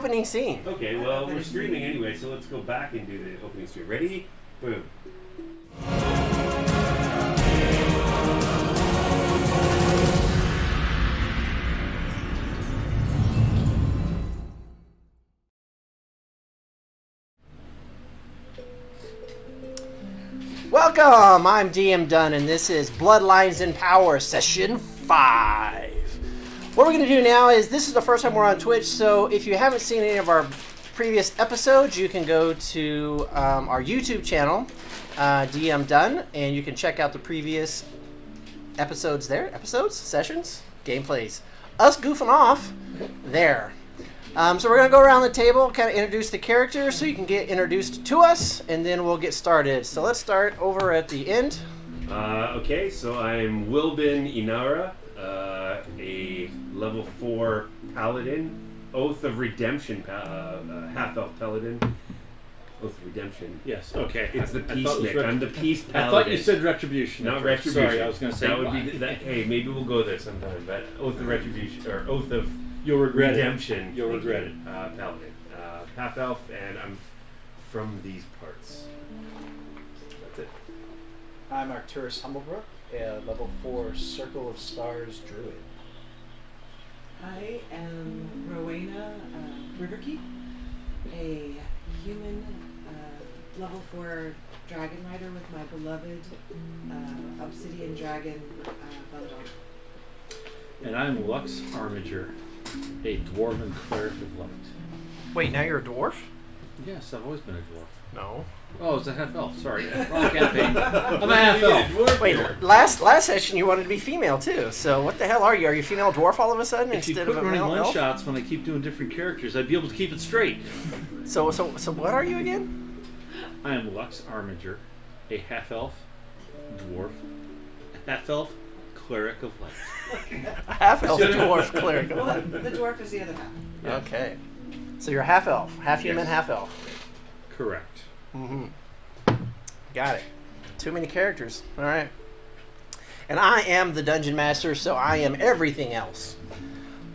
Opening scene. Okay, well, we're streaming anyway, so let's go back and do the opening stream. Ready? Boom. Welcome, I'm DM Dunn, and this is Bloodlines in Power, Session 5. What we're going to do now is, this is the first time we're on Twitch, so if you haven't seen any of our previous episodes, you can go to our YouTube channel, DM Dunn, and you can check out the previous episodes there. Sessions, gameplays. Us goofing off there. So we're going to go around the table, kind of introduce the characters so you can get introduced to us, and then we'll get started. So let's start over at the end. Okay, so I'm Wilbin Inara, a level 4 paladin, Oath of Redemption, half-elf paladin. Oath of Redemption. Yes, okay. It's the peacenik. I'm the peace paladin. I thought you said retribution. Not retribution. Sorry, I was going to say that would be that. Hey, maybe we'll go there sometime. But Oath of Retribution or Oath of You'll regret Redemption. it. You'll regret it. Paladin, half elf, and I'm from these parts. That's it. I'm Arcturus Humblebrook, a level 4 Circle of Stars druid. I am Rowena Riverkeep, a human level 4 dragon rider with my beloved obsidian dragon, Belladonna. And I'm Lux Armiger, a dwarven cleric of light. Wait, now you're a dwarf? Yes, I've always been a dwarf. No. Oh, it's a half elf. Sorry, wrong campaign. I'm a half elf. Wait, last session you wanted to be female too. So what the hell are you? Are you female dwarf all of a sudden If you instead quit of a running male one elf? shots when I keep doing different characters, I'd be able to keep it straight. So what are you again? I am Lux Armiger, a half elf dwarf, half elf cleric of light. A half elf dwarf cleric. Well, the dwarf is the other half. Yes. Okay. So you're half elf, half human, Yes. half elf. Correct. Mm-hmm. Got it. Too many characters. All right. And I am the dungeon master, so I am everything else.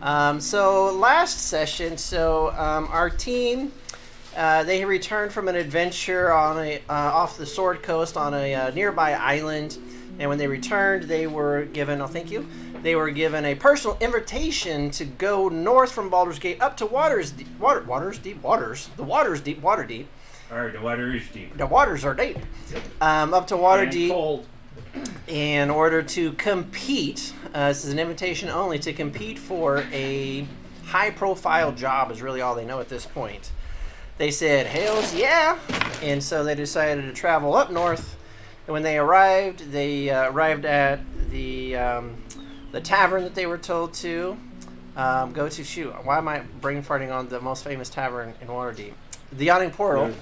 So last session, our team, they returned from an adventure on off the Sword Coast on a nearby island, and when they returned, they were given. Oh, thank you. They were given a personal invitation to go north from Baldur's Gate up to The waters deep. Alright, the water is deep. The waters are deep. Up to Waterdeep Cold. in order to compete. This is an invitation only to compete for a high-profile job is really all they know at this point. They said, hells yeah! And so they decided to travel up north. And when they arrived at the tavern that they were told to go to. Shoot, why am I brain farting on the most famous tavern in Waterdeep? The Yawning Portal.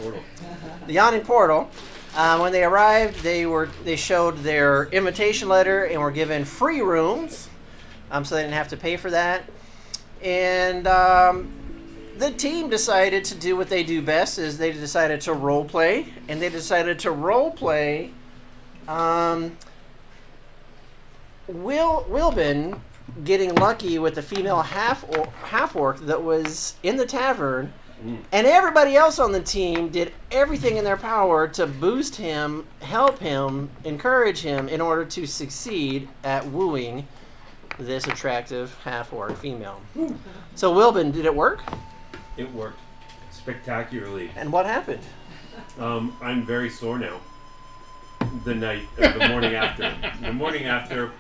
The Yawning Portal. When they arrived, they showed their invitation letter and were given free rooms, so they didn't have to pay for that. And the team decided to do what they do best, is they decided to role play, and they decided to role play Wilbin getting lucky with the female half orc that was in the tavern. And everybody else on the team did everything in their power to boost him, help him, encourage him in order to succeed at wooing this attractive half-orc female. So, Wilbin, did it work? It worked spectacularly. And what happened? I'm very sore now. The morning after. The morning after,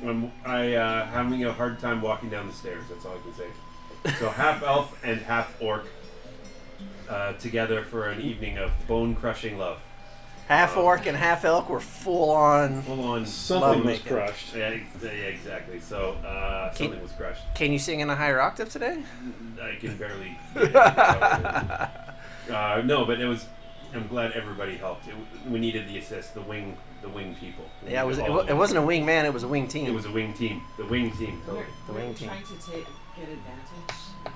having a hard time walking down the stairs. That's all I can say. So half elf and half orc together for an evening of bone-crushing love. Half orc and half elk were full on. Something was Lovemaking. crushed. Yeah, exactly. So something was crushed. Can you sing in a higher octave today? I can barely. No, but it was. I'm glad everybody helped. We needed the assist. The wing people. Yeah, it wasn't a wing man. It was a wing team. It was a wing team. The wing team. We're, The we're wing team. trying to get advantage in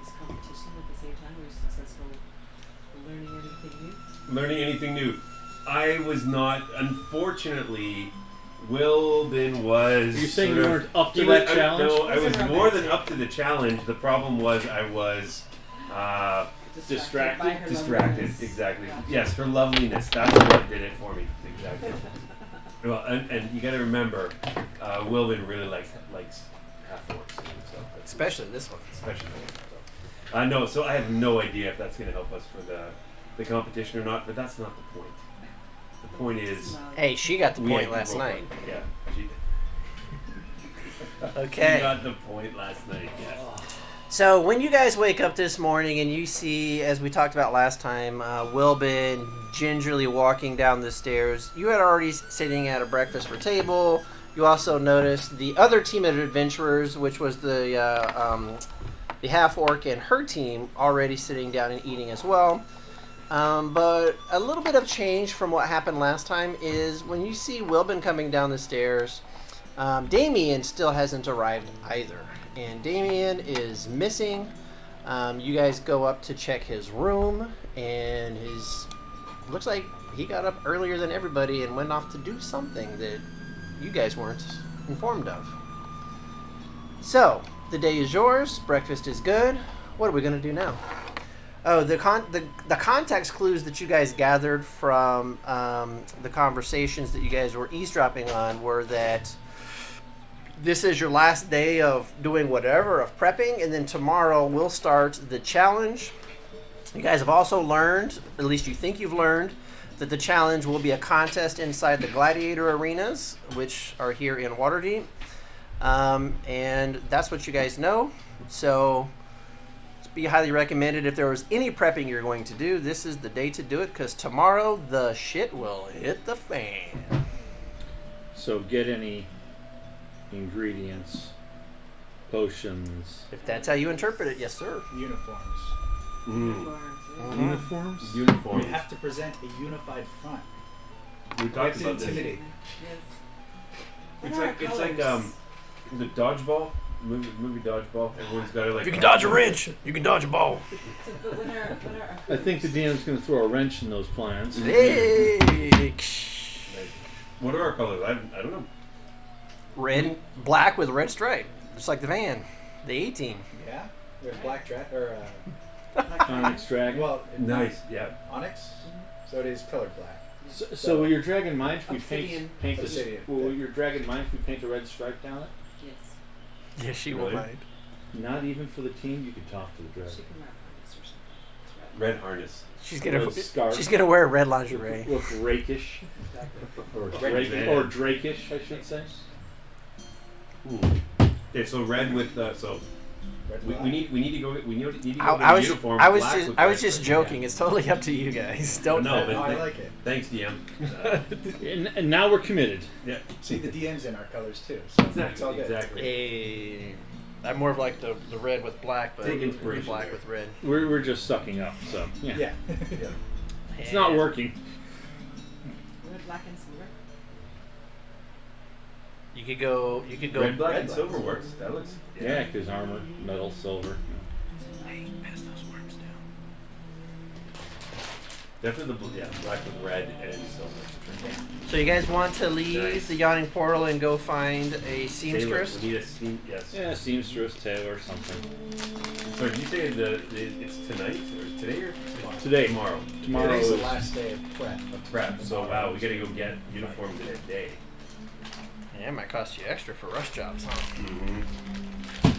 this competition at the same time. We're successful in learning anything new. Learning anything new. I was not, unfortunately, Wilbin was. You're saying sort you of- weren't up to he that was- challenge? No, I Was was it more than romantic? up to the challenge. The problem was I was Distracted? by her distracted. loneliness. Exactly. Gotcha. Yes, her loveliness. That's what did it for me. Exactly. Well, and you got to remember, Wilbin really likes half orcs. So Especially this one. especially. So. No, so I have no idea if that's going to help us for the competition or not. But that's not the point. The point is. No. Hey, she got the we point had to last roll night. for it. Yeah. She, Okay. She got the point last night. Yeah. So when you guys wake up this morning and you see, as we talked about last time, Wilbin gingerly walking down the stairs, you had already sitting at a breakfast for table. You also noticed the other team of adventurers, which was the half orc and her team, already sitting down and eating as well. But a little bit of change from what happened last time is when you see Wilbin coming down the stairs, Damien still hasn't arrived either. And Damien is missing. You guys go up to check his room, and looks like he got up earlier than everybody and went off to do something that you guys weren't informed of. So, the day is yours. Breakfast is good. What are we going to do now? Oh, the context clues that you guys gathered from the conversations that you guys were eavesdropping on were that this is your last day of doing whatever, of prepping, and then tomorrow we'll start the challenge. You guys have also learned, at least you think you've learned, that the challenge will be a contest inside the gladiator arenas, which are here in Waterdeep. And that's what you guys know. So it's be highly recommended if there was any prepping you're going to do, this is the day to do it, because tomorrow the shit will hit the fan. So get any ingredients, potions, If that's how you interpret it, yes, sir. Uniforms. Mm. uniforms. We Uniforms. have to present a unified front. We We talked have to about this. intimidate. Yes. It's What are like our colours? the dodgeball movie dodgeball. Everyone's got to like. You can dodge a wrench. You can dodge a ball. So, but what are I think the DM's going to throw a wrench in those plans. Hey. What are our colors? I don't know. Red, black with red stripe, just like the van, the A-team. Yeah. There's black or Onyx dragon. well, Nice. Yeah. onyx. So it is colored black. So will your dragon mind if we Obsidian. paint this? Obsidian. Will your dragon mind if we paint a red stripe down it? yes. Yes, she will will Really? mind. Not even for the team. You could talk to the She dragon. can wrap on this or something. It's red. Red harness. She's gonna wear red lingerie. Look rakish, or Red. drakish, I should say. Ooh. Okay, so red with so Red we black. need to go get I was uniform. I was black just with I was red. just joking. It's totally up to you guys. Don't No, but No, I like it. Thanks, DM. And now we're committed. Yeah. See, the DM's in our colors too. So it's all Exactly. good. Exactly. Hey, I'm more of like the red with black, but Take the inspiration black there. with red. We're just sucking up. So yeah, Yeah. it's not working. Red, black, and silver. You could go. Red, black, red, and black. silver works. That looks. Yeah, because armor, metal, silver. Hey, pass those worms down. Definitely the black with red and silver. So you guys want to leave Nice. the yawning portal and go find a Taylor, seamstress? we need a steam. Yes. Yeah, seamstress, tailor, something. So did you say it's tonight or today or Today. Tomorrow. Tomorrow Today's the is last day of prep. Of prep. So wow, we gotta go get uniforms in a day. Yeah, it might cost you extra for rush jobs, huh? Mm-hmm.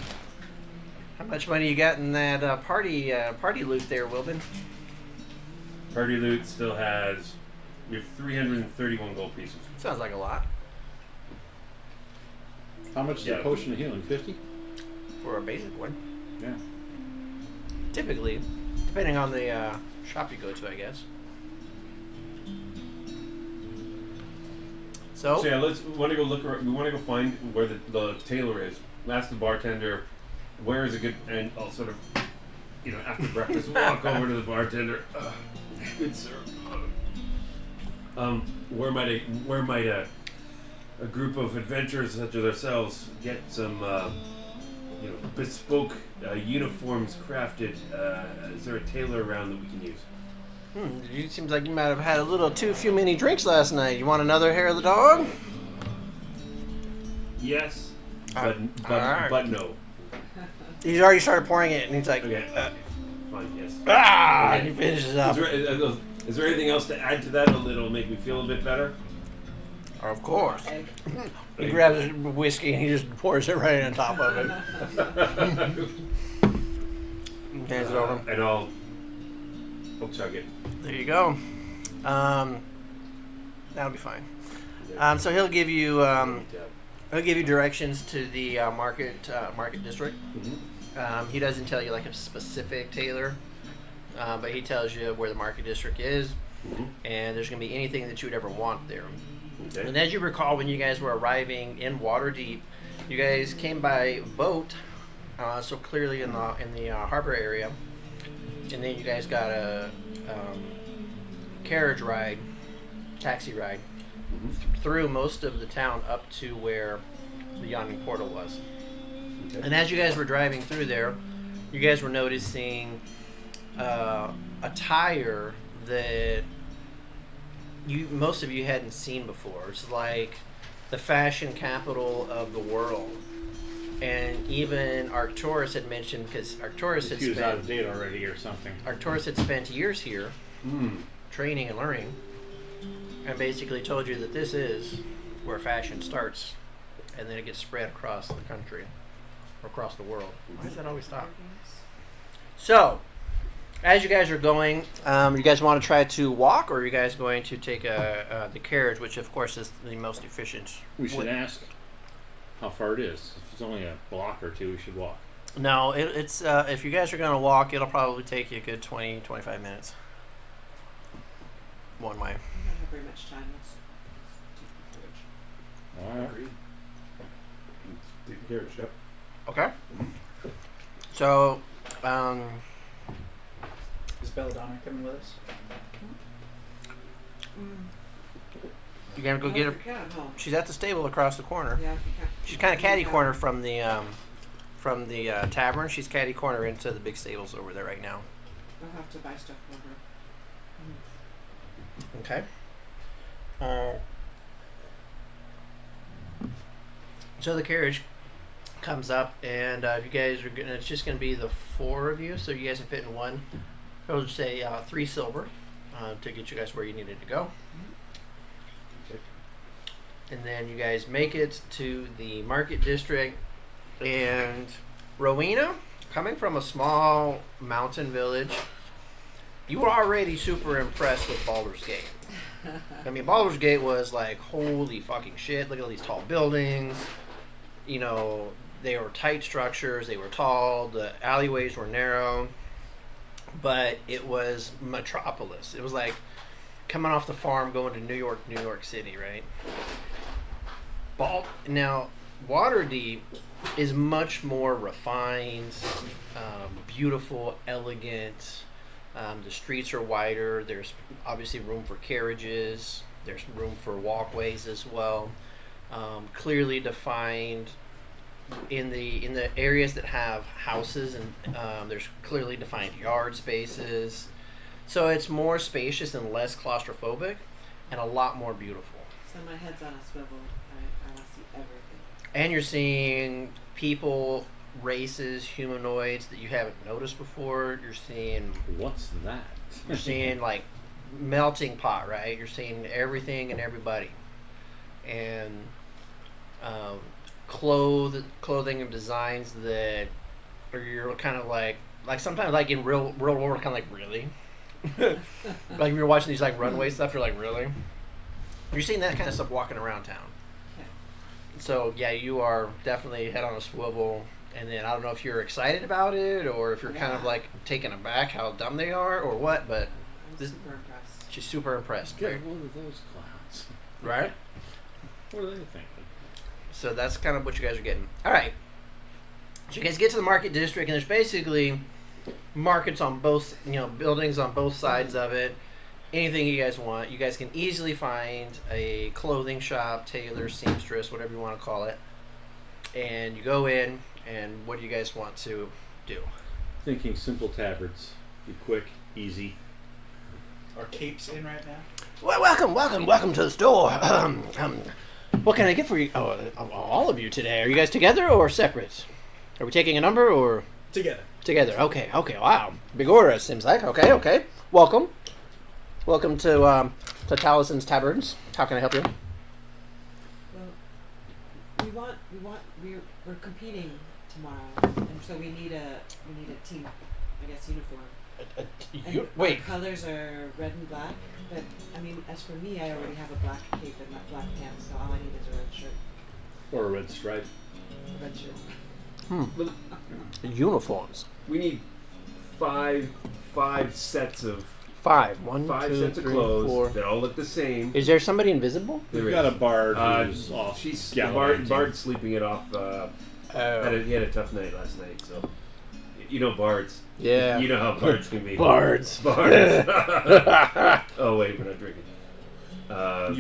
How much money you got in that party loot there, Wilbin? Party loot still has. We have 331 gold pieces. Sounds like a lot how much is Yeah. a potion of healing? 50. for a basic one. Yeah. Typically, depending on the shop you go to, I guess. So yeah, we want to go look. We want to go find where the tailor is. Ask the bartender, where is a good, and I'll sort of, after breakfast, walk over to the bartender. Good sir. Where might a group of adventurers such as ourselves get some, bespoke uniforms crafted? Is there a tailor around that we can use? It seems like you might have had a little too few many drinks last night. You want another hair of the dog? yes, All but right. but no. He's already started pouring it, and he's like, Okay. Fine. Yes. and he finishes Is up. there anything else to add to that that'll make me feel a bit better? Of course. Egg. He grabs his whiskey and he just pours it right on top of it. And hands it over. And I'll chug it. There you go. That'll be fine. So he'll give you directions to the market district. Mm-hmm. He doesn't tell you like a specific tailor, but he tells you where the market district is, and there's going to be anything that you would ever want there. Okay. And as you recall, when you guys were arriving in Waterdeep, you guys came by boat, so clearly in the harbor area, and then you guys got a carriage ride, taxi ride, through most of the town up to where the Yawning Portal was. Okay. And as you guys were driving through there, you guys were noticing a tire that most of you hadn't seen before. It's like the fashion capital of the world. And even Arcturus had mentioned, because Arcturus had He was out spent of date already or something. Arcturus had spent years here Mm. training and learning, and basically told you that this is where fashion starts, and then it gets spread across the country, or across the world. Why does that always stop? So, as you guys are going, you guys want to try to walk, or are you guys going to take the carriage, which of course is the most efficient? We should ask how far it is. If it's only a block or two, we should walk. No, it's if you guys are going to walk, it'll probably take you a good 20-25 minutes. One way. I don't have very much time. Let's take the bridge. All right. Agreed. Take the carriage. Yep. Okay. So, Is Belladonna coming with us? you're going to go get her. Cat home. She's at the stable across the corner. Yeah, if you can. She's kind of catty corner from the tavern. She's catty corner into the big stables over there right now. I'll have to buy stuff for her. Okay. So the carriage comes up, and you guys are gonna. It's just gonna be the four of you, so you guys can fit in one. I'll just say 3 silver to get you guys where you needed to go. Okay. And then you guys make it to the market district, and Rowena, coming from a small mountain village, you were already super impressed with Baldur's Gate. I mean, Baldur's Gate was like, holy fucking shit, look at all these tall buildings. You know, they were tight structures, they were tall, the alleyways were narrow, but it was metropolis. It was like coming off the farm going to New York City, right? Now, Waterdeep is much more refined, beautiful, elegant. The streets are wider. There's obviously room for carriages. There's room for walkways as well. Clearly defined in the areas that have houses, and there's clearly defined yard spaces. So it's more spacious and less claustrophobic, and a lot more beautiful. So my head's on a swivel. I want to see everything. And you're seeing people, races, humanoids that you haven't noticed before. You're seeing like melting pot, right? You're seeing everything and everybody, and clothing and designs that are, you're kind of like sometimes like in real world, kind of like, really. Like if you're watching these like runway stuff, you're like, really. You're seeing that kind of stuff walking around town. Okay. So yeah, you are definitely head on a swivel. And then I don't know if you're excited about it, or if you're kind of like taken aback how dumb they are, or what. But I'm super impressed. she's super impressed, Good. What are those clouds? right? What are they thinking? So that's kind of what you guys are getting. All right. So you guys get to the market district, and there's basically markets on both, buildings on both sides of it. Anything you guys want. You guys can easily find a clothing shop, tailor, seamstress, whatever you want to call it. And you go in, and what do you guys want to do? Thinking simple tabards. Be quick, easy. Are capes in right now? Well, welcome to the store. What can I get for you? Oh, all of you today. Are you guys together or separate? Are we taking a number or Together. together? Okay. Wow. Big order, it seems like. Okay. Welcome to Talison's Taverns. How can I help you? Well, we're competing tomorrow, and so we need a team, I guess, uniform. And Wait. our colors are red and black, but I mean, as for me, I already have a black cape and not black pants, so all I need is a red shirt, Or a red stripe. a red shirt. Uniforms. We need five sets of Five. One, five two, sets of three, clothes four. that all look the same. Is there somebody invisible? There We've is. got a bard who's Uh, off. She's gallivanting. Bard's sleeping it off. He had a tough night last night, so you know bards. Yeah. You know how bards can be. Bards. Bards. Oh wait, we're not drinking.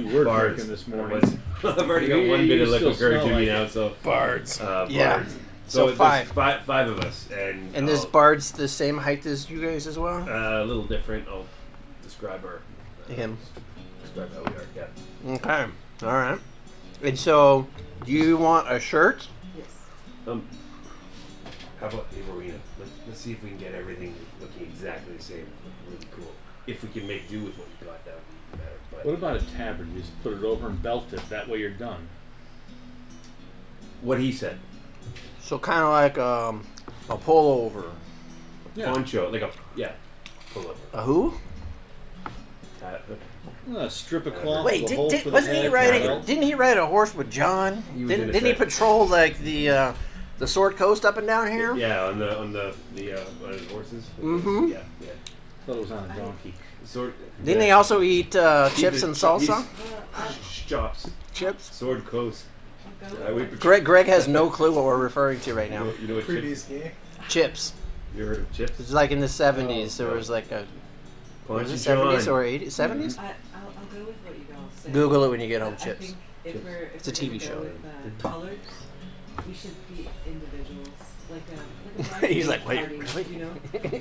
You were bards. drinking this morning. I've already got one bit of You liquor still encouraging smell me like now, so Bards. yeah. Bards. So there's five. five of us, and And this bard's the same height as you guys as well? a little different. I'll describe her. Him. Describe how we are. Yeah. Okay. All right. And so, do you want a shirt? Yes. How about Arena? Let's see if we can get everything looking exactly the same. Really cool. If we can make do with what you got, that would be even better. But What about a tabard? You just put it over and belt it. That way you're done. what he said, So kind of like a pullover. Yeah. poncho, like a pull over. A who? A strip of cloth. Wait, with a hole for the wasn't he head, riding? belt. Didn't he ride a horse with John? He was Didn't in a he set. patrol like the Sword Coast up and down here? Yeah, on the horses. Mhm. Yeah. Thought it was on a donkey. Sword. Didn't they also eat chips and salsa? Chops. Chips. Sword Coast. I'll go we with Greg has no clue what we're referring to right now. You know what Previous chips? game. Chips. You heard of chips? It's like in the 70s. There was like a was it 70s or 80s? 70s? I'll go with what you all say. Google it when you get home. I Chips. think if Chips. we're It's a gonna TV go show. with, colors, we should be individuals. Like a He's blind like, wait, party, really? You know,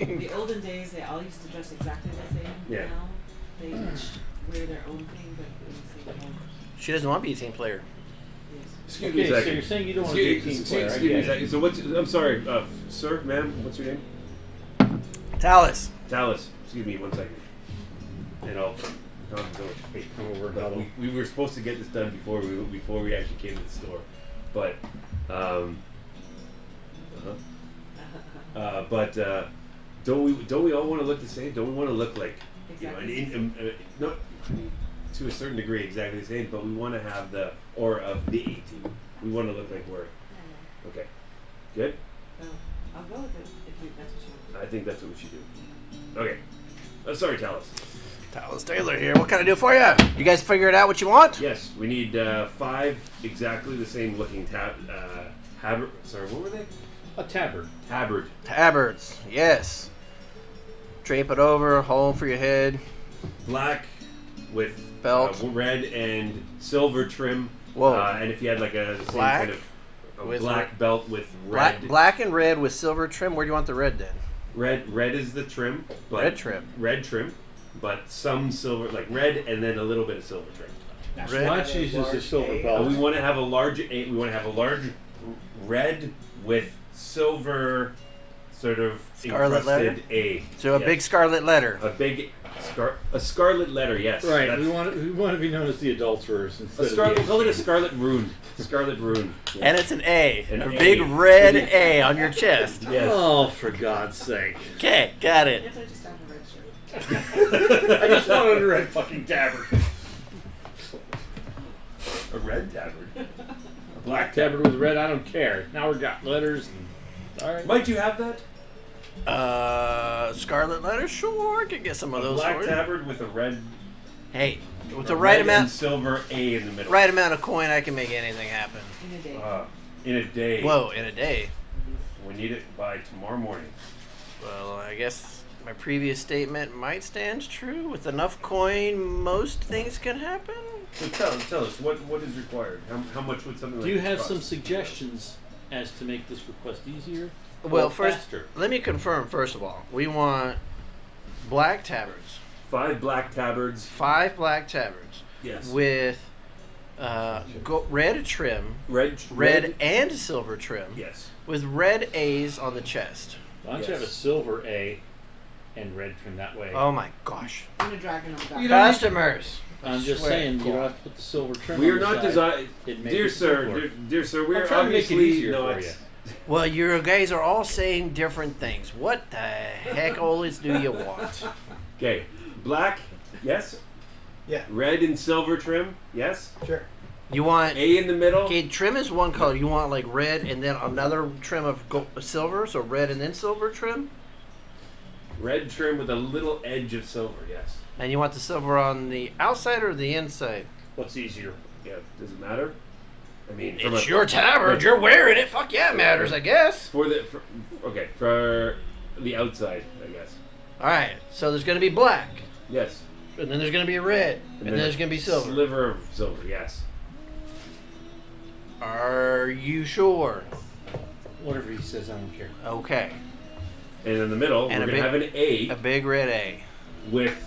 in the olden days they all used to dress exactly the same. Yeah. Now they each wear their own thing, but in the same color. She doesn't want to be a team player. Yes. Excuse me a Okay, so second. you're saying you don't want to be a team player. I Excuse me a get it. second. So what's? I'm sorry, sir, ma'am. What's your name? Talus. Dallas. Excuse me 1 second. And I'll hey, Come over, But huddle. we were supposed to get this done before we actually came to the store, but don't we all want to look the same? Don't we want to look like Exactly. not to a certain degree exactly the same, but we want to have the aura of the A team. We want to look like we're okay. Good. So I'll go with it if that's what you want. I think that's what we should do. Okay. Sorry, Talus. Talus Taylor here. What can I do for you? You guys figured out what you want? Yes, we need 5 exactly the same looking Sorry, what were they? A tabard. Tabard. Tabards. Yes. Drape it over. Hole for your head. Black with Belt. red and silver trim. Whoa. And if you had like a same Black kind of a with black belt with red. Black and red with silver trim. Where do you want the red then? Red is the trim. But Red trim. Red trim, but some silver, like red, and then a little bit of silver trim. Red. Watch uses the silver A. belt. We want to have a large. We want to have a large red with silver, sort of Scarlet letter? encrusted A. So a Yes. big scarlet letter. A big scarlet letter. Yes. Right, That's- we want to be known as the adulterers instead A scarlet. of We'll call it a scarlet rune. Scarlet rune. And it's an A. An a A. big red A on your chest. Yes. Oh, for God's sake! Okay, got it. If I just have a red shirt. I just wanted a red fucking tabard. A red tabard. A black Tabard with red, I don't care. Now we got letters. All right. Might you have that? Scarlet letter? Sure, I could get some of A those black for you. tabard with a red. Hey, with a the right red and amount, silver A in the middle. right amount of coin, I can make anything happen. In a day. In a day. Whoa, in a day. We need it by tomorrow morning. Well, I guess my previous statement might stand true. With enough coin, most things can happen. So tell us what is required. How much would something like Do you this have cost? some suggestions as to make this request easier? Well, or first, faster? let me confirm. First of all, we want black tabards, 5 black tabards. 5 black tabards Yes. with red trim, Red. and silver trim, Yes. with red A's on the chest. Why don't you have a silver A and red trim that way? Oh my gosh. I'm a dragon on the back. You don't need- Customers. I'm just Swear saying, to you don't God. have to put the silver trim We on are the not side. designed, It makes dear it sir, simpler. dear sir. We I'm are trying to make it obviously easier not. for you. Well, you guys are all saying different things. What the heck, Olis, do you want? Okay, black, yes. Yeah. Red and silver trim, yes. Sure. You want... A in the middle. Okay, trim is one color. You want like red and then another trim of silver, so red and then silver trim? Red trim with a little edge of silver, yes. And you want the silver on the outside or the inside? What's easier? Yeah, does it matter? I mean, It's your tabard. You're wearing it. Fuck yeah, it matters, I guess. for the outside, I guess. All right, so there's going to be black, Yes. and then there's going to be red, and then there's going to be silver. Sliver of silver, yes. Are you sure? Whatever he says, I don't care. Okay. And in the middle, And we're a gonna have an A A big red A. with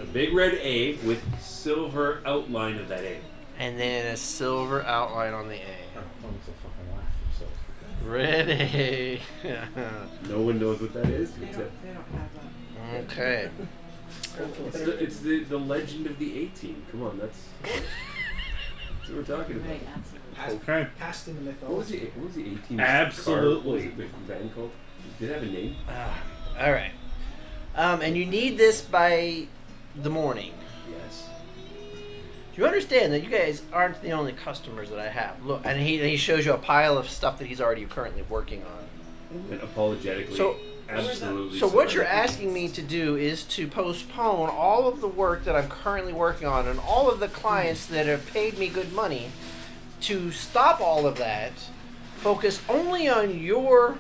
a big red A with silver outline of that A. And then a silver outline on the A. Oh, it's a fucking laugh themselves. Red A. No one knows what that is. They Except don't have that. Okay. it's the legend of the A-Team. Come on, that's what we're talking about. Right, absolutely. Okay. Past in the What was mythology. the A-Team? Absolutely. What was it, the van called? Did it have a name? All right. And you need this by the morning. Yes. Do you understand that you guys aren't the only customers that I have? Look, and he shows you a pile of stuff that he's already currently working on. And apologetically, So- absolutely. So what sorry. you're asking me to do is to postpone all of the work that I'm currently working on and all of the clients that have paid me good money to stop all of that, focus only on your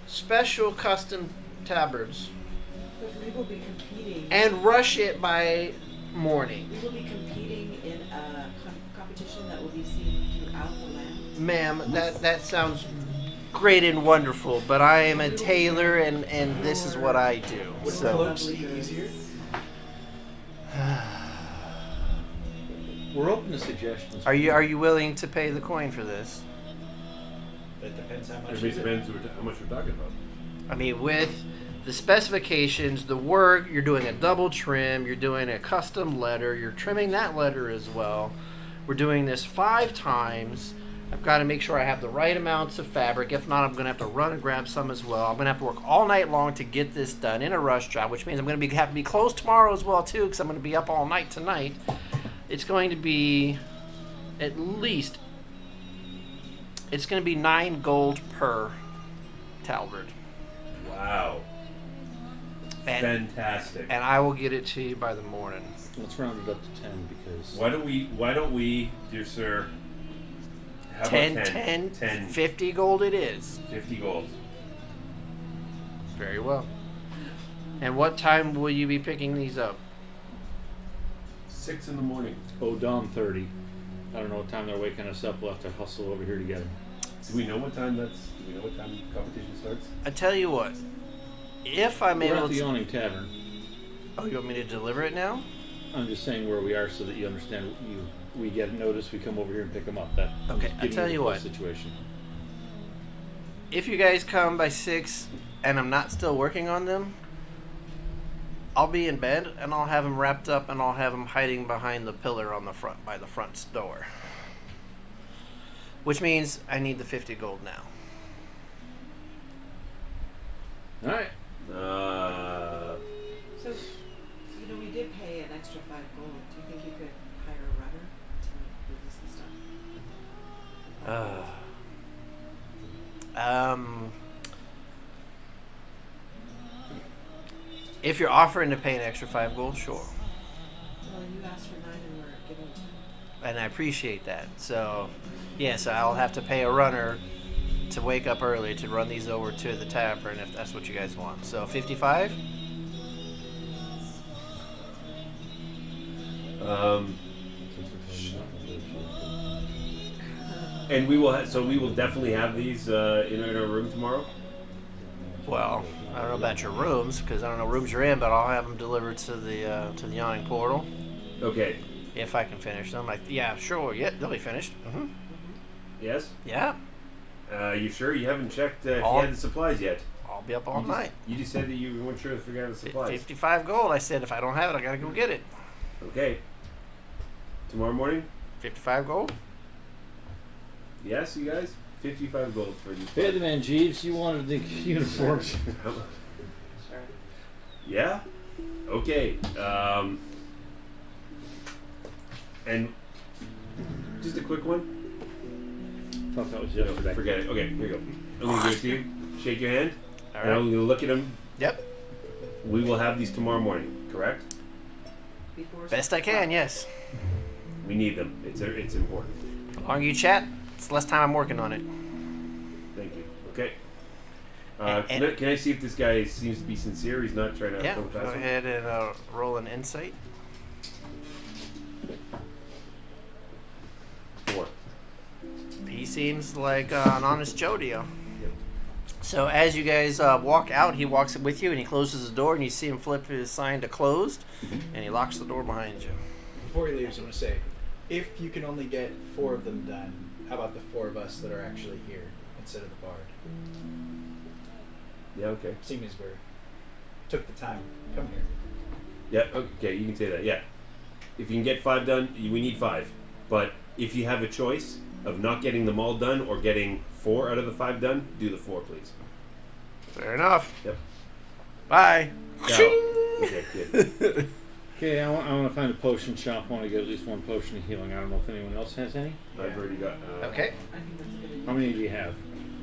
special custom tabards, But we will be competing. and rush it by morning. We will be competing in a competition that will be seen throughout the land. Ma'am, that sounds great and wonderful, but I am a tailor and this is what I do. Would So cloaks be easier? We're open to suggestions. are you willing to pay the coin for this? It depends how much. It is it? depends how much we're talking about. I mean, with the specifications, the work, you're doing a double trim, you're doing a custom letter, you're trimming that letter as well. We're doing this 5 times. I've got to make sure I have the right amounts of fabric. If not, I'm going to have to run and grab some as well. I'm going to have to work all night long to get this done in a rush job, which means I'm going to have to be closed tomorrow as well, too, because I'm going to be up all night tonight. It's going to be at least, it's going to be 9 gold per talbert. Wow. Fantastic. And I will get it to you by the morning. Let's round it up to 10 because Why don't we, dear sir, how 10, about 10, 10, 50 gold it is. 50 gold. Very well. And what time will you be picking these up? 6 in the morning. Dawn 30. I don't know what time they're waking us up. We'll have to hustle over here to get them. Do we know what time the competition starts? I tell you what, if I'm We're able at the to... Yawning Tavern. Oh, you want me to deliver it now? I'm just saying where we are so that you understand. We get notice. We come over here and pick them up. That Okay, I giving tell the you full what. Situation. If you guys come by 6 and I'm not still working on them, I'll be in bed and I'll have them wrapped up and I'll have them hiding behind the pillar on the front, by the front door. Which means I need the 50 gold now. All right. So, we did pay an extra 5 gold. Do you think you could hire a runner to move this and stuff? If you're offering to pay an extra 5 gold, sure. Well, you asked for 9 and we're giving 10. And I appreciate that. So, yes, I'll have to pay a runner to wake up early to run these over to the tavern if that's what you guys want. So, 55? And we will. So we will definitely have these in our room tomorrow. Well, I don't know about your rooms because I don't know rooms you're in, but I'll have them delivered to the yawning portal. Okay. If I can finish them. Like, yeah, sure. Yeah, they'll be finished. Mm-hmm. Yes. Yeah. You sure you haven't checked if All- you had the supplies yet? I'll be up all You night. You just said that you weren't sure if you got the supplies. 55 gold. I said if I don't have it, I gotta go get it. Okay. Tomorrow morning? 55 gold? Yes, you guys? 55 gold for these. Hey, the man, Jeeves, you wanted the uniforms. How much? Sorry. Yeah? Okay. And just a quick one. Thought that was No, yesterday. forget it. Okay, here you go. I'm going to give it to you. Shake your hand. All And I'm right. going to look at them. Yep. We will have these tomorrow morning, correct? Before Best I can, yes. We need them. It's important. The longer you chat, it's the less time I'm working on it. Thank you. Okay. And- Can I see if this guy seems to be sincere? He's not trying to Yeah, go go fast. ahead and roll an insight. 4. He seems like an honest Joe to you. So as you guys walk out, he walks with you and he closes the door and you see him flip his sign to closed and he locks the door behind you. Before he leaves, I'm going to say, if you can only get 4 of them done, how about the 4 of us that are actually here instead of the bard? Yeah, okay. Seeing as we took the time to come here. Yeah, okay, you can say that. Yeah. If you can get 5 done, we need 5. But if you have a choice of not getting them all done or getting 4 out of the 5 done, do the 4, please. Fair enough. Yep. Bye. Ciao. Okay, good. Okay, I want to find a potion shop. I want to get at least 1 potion of healing. I don't know if anyone else has any. I've already got. Okay. I think that's a good idea. How many do you have?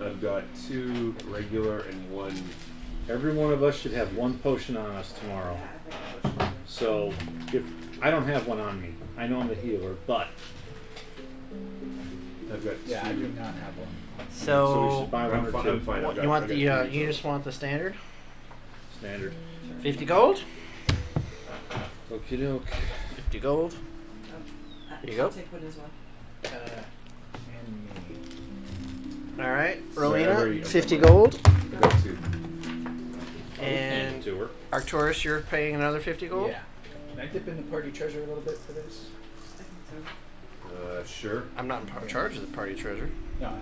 I've got 2 regular and 1. Every one of us should have 1 potion on us tomorrow. So, if I don't have one on me, I know I'm the healer, but I've got 2. Yeah, I do not have one. so we So should buy 1 I'm or fine. 2. I'm fine. what, you want the you just want the standard? Standard. 50 gold? Okie doke. 50 gold. Here you I'll go. take one as well. And me. All right. Sorry, I've already- Rowena, 50 gold. I've got 2. And And to her. Arcturus, you're paying another 50 gold? Yeah. Can I dip in the party treasure a little bit for this? I think so. Sure. I'm not in charge of the party treasure. No.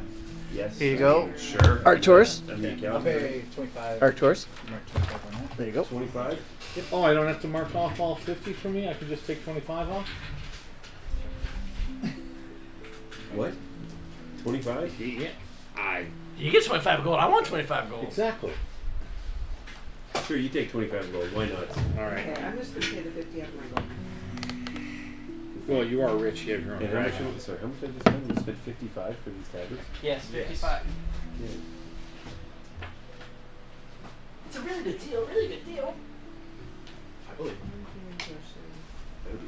Yes. Here you go. Sure. Arcturus. And the I'll account. pay 25. Arcturus. Mark 25 on that. There you go. 25. Oh, I don't have to mark off all 50 for me? I can just take 25 off? What? 25? Yeah. You get 25 gold. I want 25 gold. Exactly. Sure, you take 25 gold. Why not? All right. Okay, I'm just gonna pay the 50 out of my gold. Well, you are rich. You have your own And how much? dragon. Sorry, how much did I just spend? You spent 55 for these tablets. Yes, Yes. 55. Yeah. It's a really good deal. Really good deal. I believe. That'd be.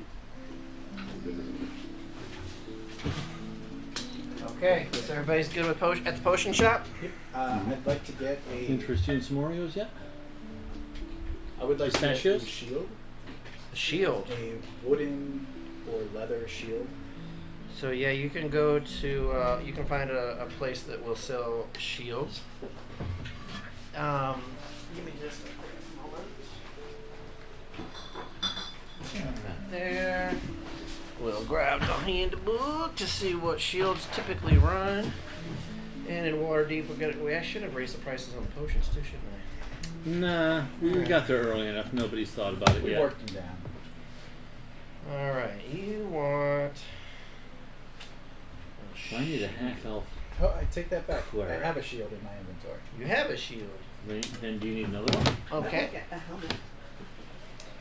Okay, so everybody's good with at the potion shop? Yep. I'd like to get a. Interested in some Oreos yet? I would like to get a Pistachios? shield, The shield. a wooden or leather shield. So yeah, you can go to you can find a place that will sell shields. Give me just a quick moment. There. We'll grab the handbook to see what shields typically run. And in Waterdeep, I should have raised the prices on potions too, shouldn't I? Nah, we got there early enough. Nobody's thought about it We yet. worked them down. All right, you want. I need a half elf. Oh, I take that back. Cleric. I have a shield in my inventory. You have a shield. Then do you need another one? Okay. A helmet.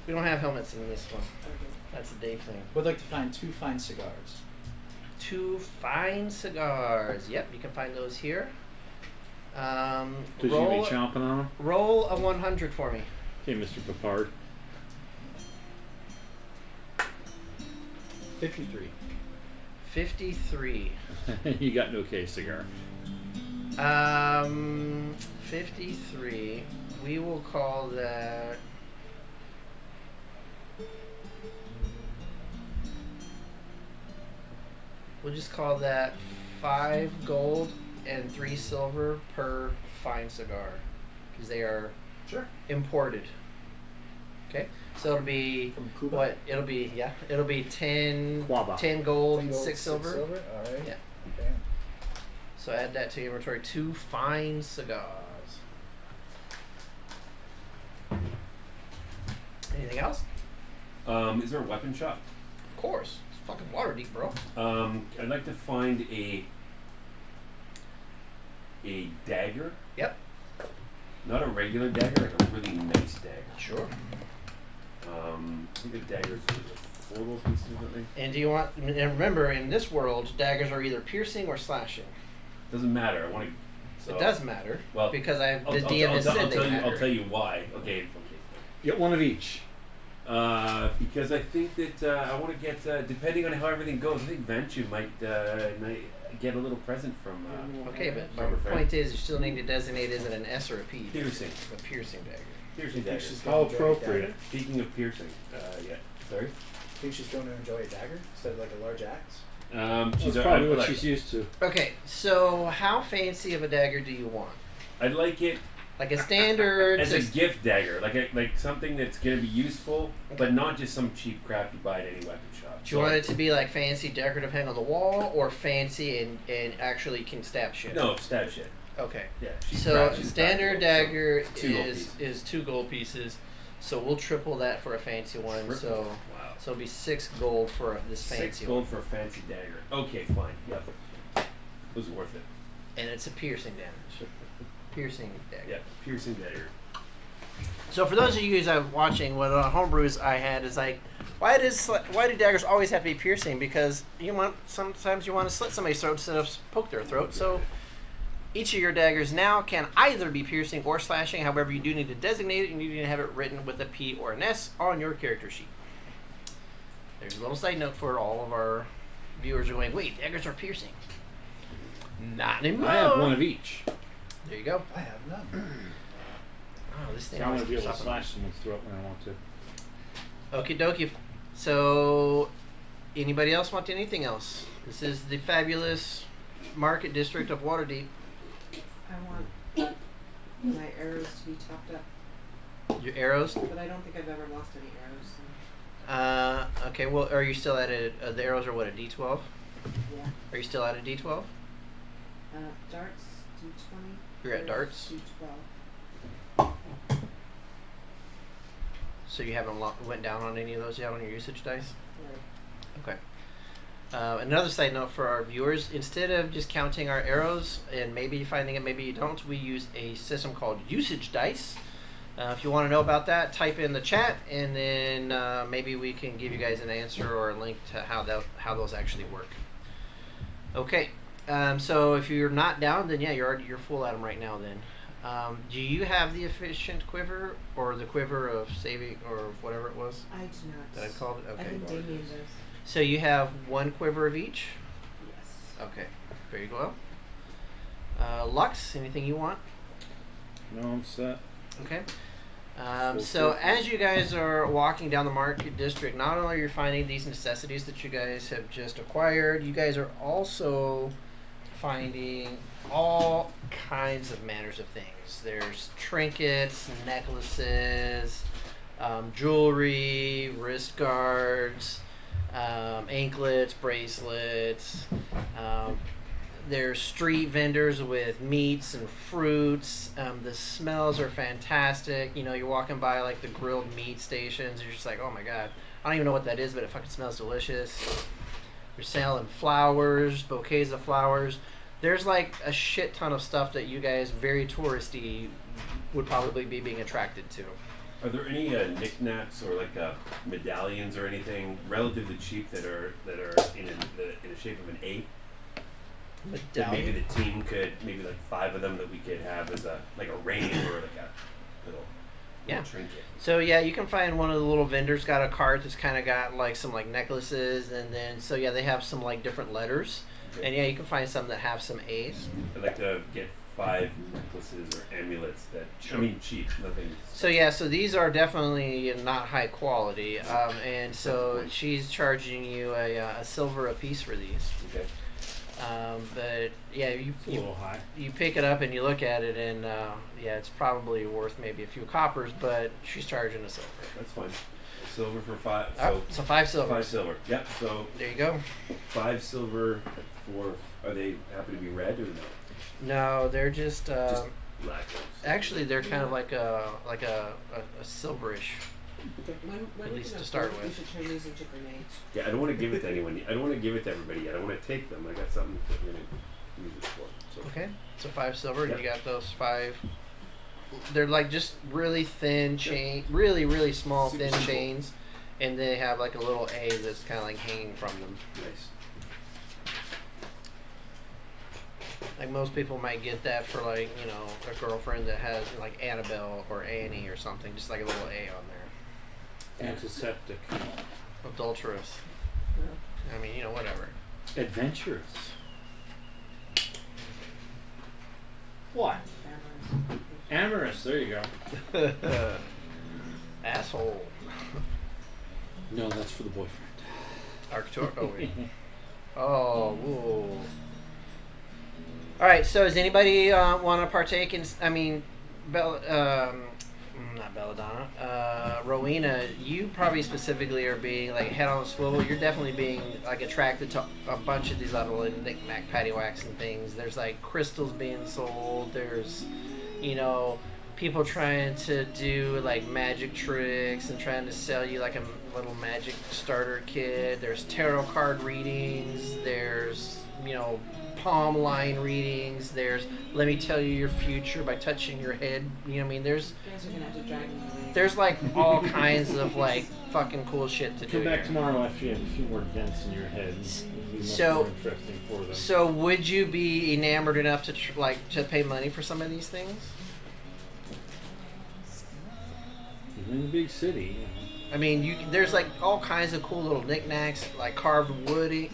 We don't have helmets in this one. Okay. That's a Dave thing. Would like to find 2 fine cigars. 2 fine cigars. Yep, you can find those here. Because you be Roll, chomping on them? roll a 100 for me. Okay, Mr. Papard. 53. 53. You got no case cigar. 53. We will call that. We'll just call that 5 gold and 3 silver per fine cigar, because they are Sure. imported. Okay. So it'll be From Cuba? what? It'll be 10, Quaba. 10 gold, 10 and gold, 6 silver. All right. Yeah. Okay. So add that to your inventory. 2 fine cigars. Anything else? Is there a weapon shop? Of course. It's fucking water deep, bro. I'd like to find a dagger. Yep. Not a regular dagger, like a really nice dagger. Sure. I think a dagger is like 4 gold pieces or something. And do you want? And remember, in this world, daggers are either piercing or slashing. Doesn't matter. I want to. It does matter. Well, because the I'll DM has said they matter. I'll tell you why. Okay. Get one of each. Because I think that I want to get, depending on how everything goes, I think Vanchu might get a little present from. Okay, but from her the friend. point is, you still need to designate is it an S or a P? Piercing. A piercing dagger. Piercing dagger. she's How gonna enjoy a appropriate. dagger? Speaking of piercing, yeah. Sorry. Think she's going to enjoy a dagger instead of like a large axe? That's probably what she's used to. Okay, so how fancy of a dagger do you want? I'd like it Like a standard. as a gift dagger, like something that's gonna be useful, but not just some cheap crap you buy at any weapon shop. Do you want it to be like fancy, decorative, hang on the wall, or fancy and actually can stab shit? No, stab shit. Okay. Yeah. So she's standard practical, dagger so 2 gold is pieces. 2 gold pieces. So we'll triple that for a fancy one. Triple? So Wow. it'll be 6 gold for this 6 fancy gold one. for a fancy dagger. Okay, fine. Yep. It was worth it. And it's a piercing damage. Piercing dagger. Yeah, piercing dagger. So for those of you guys that are watching, what homebrews I had is like, why do daggers always have to be piercing? Because sometimes you want to slit somebody's throat instead of poke their throat. So each of your daggers now can either be piercing or slashing. However, you do need to designate it. You need to have it written with a P or an S on your character sheet. There's a little side note for all of our viewers who are going, wait, daggers are piercing. Not anymore. I have one of each. There you go. I have none. Oh, this thing I want always to be able to keeps slash someone's throat when I want to. Okie dokie. So, anybody else want anything else? This is the fabulous market district of Waterdeep. I want my arrows to be topped up, Your arrows. but I don't think I've ever lost any arrows. So. Okay. Well, are you still at the arrows are what, a D12? Yeah. Are you still at a D12? Darts, D20. You're at darts. D12. So you haven't went down on any of those yet on your usage dice? Right. Okay. Another side note for our viewers, instead of just counting our arrows and maybe finding it, maybe you don't, we use a system called usage dice. If you want to know about that, type in the chat, and then maybe we can give you guys an answer or a link to how those actually work. Okay. So if you're not down, then yeah, you're full at them right now then. Do you have the efficient quiver or the quiver of saving or whatever it was I do not. that I called it? I Okay. think Damien does. So you have 1 quiver of each? Yes. Okay. Very well. Lux, anything you want? No, I'm set. Okay. So as you guys are walking down the market district, not only are you finding these necessities that you guys have just acquired, you guys are also finding all kinds of manners of things. There's trinkets, necklaces, jewelry, wrist guards, anklets, bracelets. There's street vendors with meats and fruits. The smells are fantastic. You know, you're walking by like the grilled meat stations. You're just like, oh my god, I don't even know what that is, but it fucking smells delicious. You're selling flowers, bouquets of flowers. There's like a shit ton of stuff that you guys, very touristy, would probably be being attracted to. Are there any knickknacks or like medallions or anything relatively cheap that are in the shape of an A? That maybe the team could, maybe like 5 of them that we could have as a ring or like a little trinket. So yeah, you can find one of the little vendors got a cart that's kind of got like some like necklaces, and then so yeah, they have some like different letters, Okay. and yeah, you can find some that have some A's. I'd like to get 5 necklaces or amulets that cheap, nothing. So yeah, so these are definitely not high quality, and so she's charging you a silver a piece for these. Okay. But yeah, It's a little high. you pick it up and you look at it, and yeah, it's probably worth maybe a few coppers, but she's charging a silver. That's fine. Silver for 5. So 5 silver. 5 silver. Yep. So There you go. 5 silver for. Are they happy to be red or no? No, they're just Black. actually they're kind of like a silverish. When At we least can to start afford, with. we should turn these into grenades. Yeah, I don't want to give it to anyone. I don't want to give it to everybody yet. I want to take them. I got something that we're gonna use it for. So. Okay, so 5 silver. Yep. You got those 5. They're like just really thin chain, really small Super thin simple. chains, and they have like a little A that's kind of like hanging from them. Nice. Like most people might get that for like a girlfriend that has like Annabelle or Annie or something, just like a little A on there. Antiseptic. Adulterous. I mean, whatever. Adventurous. What? Amorous. There you go. Asshole. No, that's for the boyfriend. Arctur. Oh wait. Oh, whoa. All right. So, does anybody want to partake in? I mean, not Belladonna. Rowena, you probably specifically are being like head on a swivel. You're definitely being like attracted to a bunch of these little knick-knack paddywhacks and things. There's like crystals being sold. There's, people trying to do like magic tricks and trying to sell you like a little magic starter kit. There's tarot card readings. There's, palm line readings. There's let me tell you your future by touching your head. You know what I mean? There's You guys are gonna have to drag me away. there's like all kinds of like fucking cool shit to do. Come back here. tomorrow after you have a few more dents in your head. It'll be much So- more interesting for them. So would you be enamored enough to to pay money for some of these things? You're in the big city. I mean, there's like all kinds of cool little knickknacks, like carved wood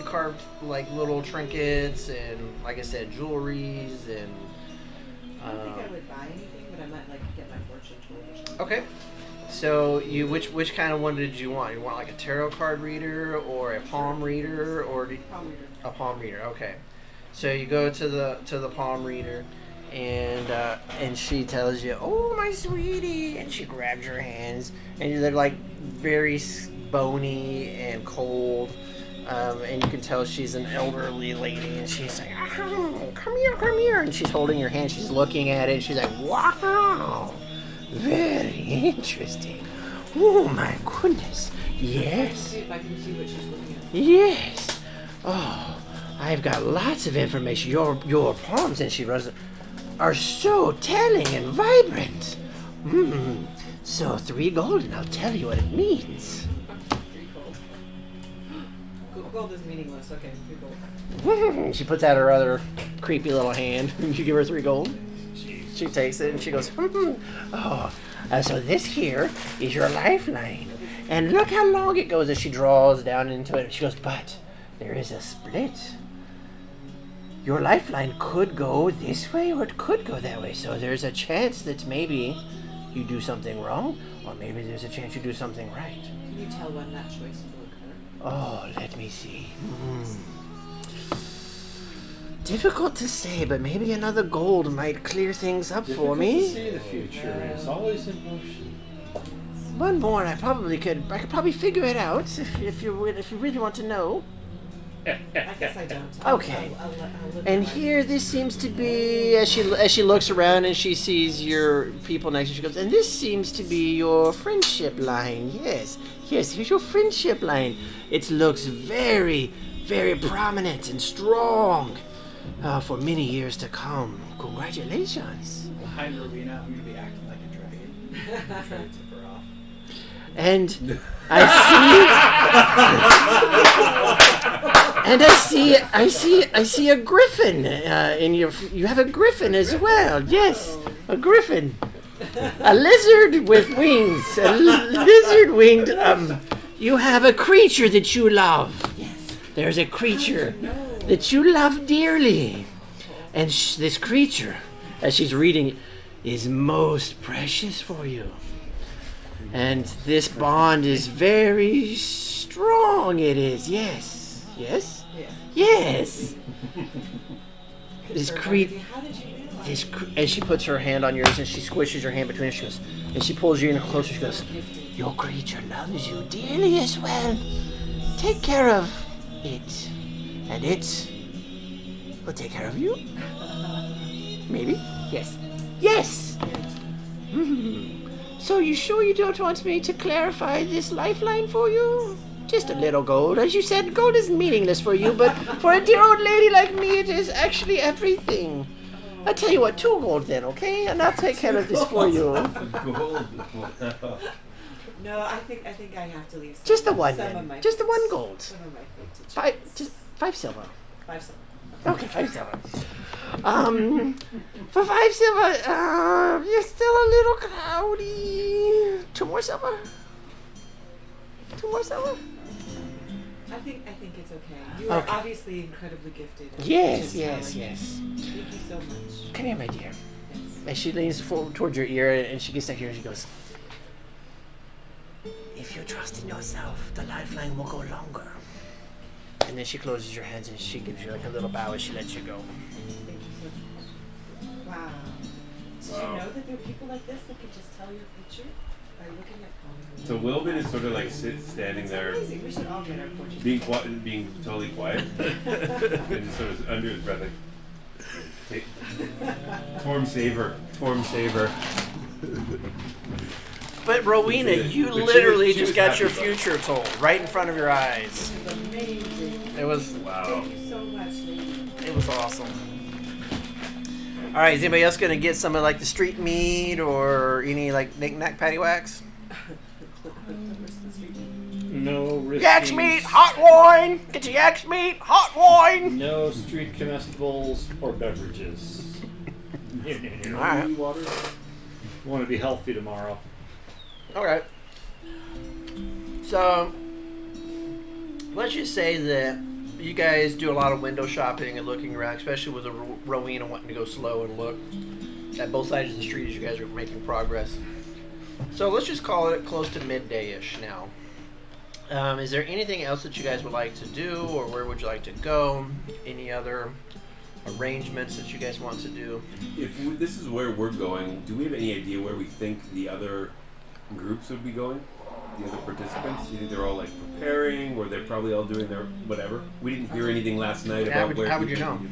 carved like little trinkets, and like I said, jewelries and. I don't think I would buy anything, but I might like get my fortune told or something. Okay. So you which kind of one did you want? You want like a tarot card reader or a palm reader or Palm reader. a palm reader? Okay. So you go to the palm reader, and she tells you, "Oh, my sweetie," and she grabs your hands, and they're like very bony and cold, and you can tell she's an elderly lady, and she's like, "Oh, come here," and she's holding your hand, she's looking at it, and she's like, "Wow, very interesting. Oh my goodness, yes." See if I can see what she's looking at. Yes. Oh, I've got lots of information. Your palms, and she runs, are so telling and vibrant. So 3 gold, and I'll tell you what it means. 3 gold. Gold is meaningless. Okay, 3 gold. She puts out her other creepy little hand. You give her 3 gold. She takes it and she goes, Oh, so this here is your lifeline. And look how long it goes as she draws down into it. She goes, but there is a split. Your lifeline could go this way or it could go that way. So there's a chance that maybe you do something wrong, or maybe there's a chance you do something right. Can you tell when that choice will occur? Oh, let me see. Difficult to say, but maybe another gold might clear things up for Difficult me. to see the future is always in motion. One more, and I could probably figure it out if you really want to know. I guess I don't. Okay. I'll live And my life. here, this seems to be as she looks around and she sees your people next to her. She goes, and this seems to be your friendship line. Yes, here's your friendship line. It looks very, very prominent and strong for many years to come. Congratulations. Behind Rowena, I'm gonna be acting like a dragon. I'm trying to tip her off. And I see a griffin in your. You have a griffin as well. Yes, a griffin, a lizard with wings, a lizard winged. You have a creature that you love. Yes. There's a creature that you love dearly, and this creature, as she's reading, is most precious for you. And this bond is very strong, it is, yes. Yes? Yeah. Yes. This Confirm creep. everything. How did you realize? And she puts her hand on yours and she squishes your hand between her. She goes, and she pulls you in closer. She goes, your creature loves you dearly as well. Take care of it, and it will take care of you. Maybe. Yes. Yes. So you sure you don't want me to clarify this lifeline for you? Just a little gold. As you said, gold is meaningless for you, but for a dear old lady like me, it is actually everything. I tell you what, 2 gold then, okay? And I'll take care of this for you. Gold. No, I think I have to leave. Just the one some then. of my Just the things- 1 gold. Some of my vintage 5, things. just 5 silver. 5 silver. Okay, 5 silver. For 5 silver, you're still a little cloudy. 2 more silver? 2 more silver? I think it's okay. You are Okay. obviously incredibly gifted. at Yes, just yes, telling. yes. Thank you so much. Come here, my dear. Yes. And she leans forward towards your ear and she gets next to you and she goes, if you trust in yourself, the lifeline will go longer. And then she closes your hands and she gives you like a little bow as she lets you go. Thank you so much. Wow. Did you know that there are people like this that could just tell your future by looking at them? So Wilbur is sort of like standing It's there, amazing. We should all get our fortune. being totally quiet, and sort of under his breath, like, Torm saver. But Rowena, you But she literally was just got happy your about it. future told right in front of your eyes. This is amazing. It was Wow. Thank you so much, lady. It was awesome. All right, is anybody else gonna get some of like the street meat or any like knick-knack paddywhacks? No risky. Yak's meat, hot wine. Get your yak's meat, hot wine. No street comestibles or beverages. All right. Water. Want to be healthy tomorrow. All right. So let's just say that you guys do a lot of window shopping and looking around, especially with the Rowena wanting to go slow and look at both sides of the street as you guys are making progress. So let's just call it close to midday-ish now. Is there anything else that you guys would like to do, or where would you like to go? Any other arrangements that you guys want to do? This is where we're going, do we have any idea where we think the other groups would be going? The other participants? You think they're all like preparing, or they're probably all doing their whatever? We didn't hear anything last night about where. How would you people- know?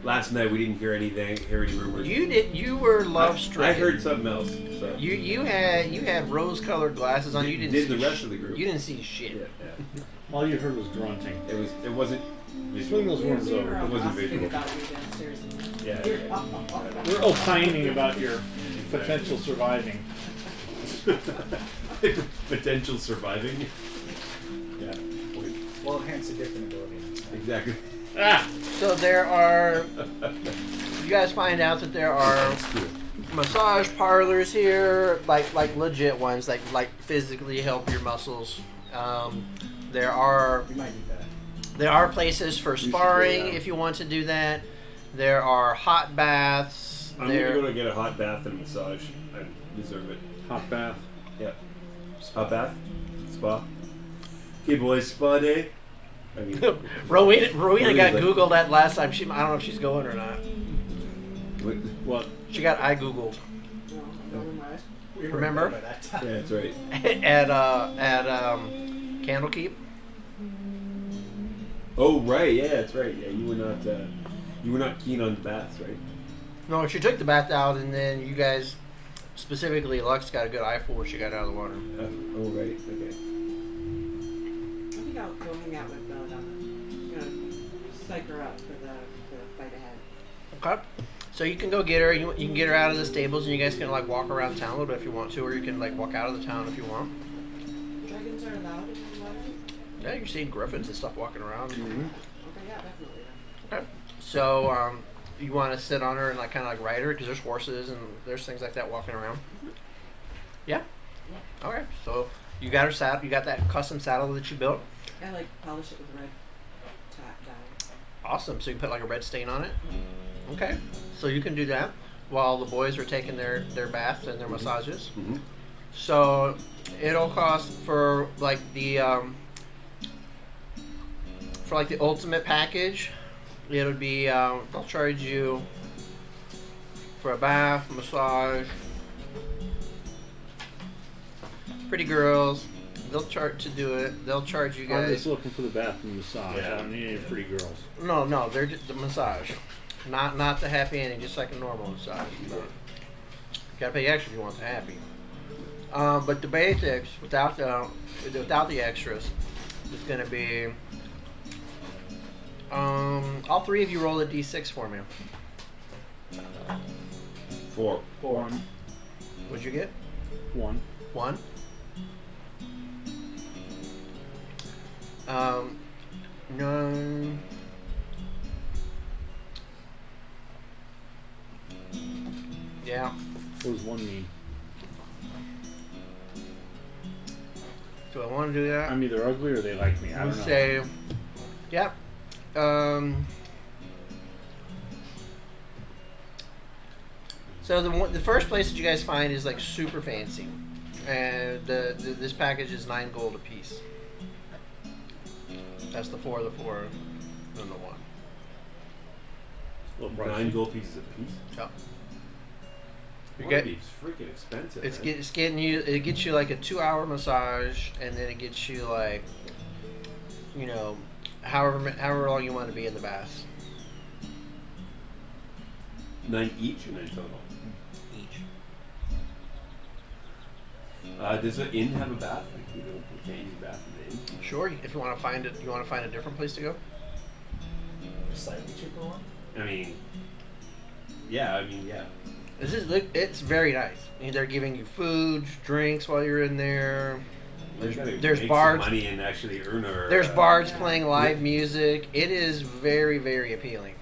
Last night we didn't hear anything. Hear any rumors? You did. You were love stricken. I heard something else. So. You had rose-colored glasses on. You didn't Did see the rest of the group? You didn't see shit. Yeah. All you heard was grunting. It wasn't. Swing those worms We were over. all It wasn't gossiping visual. about you downstairs. Yeah. We're opining about your potential surviving. Potential surviving. Yeah. Well, hence a different ability. Exactly. Ah! So there are. You guys find out that there are massage parlors here, like legit ones, like physically help your muscles. There are We might need that. There are places for should sparring go, yeah. if you want to do that. There are hot baths. I'm gonna go to get a hot bath and a massage. I deserve it. Hot bath. Yeah. Hot bath? Spa? Okay, boys, spa day? I mean, Rowena got like- Googled that last time. I don't know if she's going or not. what? What? She got I Googled We were Remember? by that time. Yeah, that's right. at Candlekeep. Oh, right, yeah, that's right. Yeah, you were not keen on baths, right? No, she took the bath out, and then you guys, specifically Lux, got a good eye for when she got out of the water. Oh, right, okay. I think I'll go hang out with Belladonna. I'm gonna psych her up for the fight ahead. Okay. So you can go get her. You can get her out of the stables, and you guys can like walk around town a little bit if you want to, or you can like walk out of the town if you want. Dragons are allowed in the water? Yeah, you're seeing griffins and stuff walking around. Okay, yeah, definitely. Okay. So you want to sit on her and like kind of like ride her because there's horses and there's things like that walking around. Yeah. Okay. So you got her saddle. You got that custom saddle that you built. I like polish it with red dye. Awesome. So you can put like a red stain on it. Okay. So you can do that while the boys are taking their baths and their massages. Mm-hmm. So it'll cost for like the for like the ultimate package, it would be they'll charge you for a bath, massage, pretty girls. They'll charge to do it. They'll charge you I'm guys. just looking for the bathroom massage. Yeah. I don't need any pretty girls. No, they're just the massage, not the happy ending, just like a normal massage. But you gotta pay extra if you want the happy. But the basics without the extras is gonna be. All three of you roll a d6 for me. 4. One. What'd you get? One. 1. No. Yeah. What does one mean? Do I want to do that? I'm either ugly or they like me. I don't know. Say, yep. So the first place that you guys find is like super fancy, and this package is 9 gold a piece. That's the 4, and the 1. Little pricey. 9 gold pieces a piece. Yep. It get- be freaking expensive. It gets you like a 2-hour massage, and then it gets you like, however long you want to be in the bath 9 each or 9 total? each. Does the inn have a bath? Like, we can't use a bath in the inn. Sure, if you want to find it, you want to find a different place to go. A slightly cheaper one. I mean, yeah. It's very nice. I mean, they're giving you food, drinks while you're in there. There's make bards. some money and actually earn our. There's bards playing live music. It is very, very appealing.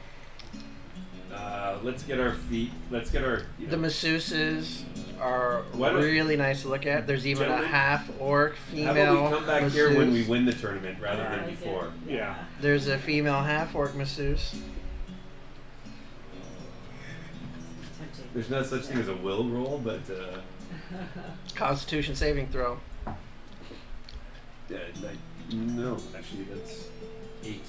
Let's get our feet. Let's get our. The masseuses are Why don't- really nice to look at. There's even a Gentlemen, half orc female. How about we come back here when we masseuse. win the tournament rather than before? Yeah. There's a female half orc masseuse. Tempting. There's no such thing as a will roll, but Constitution saving throw. no, actually that's 8.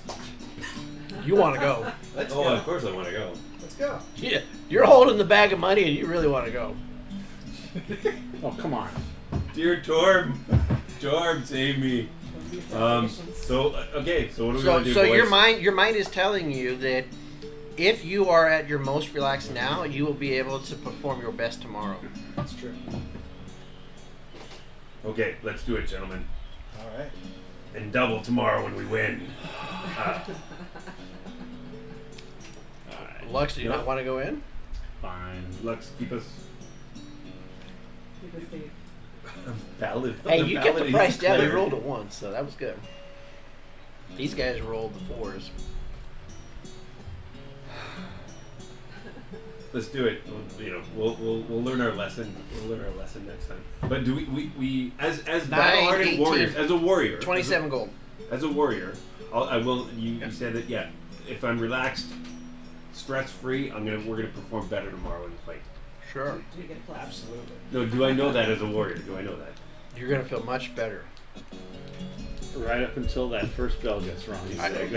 You want to go? Let's Oh, go. of course I want to go. Let's go. Yeah, you're holding the bag of money and you really want to go. Oh, come on. Dear Torb, save me. So okay, so what do we So, want to do, so boys? your mind is telling you that if you are at your most relaxed now, you will be able to perform your best tomorrow. That's true. Okay, let's do it, gentlemen. All right. And double tomorrow when we win. Lux, do you Yeah. not want to go in? Fine. Let's keep us Keep us safe. valid. Hey, you kept the valid price down. You clear. rolled a 1, so that was good. These guys rolled the 4s. Let's do it. We'll learn our lesson. We'll learn our lesson next time. But do we as battle-hardened 18. warriors, as a warrior, 27 gold. as a warrior, I will. You said that, yeah. If I'm relaxed, stress-free, we're gonna perform better tomorrow in the fight. Sure. Do we get a plus? Absolutely. No, do I know that as a warrior? Do I know that? You're going to feel much better. Right up until that first bell gets rung.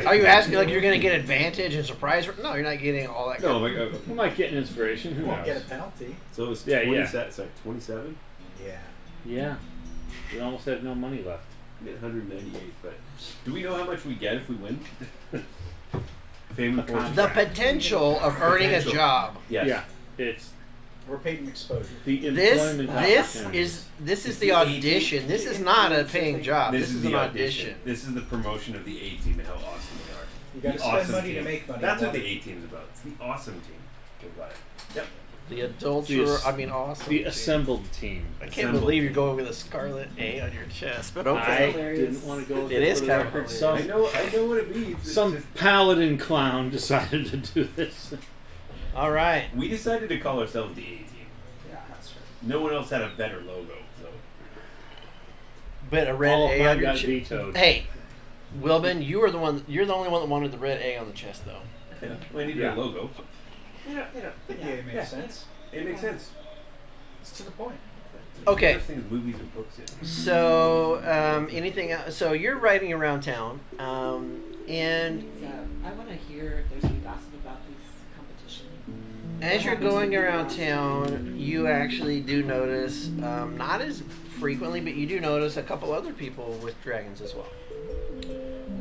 Are you asking like you're going to get advantage and surprise? No, you're not getting all that. No, good. like, We might get an inspiration. Who You won't get a knows? penalty. so it's Yeah, 27. Sorry, 27. Yeah. Yeah. We almost have no money left. I mean, 198. But do we know how much we get if we win? Fame and fortune. The potential of earning a Potential. job. Yes. Yeah. It's We're paid in exposure. the This employment this opportunity. is It's the the audition. This is not a paying job. This is the an audition. This is the promotion of the A team and how awesome they are. You got to The spend awesome money team. to make money. That's what Walter. the A team's about. It's the awesome team. Okay, got it. Yep. The adulterer. The- awesome. the team. assembled team. I can't assembled believe you're team. going with a scarlet A on your chest, but I okay. Hilarious. didn't want to go with It is for the kind of record. hilarious. I know what it means. It's Some just- paladin clown decided to do this. All right. we decided to call ourselves the A team. Yeah, that's right. No one else had a better logo, so But a red All A five on your got chest. vetoed. Hey, Wilbin, you were the one. You're the only one that wanted the red A on the chest, though. yeah, we needed Yeah. a logo. Yeah, it makes Yeah. sense. It makes sense. It's to the point. Okay. The first thing is movies and books. Yeah. So, anything else? So you're riding around town. And So I want to hear if there's any gossip about this competition. as you're going around town, you actually do notice, not as frequently, but you do notice a couple other people with dragons as well.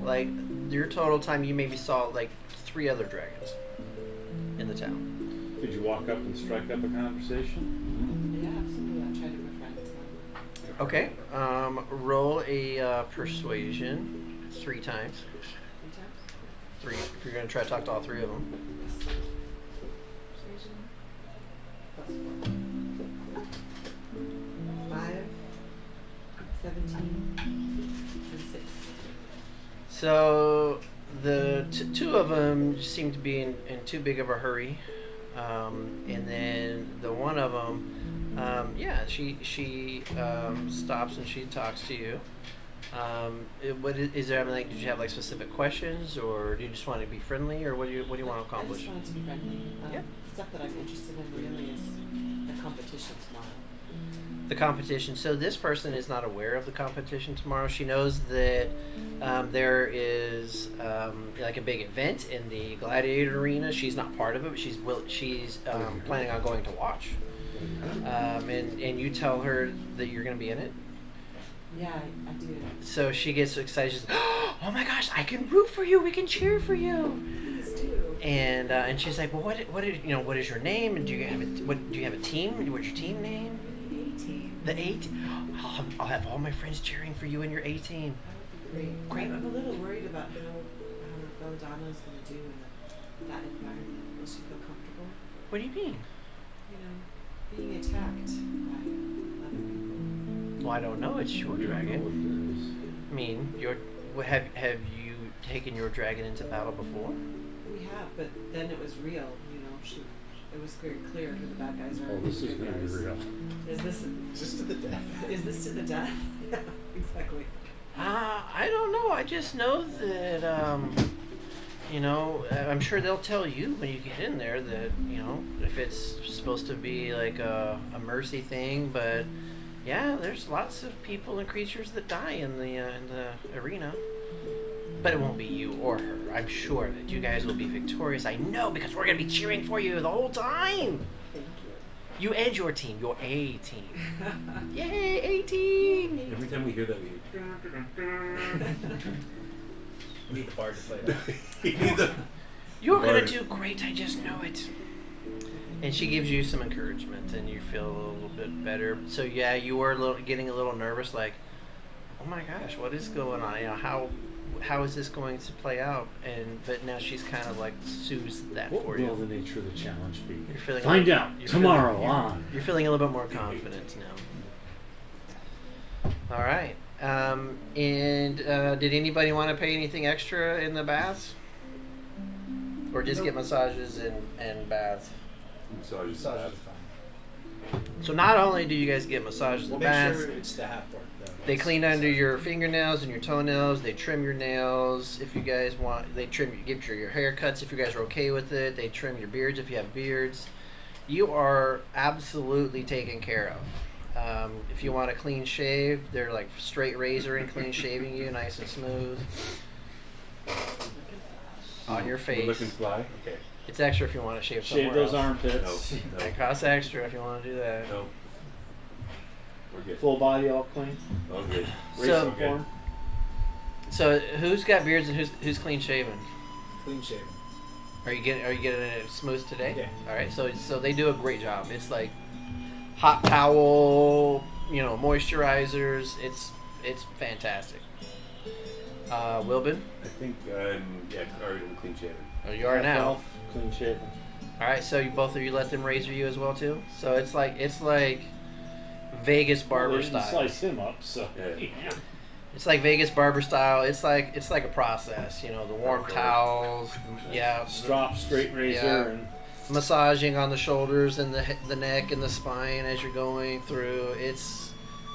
Like, your total time, you maybe saw like 3 other dragons in the town. Did you walk up and strike up a conversation? Yeah, absolutely. I'll try to befriend some. Okay, roll a persuasion 3 times. 3 times? 3, if you're going to try to talk to all 3 of them. Persuasion. +4. 5, 17, and 6. So the 2 of them seem to be in too big of a hurry, and then the one of them, she stops and she talks to you. Is there like, did you have like specific questions, or do you just want to be friendly, or what do you want to I accomplish? just wanted to be friendly. Yeah. The stuff that I'm interested in really is the competition tomorrow. The competition. So this person is not aware of the competition tomorrow. She knows that there is like a big event in the gladiator arena. She's not part of it, but she's planning on going to watch. And you tell her that you're going to be in it. Yeah, I do. So she gets excited. She's like, "Oh my gosh, I can root for you. We can cheer for you." Please do. And she's like, "Well, what is your name? And do you have a team? What's your team name?" 18. The 8. I'll have all my friends cheering for you in your 18. That would be great. Great. I'm a little worried about how Belladonna is going to do in that environment. Will she feel comfortable? What do you mean? You know, being attacked by other people. Well, I don't know. It's your dragon. I mean, have you taken your dragon into battle before? We have, but then it was real. You know, it was very clear who the bad guys are. Oh, this is going to be real. Is this to the death? Is this to the death? Yeah, exactly. I don't know. I just know that I'm sure they'll tell you when you get in there that if it's supposed to be like a mercy thing, but yeah, there's lots of people and creatures that die in the arena. But it won't be you or her. I'm sure that you guys will be victorious. I know, because we're going to be cheering for you the whole time. Thank You and your team. Your A team. Yay, A team. Every time we hear that, we We need the bard to play that. You're going Bard. to do great. I just know it. And she gives you some encouragement, and you feel a little bit better. So yeah, you were getting a little nervous, like, oh my gosh, what is going on? How is this going to play out? But now she's kind of like soothes that What for will you. the nature of the challenge be? You're feeling Find like- out you're tomorrow feeling- on. You're feeling a little bit more confident now. All right. And did anybody want to pay anything extra in the baths? Or just get massages and baths? Massage is Massage bad. is fine. So not only do you guys get massages We'll and make baths, sure it's the half work though. they clean under your fingernails and your toenails. They trim your nails if you guys want. They give your haircuts if you guys are okay with it. They trim your beards if you have beards. You are absolutely taken care of. If you want a clean shave, they're like straight razor and clean shaving you, nice and smooth on your We're face. looking fly? Okay. It's extra if you want to shave somewhere Shave those else. armpits. No. It costs extra if you want to do that. No. We're good. Full body, all clean. All good. Racing Okay. form. So who's got beards and who's clean shaven? Clean shaven. Are you getting it smooth today? Yeah. All right. So they do a great job. It's like hot towel, moisturizers. It's fantastic. Wilbin, I think I'm already clean shaven. oh, you are Half now. elf, clean shaven. All right. So both of you let them razor you as well too. So it's like Vegas barber Well, they didn't style. slice him up, so. Yeah. It's like Vegas barber style. It's like a process. The warm towels. Yeah. Strop, straight razor, Yeah. and Massaging on the shoulders and the neck and the spine as you're going through. It's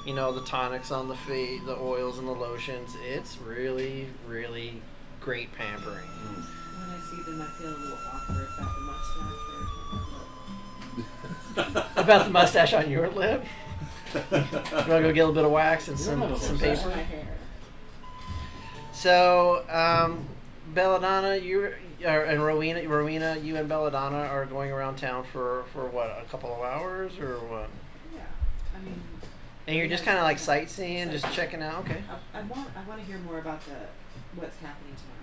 the tonics on the feet, the oils and the lotions. It's really, really great pampering. When I see them, I feel a little awkward about the mustache. About the mustache on your lip. You want to go get a little bit of wax and some Yeah, some mustache. paper? My hair. So Belladonna, and Rowena, you and Belladonna are going around town for what, a couple of hours or what? Yeah. I mean. And you're just kind of like sightseeing, just checking out. Okay. I want to hear more about what's happening tomorrow.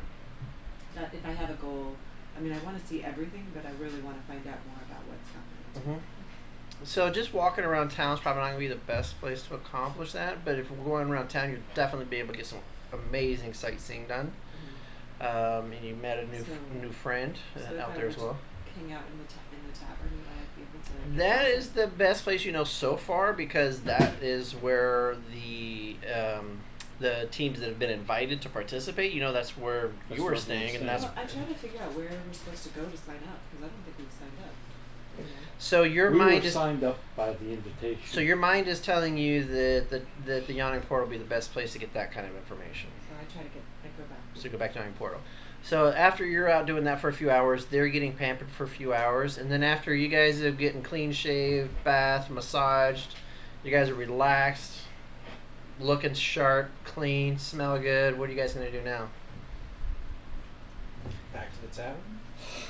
That if I have a goal, I mean, I want to see everything, but I really want to find out more about what's happening. So just walking around town is probably not going to be the best place to accomplish that. But if we're going around town, you'll definitely be able to get some amazing sightseeing done. And you met a new friend out there as well. Hang out in the tavern, would I be able to? That is the best place you know so far, because that is where the teams that have been invited to participate. You know, that's where you were staying, and that's. Well, I tried to figure out where we're supposed to go to sign up, because I don't think we've signed up. So your we mind were is signed up by the invitation. So your mind is telling you that the Yawning Portal will be the best place to get that kind of information. So I go back. So go back to Yawning Portal. So after you're out doing that for a few hours, they're getting pampered for a few hours, and then after you guys are getting clean shaved, bathed, massaged, you guys are relaxed, looking sharp, clean, smell good. What are you guys gonna do now? Back to the tavern.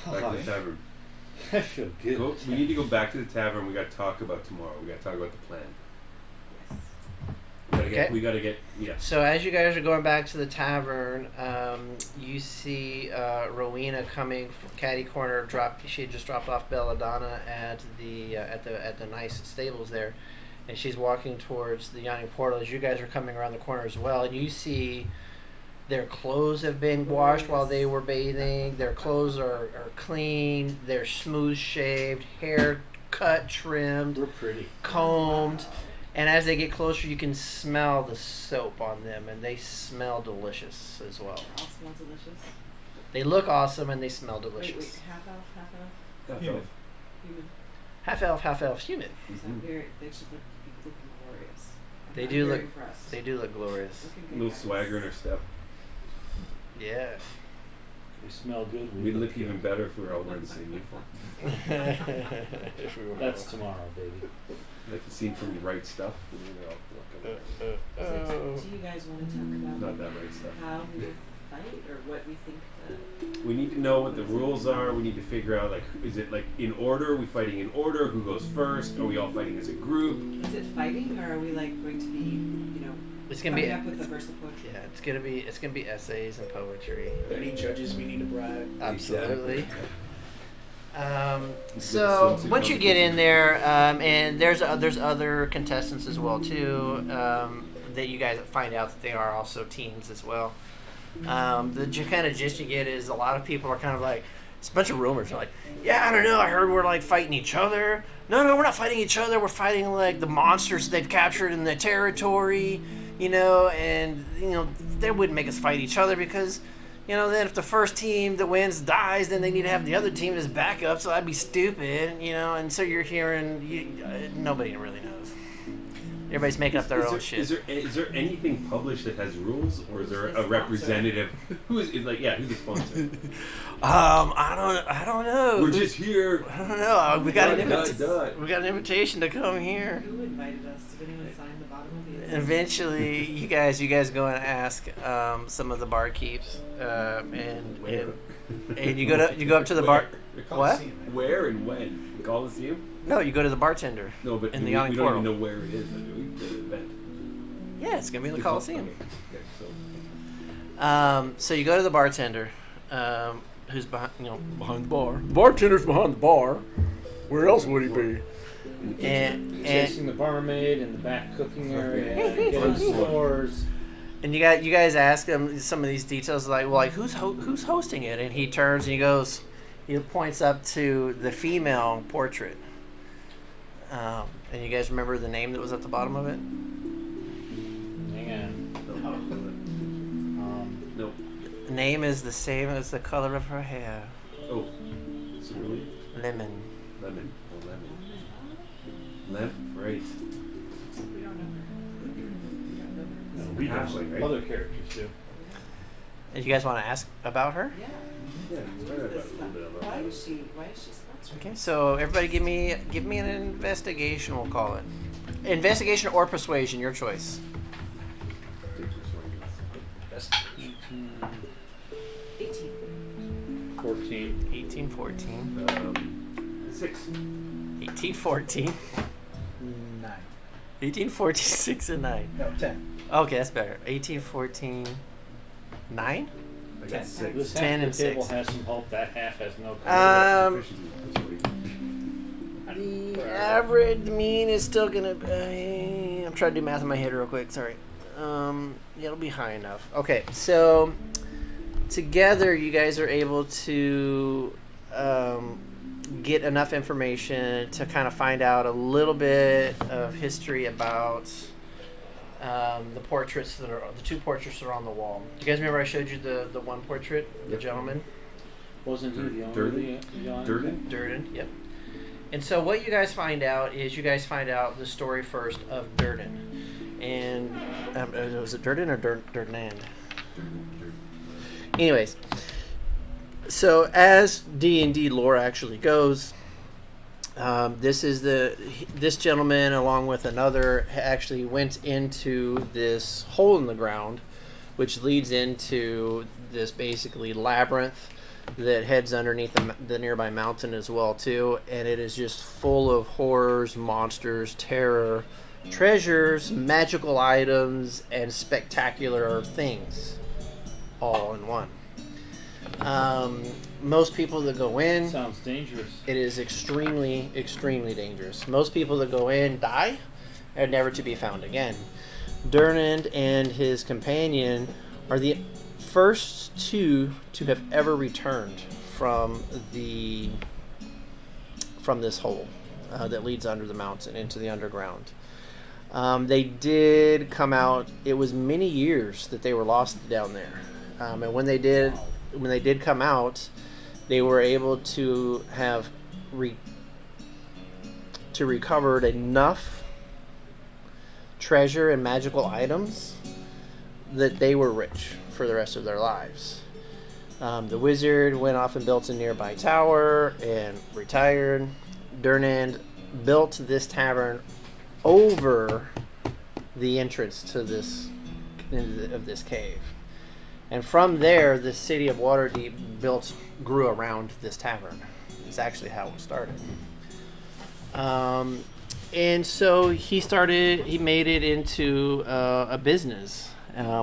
Back to the tavern. I feel good. We need to go back to the tavern. We got to talk about tomorrow. We got to talk about the plan. We gotta get. So as you guys are going back to the tavern, you see Rowena coming from Caddy Corner. She had just dropped off Belladonna at the nice stables there, and she's walking towards the Yawning Portal. As you guys are coming around the corner as well, and you see their clothes have been washed while they were bathing. Their clothes are clean. They're smooth shaved, hair cut, trimmed, We're pretty. combed. And as they get closer, you can smell the soap on them, and they smell delicious as well. All smell delicious. They look awesome, and they smell delicious. Wait, half elf, half elf, Human. human. Half elf, human. They should look glorious. They I'm do very look. impressed. They do look glorious. Looking A good, little guys. swagger in her step. We Yeah. smell good. We'd look even better if we were all wearing the same uniform. If we were That's tomorrow, baby. Like the scene from Right Stuff. Do you guys want to talk about Not that right stuff. how we fight or what we think We need to know what the rules are. We need to figure out, like, is it like in order? Are we fighting in order? Who goes first? Are we all fighting as a group? is it fighting or are we like going to be, It's gonna be. coming up with the verse of poetry? Yeah, it's gonna be essays and poetry. Are there any judges we need to bribe? Absolutely. It's So good once you get in there, and there's other contestants as well too, that you guys find out that they are also teams as well. The kind of gist you get is a lot of people are kind of like, it's a bunch of rumors. They're like, yeah, I don't know, I heard we're like fighting each other. No, we're not fighting each other. We're fighting like the monsters they've captured in the territory, and they wouldn't make us fight each other because, then if the first team that wins dies, then they need to have the other team as backup, so that'd be stupid, and so you're hearing, nobody really knows. Everybo's making up their own shit. Is there anything published that has rules, or is there a representative? Who's the sponsor? I don't know. We're just here. I don't know. We got an Dot. we got an invitation to come here. Who invited us? Did anyone sign the bottom of the invitation? Eventually, you guys go and ask some of the barkeeps, and you go up to the bar. What? Where and when? The Coliseum? No, you go to the bartender. No, but in the we Yawning don't Portal. even know where it is. The event. Yeah, it's gonna be in the Coliseum. Okay, So you go to the bartender, who's behind the bar. The bartender's behind the bar. Where else would he be? And Chasing the barmaid in the back cooking area, getting stores. And you guys ask him some of these details, like who's hosting it? And he turns and he points up to the female portrait. And you guys remember the name that was at the bottom of it? Hang on. Nope. The name is the same as the color of her hair. Oh, cerulean? Lemon. Lemon. Oh, lemon. Right. We don't know her. No, We have like, right? other characters too. And you guys want to ask about her? Yeah. Yeah, it's right about a little bit of Why a- is she sponsored? Okay, so everybody give me an investigation, we'll call it. Investigation or persuasion, your choice. Best 18. 1814. 1814. 6. 1814. 9. 1814, 6 and 9. No, 10. Okay, that's better. 1814, 9? I got 10. 6. This Ten half and of the table six. has some hope. That half has no The average mean is still gonna. I'm trying to do math in my head real quick. Sorry. Yeah, it'll be high enough. Okay, so together you guys are able to get enough information to kind of find out a little bit of history about the portraits that are the 2 portraits that are on the wall. You guys remember I showed you the one portrait, the Yep. gentleman? Wasn't he the owner Durden? of the yacht? Durden? Durden, yep. And so what you guys find out is you guys find out the story first of Durden. And was it Durden or Durnand? Anyways, so as D&D lore actually goes, this gentleman along with another actually went into this hole in the ground, which leads into this basically labyrinth that heads underneath the nearby mountain as well too, and it is just full of horrors, monsters, terror, treasures, magical items, and spectacular things all in one. Most people that go in, Sounds dangerous. it is extremely, extremely dangerous. Most people that go in die and never to be found again. Durnand and his companion are the first 2 to have ever returned from this hole that leads under the mountain into the underground. They did come out. It was many years that they were lost down there, and when they did come out, they were able to have recovered enough treasure and magical items that they were rich for the rest of their lives. The wizard went off and built a nearby tower and retired. Durnand built this tavern over the entrance to this cave, and from there the city of Waterdeep grew around this tavern. It's actually how it started. And so he made it into a business,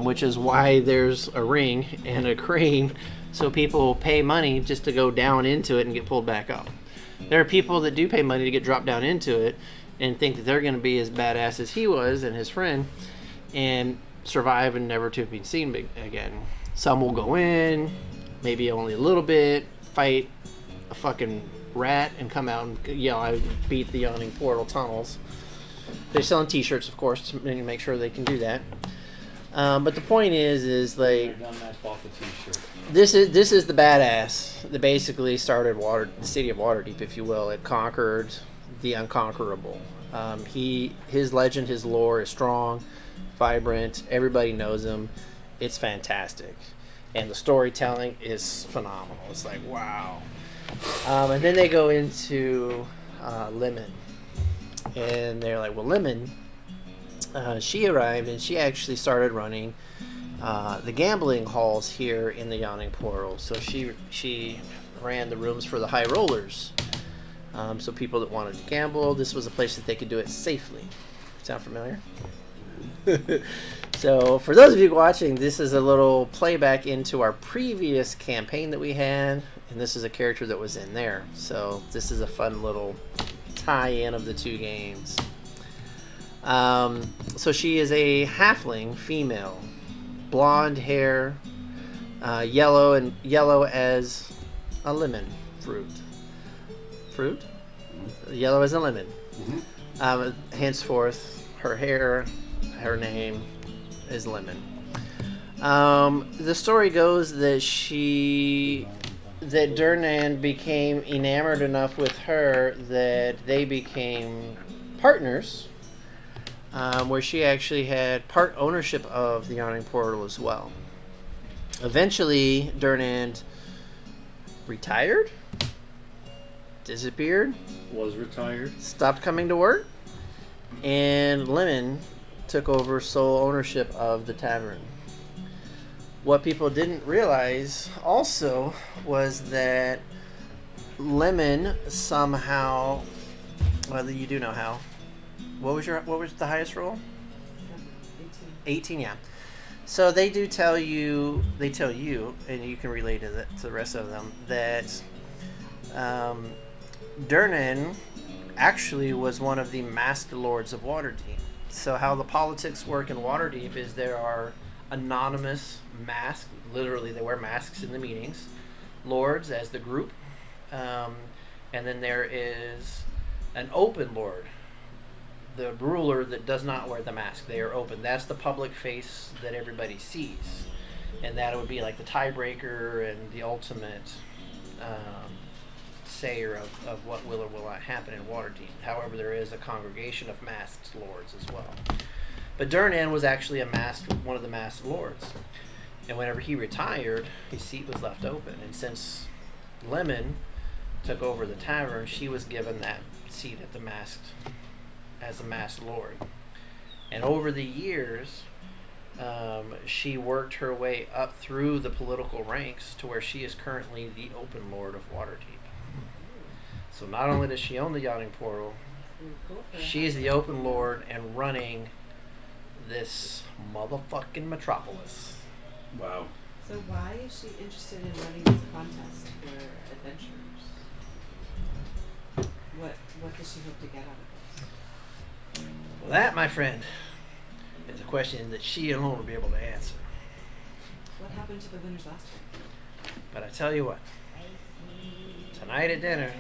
which is why there's a ring and a crane, so people pay money just to go down into it and get pulled back up. There are people that do pay money to get dropped down into it and think that they're going to be as badass as he was and his friend and survive and never to be seen again. Some will go in, maybe only a little bit, fight a fucking rat and come out and yell, I beat the yawning portal tunnels. They're selling t-shirts, of course, to make sure they can do that. But the point is like, this is the badass that basically started the city of Waterdeep, if you will. It conquered the unconquerable. His legend, his lore is strong, vibrant. Everybody knows him. It's fantastic, and the storytelling is phenomenal. It's like, wow. And then they go into Lemon, and they're like, well, Lemon, she arrived and she actually started running the gambling halls here in the Yawning Portal. So she ran the rooms for the high rollers. So people that wanted to gamble, this was a place that they could do it safely. Sound familiar? So for those of you watching, this is a little playback into our previous campaign that we had, and this is a character that was in there. So this is a fun little tie-in of the 2 games. So she is a halfling female, blonde hair, yellow as a lemon fruit. Yellow as a lemon. Henceforth, her hair, her name is Lemon. The story goes that Durnand became enamored enough with her that they became partners, where she actually had part ownership of the Yawning Portal as well. Eventually, Durnand retired, disappeared, was retired, stopped coming to work, and Lemon took over sole ownership of the tavern. What people didn't realize also was that Lemon somehow, well, you do know how. What was the highest roll? 18, yeah. So they tell you, and you can relate to the rest of them, that Durnan actually was one of the masked lords of Waterdeep. So how the politics work in Waterdeep is there are anonymous masked, literally they wear masks in the meetings, lords as the group, and then there is an open lord, the ruler that does not wear the mask. They are open. That's the public face that everybody sees, and that would be like the tiebreaker and the ultimate sayer of what will or will not happen in Waterdeep. However, there is a congregation of masked lords as well. But Durnan was actually one of the masked lords, and whenever he retired, his seat was left open. And since Lemon took over the tavern, she was given that seat at as a masked lord. And over the years, she worked her way up through the political ranks to where she is currently the open lord of Waterdeep. So not only does she own the yachting portal, she's the open lord and running this motherfucking metropolis. Wow. So why is she interested in running this contest for adventurers? What does she hope to get out of this? Well, that, my friend, is a question that she alone will be able to answer. What happened to the winners last year? But I tell you what, tonight at dinner,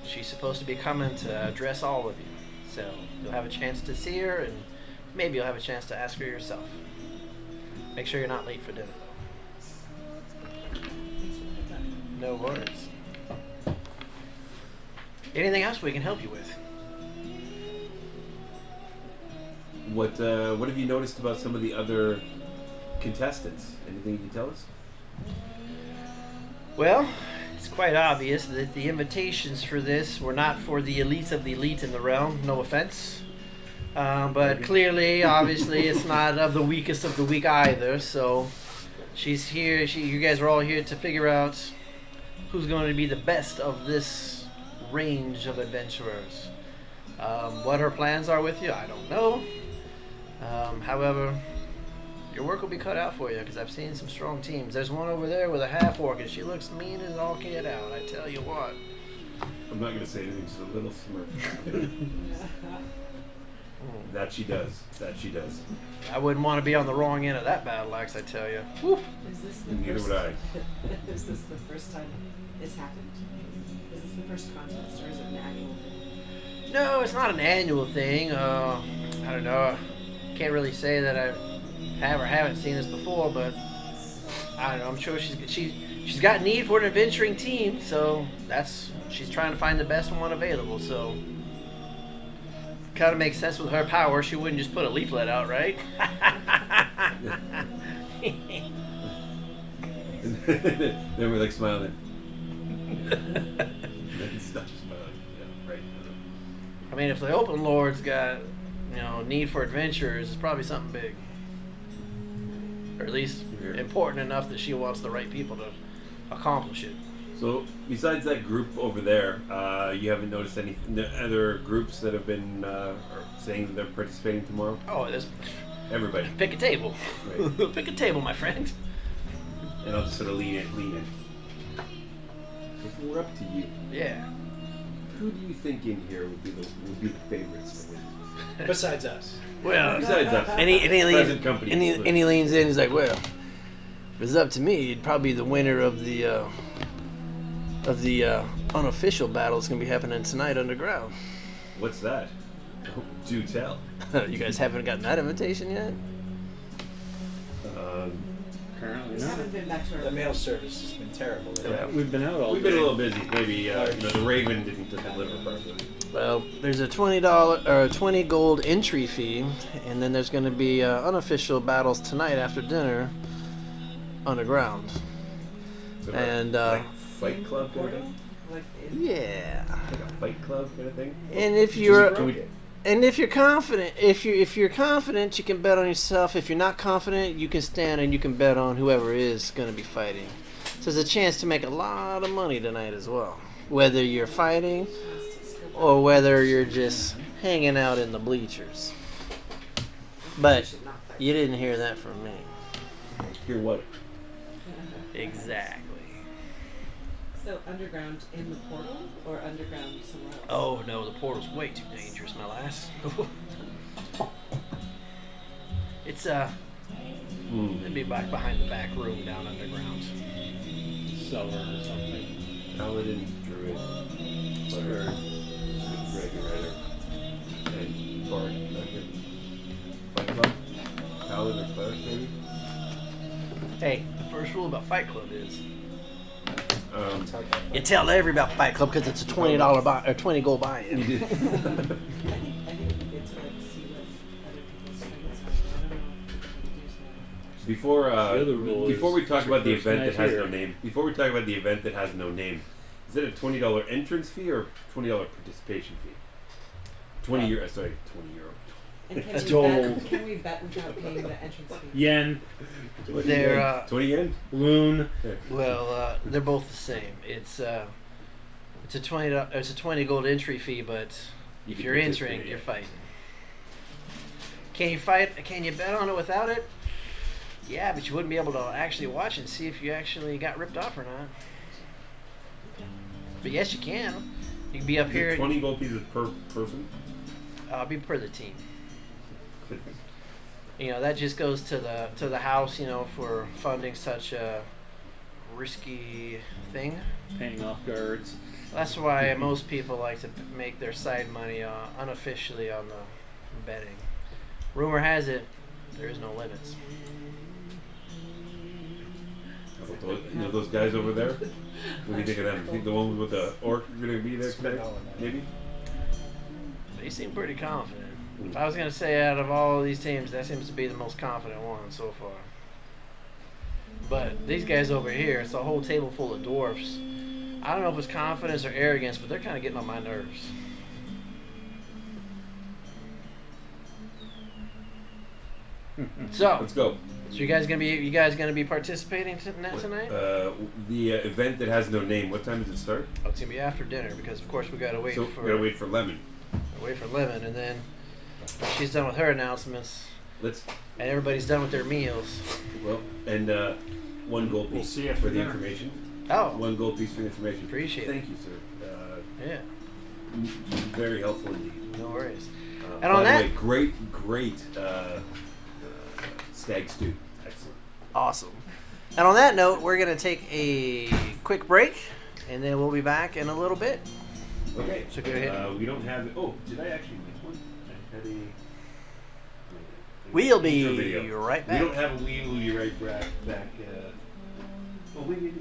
she's supposed to be coming to address all of you. So you'll have a chance to see her, and maybe you'll have a chance to ask her yourself. Make sure you're not late for dinner, though. Thanks for the heads up. No worries. Anything else we can help you with? What have you noticed about some of the other contestants? Anything you can tell us? Well, it's quite obvious that the invitations for this were not for the elites of the elite in the realm. No offense. But clearly, obviously, it's not of the weakest of the weak either. So she's here. You guys are all here to figure out who's going to be the best of this range of adventurers. What her plans are with you, I don't know. However, your work will be cut out for you because I've seen some strong teams. There's one over there with a half-orc, and she looks mean as all get out. I tell you what. I'm not going to say anything, just a little smirk. That she does. I wouldn't want to be on the wrong end of that battle axe, I tell you. Woo. Is this the Neither first? would I. Is this the first time it's happened? Is this the first contest, or is it an annual thing? No, it's not an annual thing. I don't know. Can't really say that I have or haven't seen this before, but I don't know. I'm sure she's got need for an adventuring team, so she's trying to find the best one available. So kind of makes sense with her power. She wouldn't just put a leaflet out, right? Then we're like smiling. Then stop smiling. Yeah, right. I mean, if the open lord's got need for adventurers, it's probably something big, or at least important enough that she wants the right people to accomplish it. So, besides that group over there, you haven't noticed any other groups that have been saying that they're participating tomorrow? Oh, there's Everybody. pick a table. Right. Pick a table, my friend. And I'll just sort of lean in. If we're up to you, Yeah. who do you think in here would be the favorites to win? Besides us. Well, Besides us, and he present company. leans in. He's like, well, if it's up to me, it'd probably be the winner of the unofficial battle that's gonna be happening tonight underground. What's that? Oh, do tell. You guys haven't gotten that invitation yet? Currently We not. haven't been back to The our mail service has been terrible lately. Yeah. We've been out all We've day. been a little busy. Maybe the Raven didn't deliver properly. Well, there's a $20 or 20 gold entry fee, and then there's going to be unofficial battles tonight after dinner underground. So And like Fight Club kind of thing. like yeah, Like a Fight Club kind of thing. and if you're Can we And if you're confident, if you're confident, you can bet on yourself. If you're not confident, you can stand and you can bet on whoever is going to be fighting. So there's a chance to make a lot of money tonight as well. Whether you're fighting or whether you're just hanging out in the bleachers. But you didn't hear that from me. Hear what? Exactly. So underground in the portal or underground somewhere else? Oh no, the portal's way too dangerous, my lass. It's it'd be back behind the back room down underground. Cellar or something. Paladin, Druid, Cleric, Regulator, and Bard. Okay. Fight Club? Paladin or Cleric, maybe? Hey, the first rule about Fight Club is Talk about you tell everybody about Fight Club because it's a $20 buy or 20 gold buy-in. I think it'd be good to like see what other people's strengths are. I don't know if we can do so. Before other rule before is we talk it's your about the first event that night has here. no name, before we talk about the event that has no name, is it a $20 entrance fee or $20 participation fee? 20 euro. Sorry, 20 euro. And can That's we total. bet? Can we bet without paying the entrance fee? Yen, They're 20 yen. loon. they're both the same. It's a $20 gold entry fee, but You if can you're participate, entering, yeah. you're fighting. Can you fight? Can you bet on it without it? Yeah, but you wouldn't be able to actually watch and see if you actually got ripped off or not. But yes, you can. You can be up Is here. it 20 gold pieces per person. Be per the team. You know, that just goes to the house. You know, for funding such a risky thing. Paying off guards. That's why most people like to make their side money unofficially on the betting. Rumor has it there is no limits. How about those, you know those guys over there? What do you think of them? You think the one with the orc are going to be there Spend today? all of that. Maybe? They seem pretty confident. If I was gonna say out of all these teams, that seems to be the most confident one so far. But these guys over here, it's a whole table full of dwarfs. I don't know if it's confidence or arrogance, but they're kind of getting on my nerves. So, Let's go. you guys gonna be participating in that tonight? The event that has no name. What time does it start? Oh, it's gonna be after dinner because of course we gotta wait So for we gotta wait for Lemon. Lemon, and then she's done with her announcements, Let's and everybody's done with their meals. and one gold piece We'll see you for after the dinner. information. Oh, One gold piece for the information. Appreciate it. Thank you, sir. yeah, Very helpful indeed. no worries. And on by that- the way, great stag stew. Excellent. Awesome. And on that note, we're gonna take a quick break, and then we'll be back in a little bit. Okay. So go ahead. We don't have. Oh, did I actually make one? I had a. We'll be intro video. right We back. don't have a we. We'll be right back. Oh, we.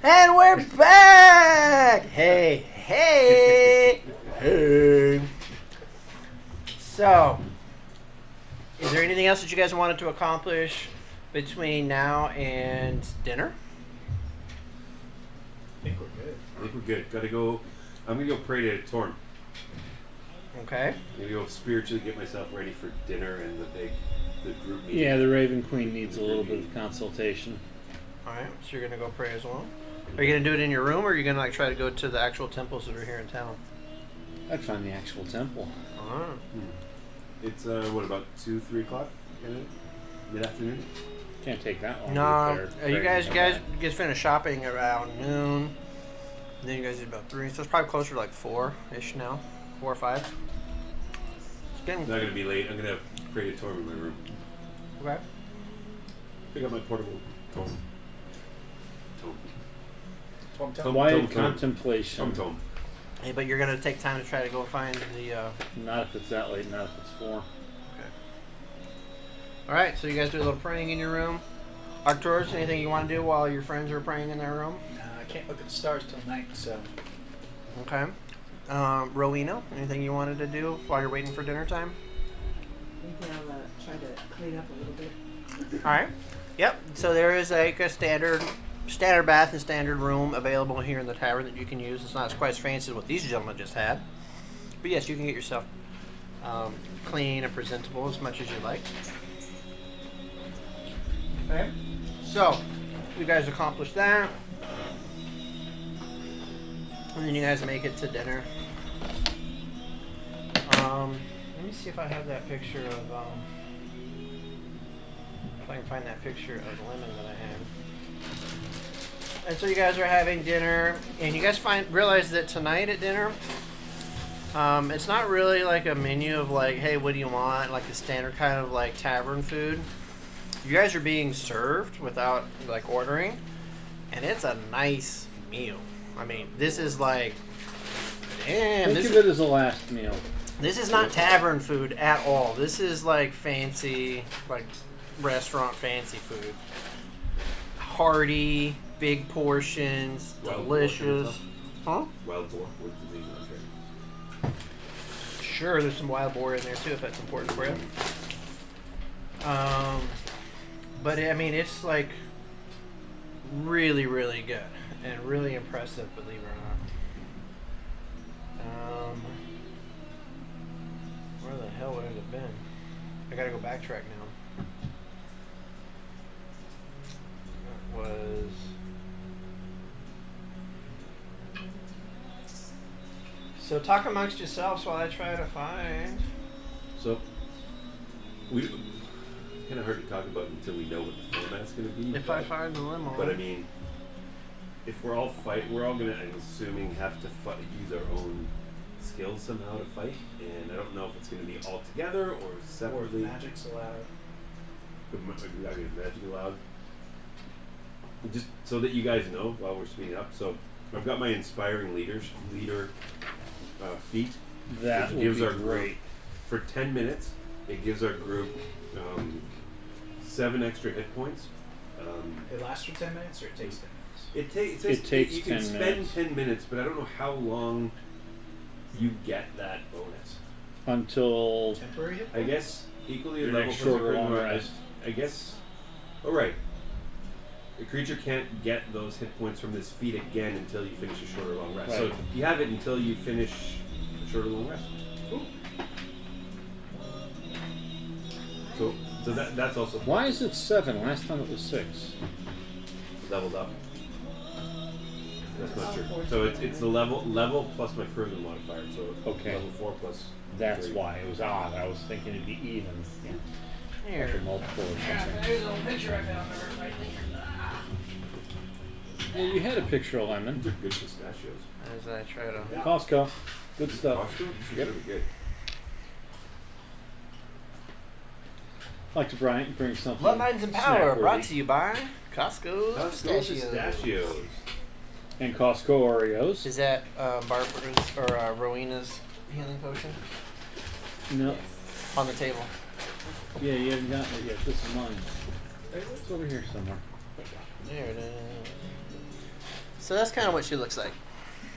And we're back! Hey, hey, hey. So, is there anything else that you guys wanted to accomplish between now and dinner? I think we're good. I think we're good. Gotta go. I'm gonna go pray to Torm. Okay. I'm gonna go spiritually get myself ready for dinner and the group meeting. Yeah, the Raven Queen needs a little bit of consultation. Alright, so you're gonna go pray as well? Are you gonna do it in your room, or are you gonna like try to go to the actual temples that are here in town? I'd find the actual temple. Alright. It's what, about 2-3 o'clock? Mid afternoon. Can't take that long. No, to get there. you guys finish shopping around noon. And then you guys did about 3, so it's probably closer to like 4-ish now, 4 or 5. It's getting I'm not gonna be late. I'm gonna pray to Torm in my room. okay. Pick up my portable Torm. Tom. Quiet contemplation. Tom. Hey, but you're gonna take time to try to go find the. Not if it's that late. Not if it's 4. Okay. All right, so you guys do a little praying in your room. Arcturus, anything you want to do while your friends are praying in their room? I can't look at the stars till night, so Okay. Rowena, anything you wanted to do while you're waiting for dinner time? Maybe I'll try to clean up a little bit. All right. Yep. So there is like a standard bath and standard room available here in the tavern that you can use. It's not quite as fancy as what these gentlemen just had, but yes, you can get yourself clean and presentable as much as you like. Okay. So you guys accomplished that, and then you guys make it to dinner. Let me see if I have that picture of. If I can find that picture of Lemon that I had. And so you guys are having dinner, and you guys realize that tonight at dinner, it's not really like a menu of like, hey, what do you want? Like a standard kind of like tavern food. You guys are being served without like ordering, and it's a nice meal. I mean, this is like, damn. Think of it as a last meal. This is not tavern food at all. This is like fancy, like restaurant fancy food. Hearty, big portions, Wild delicious. Huh? Wild boar. What's the name of that? Sure, there's some wild boar in there too if that's important for you. But I mean, it's like really, really good and really impressive, believe it or not. Where the hell would it have been? I gotta go backtrack now. That was. So talk amongst yourselves while I try to find. So, it's kind of hard to talk about until we know what the format's going to be. If I find the limo. But I mean, if we're all going to, I'm assuming, have to use our own skills somehow to fight. And I don't know if it's going to be all together or or if separately. magic's allowed. Magic allowed. Just so that you guys know while we're speeding up. So I've got my inspiring leader feat. That which would gives be our group great. for 10 minutes. It gives our group 7 extra hit points. It lasts for 10 minutes, or it takes 10 minutes. It takes You 10 can 10 spend minutes. 10 minutes, but I don't know how long you get that bonus. Until Temporary hit I guess equally Your level next for short or the long critical rest. I guess. Oh right. The creature can't get those hit points from this feat again until you finish a short or long rest. So Right. you have it until you finish a short or long rest. Cool. So that's also why is it 7? Last time it was 6. leveled up. That's not true. So it's the level plus my charisma modifier. So Okay. level 4 plus. That's 3. why it was odd. I was thinking it'd be even. Here. After multiple or something. There's a little picture I found of her right there. Yeah, you had a picture of lemon. These are good pistachios. As I try to. Costco. Good stuff. Costco? These are really good. I'd like to bring something. Bloodlines and Power snack-worthy. brought to you by Costco Costco Pistachios. pistachios. And Costco Oreos. Is that Barbara's or Rowena's healing potion No. on the table? Yeah, you haven't gotten it yet. This is mine. It's over here somewhere. There it is. So that's kind of what she looks like.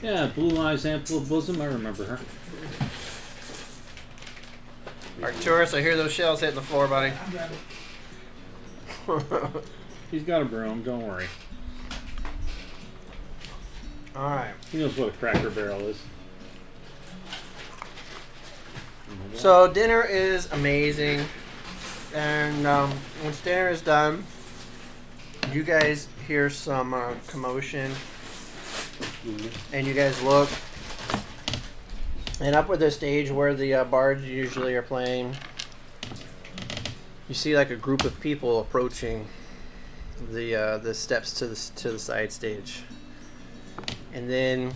Yeah, blue eyes, ample bosom. I remember her. Arcturus, I hear those shells hitting the floor, buddy. He's got a broom. Don't worry. All right. He knows what a Cracker Barrel is. So dinner is amazing, and once dinner is done, you guys hear some commotion, and you guys look, and up where the stage where the bards usually are playing, you see like a group of people approaching the steps to the side stage, and then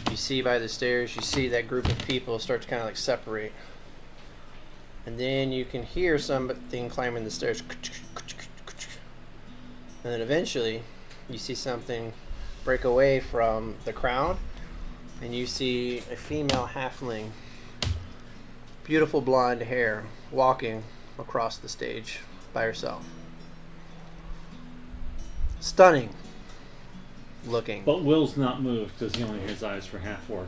you see by the stairs, you see that group of people start to kind of like separate. And then you can hear something climbing the stairs. And then eventually, you see something break away from the crowd. And you see a female halfling, beautiful blonde hair, walking across the stage by herself. Stunning looking. But Will's not moved because he only has eyes for half orcs.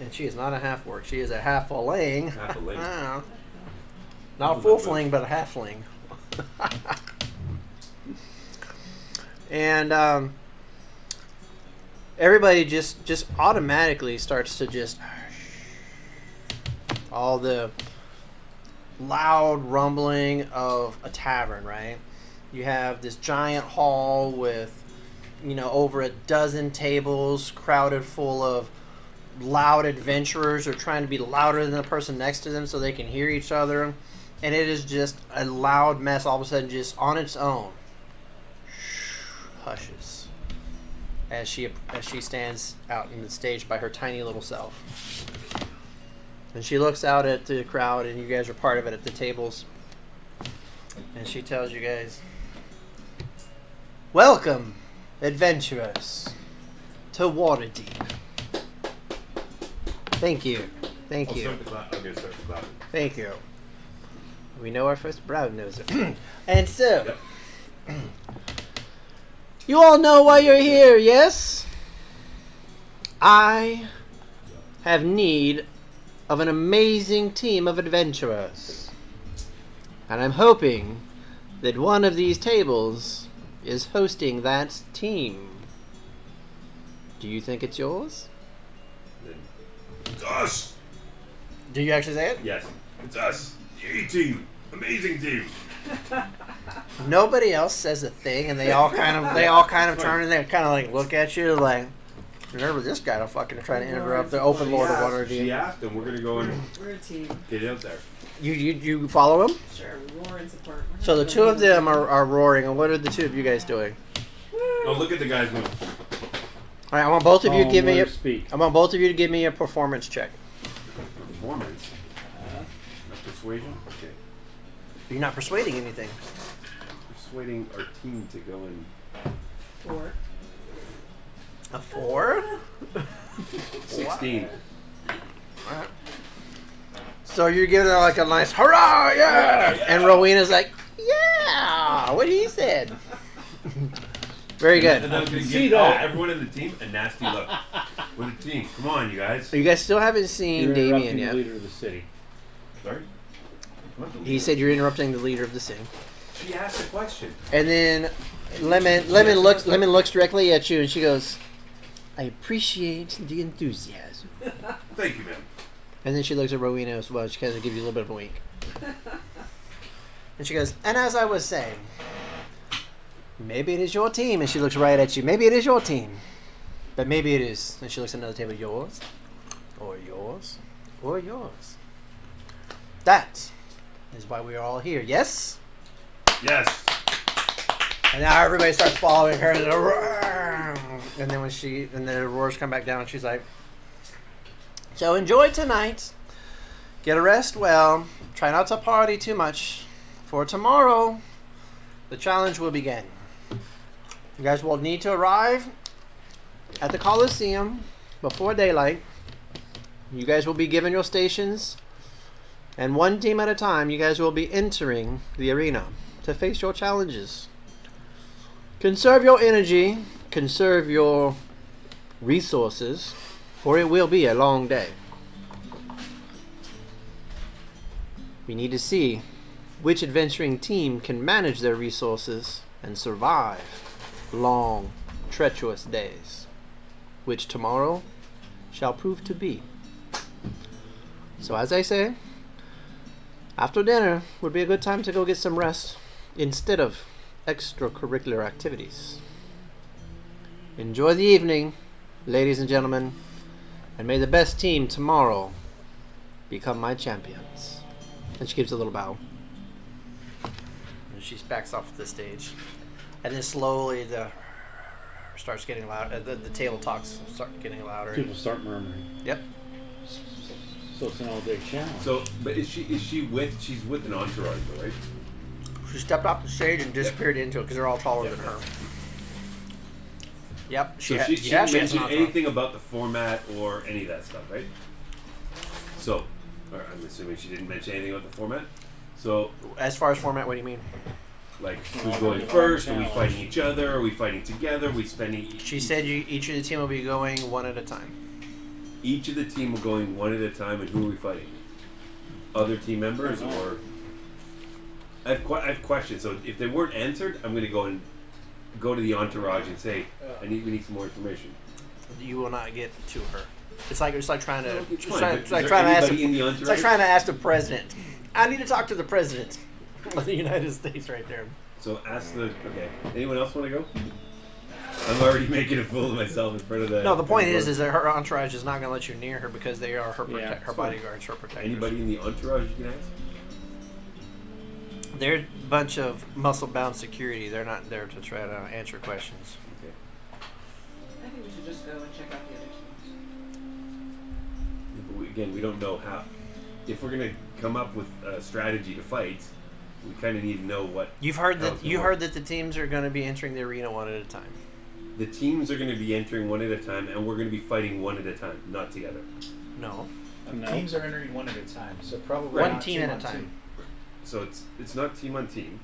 And she is not a half orc. She is a half a ling. Half a ling. Not a full fling, but a half fling. And everybody just automatically starts to just all the loud rumbling of a tavern, right? You have this giant hall with, over a dozen tables crowded full of loud adventurers who are trying to be louder than the person next to them so they can hear each other. And it is just a loud mess all of a sudden, just on its own. Hushes as she stands out in the stage by her tiny little self. And she looks out at the crowd, and you guys are part of it at the tables. And she tells you guys, "Welcome, adventurers, to Waterdeep." Thank you. Thank you. I'm gonna start the clapping. Thank you. We know our first brown noser. And so, Yep. You all know why you're here, yes? I have need of an amazing team of adventurers. And I'm hoping that one of these tables is hosting that team. Do you think it's yours? It's us. Do you actually say it? Yes, it's us. The A team, amazing team. Nobody else says a thing, and they all kind of turn and they kind of like look at you like, remember this guy to fucking try to interrupt the open lord of She Waterdeep. asked, and we're gonna go and We're a team. get it out there. You follow him? Sure, we roar and support. We're So not the two of gonna them are roaring, and what are the two of you guys doing? Oh, look at the guys move. All right, I want both of you to give me a, Speak. I want both of you to give me a performance check. Performance. Not persuasion. Okay. You're not persuading anything. Persuading our team to go and. Four. A 4? 16. Alright. So you're giving her like a nice hurrah, yeah! And Rowena's like, yeah! What he said. Very And good. then I'm gonna See give that? everyone in the team a nasty look. With the team. Come on, you guys. You guys still haven't seen You're Damien interrupting yet. the leader of the city. Sorry? He said you're interrupting the leader of the city. She asked a question. And then Lemon looks directly at you and she goes, I appreciate the enthusiasm. Thank you, ma'am. And then she looks at Rowena as well. She kind of gives you a little bit of a wink. And she goes, and as I was saying, maybe it is your team. And she looks right at you. Maybe it is your team. But maybe it is. And she looks at another table. Yours. Or yours. Or yours. That is why we are all here. Yes? Yes. And now everybody starts following her. And then and the roars come back down. And she's like, so enjoy tonight. Get a rest well. Try not to party too much. For tomorrow, the challenge will begin. You guys will need to arrive at the Coliseum before daylight. You guys will be given your stations. And one team at a time, you guys will be entering the arena to face your challenges. Conserve your energy. conserve your resources, for it will be a long day. We need to see which adventuring team can manage their resources and survive long, treacherous days, which tomorrow shall prove to be. So as I say, after dinner would be a good time to go get some rest instead of extracurricular activities. Enjoy the evening, ladies and gentlemen, and may the best team tomorrow become my champions. And she gives a little bow. And she backs off the stage. And then slowly the starts getting loud. The table talks start getting louder. People start murmuring. Yep. So it's an all-day challenge. So, but she's with an entourage, though, right? She stepped off the stage and disappeared into it because they're all taller than her. Yep. So she didn't has mention an entourage. anything about the format or any of that stuff, right? So, I'm assuming she didn't mention anything about the format. So, As far as format, what do you mean? like, who's going first? Are we fighting each other? Are we fighting together? Are we spending? She said each of the team will be going one at a time. Each of the team will going one at a time, and who are we fighting? Other team members, or I have questions. So if they weren't answered, I'm going to go to the entourage and say, we need some more information. You will not get to her. It's like trying to. It's It's fine, like, but trying is to there ask. anybody in the It's like entourage? trying to ask the president. I need to talk to the president of the United States right there. So ask the. Okay. Anyone else want to go? I'm already making a fool of myself in front of the. No, the point is that her entourage is not going to let you near her because they are her Yeah, her bodyguards, her protectors. Anybody in the entourage you can ask? They're a bunch of muscle-bound security. They're not there to try to answer questions. Okay. I think we should just go and check out the other teams. But again, we don't know how. If we're gonna come up with a strategy to fight, we kind of need to know what. You've heard how that it's gonna work. the teams are going to be entering the arena one at a time. The teams are going to be entering one at a time, and we're going to be fighting one at a time, not together. No, No. Teams are entering one at a time, so probably one not team at a on time. team. So it's not team on team.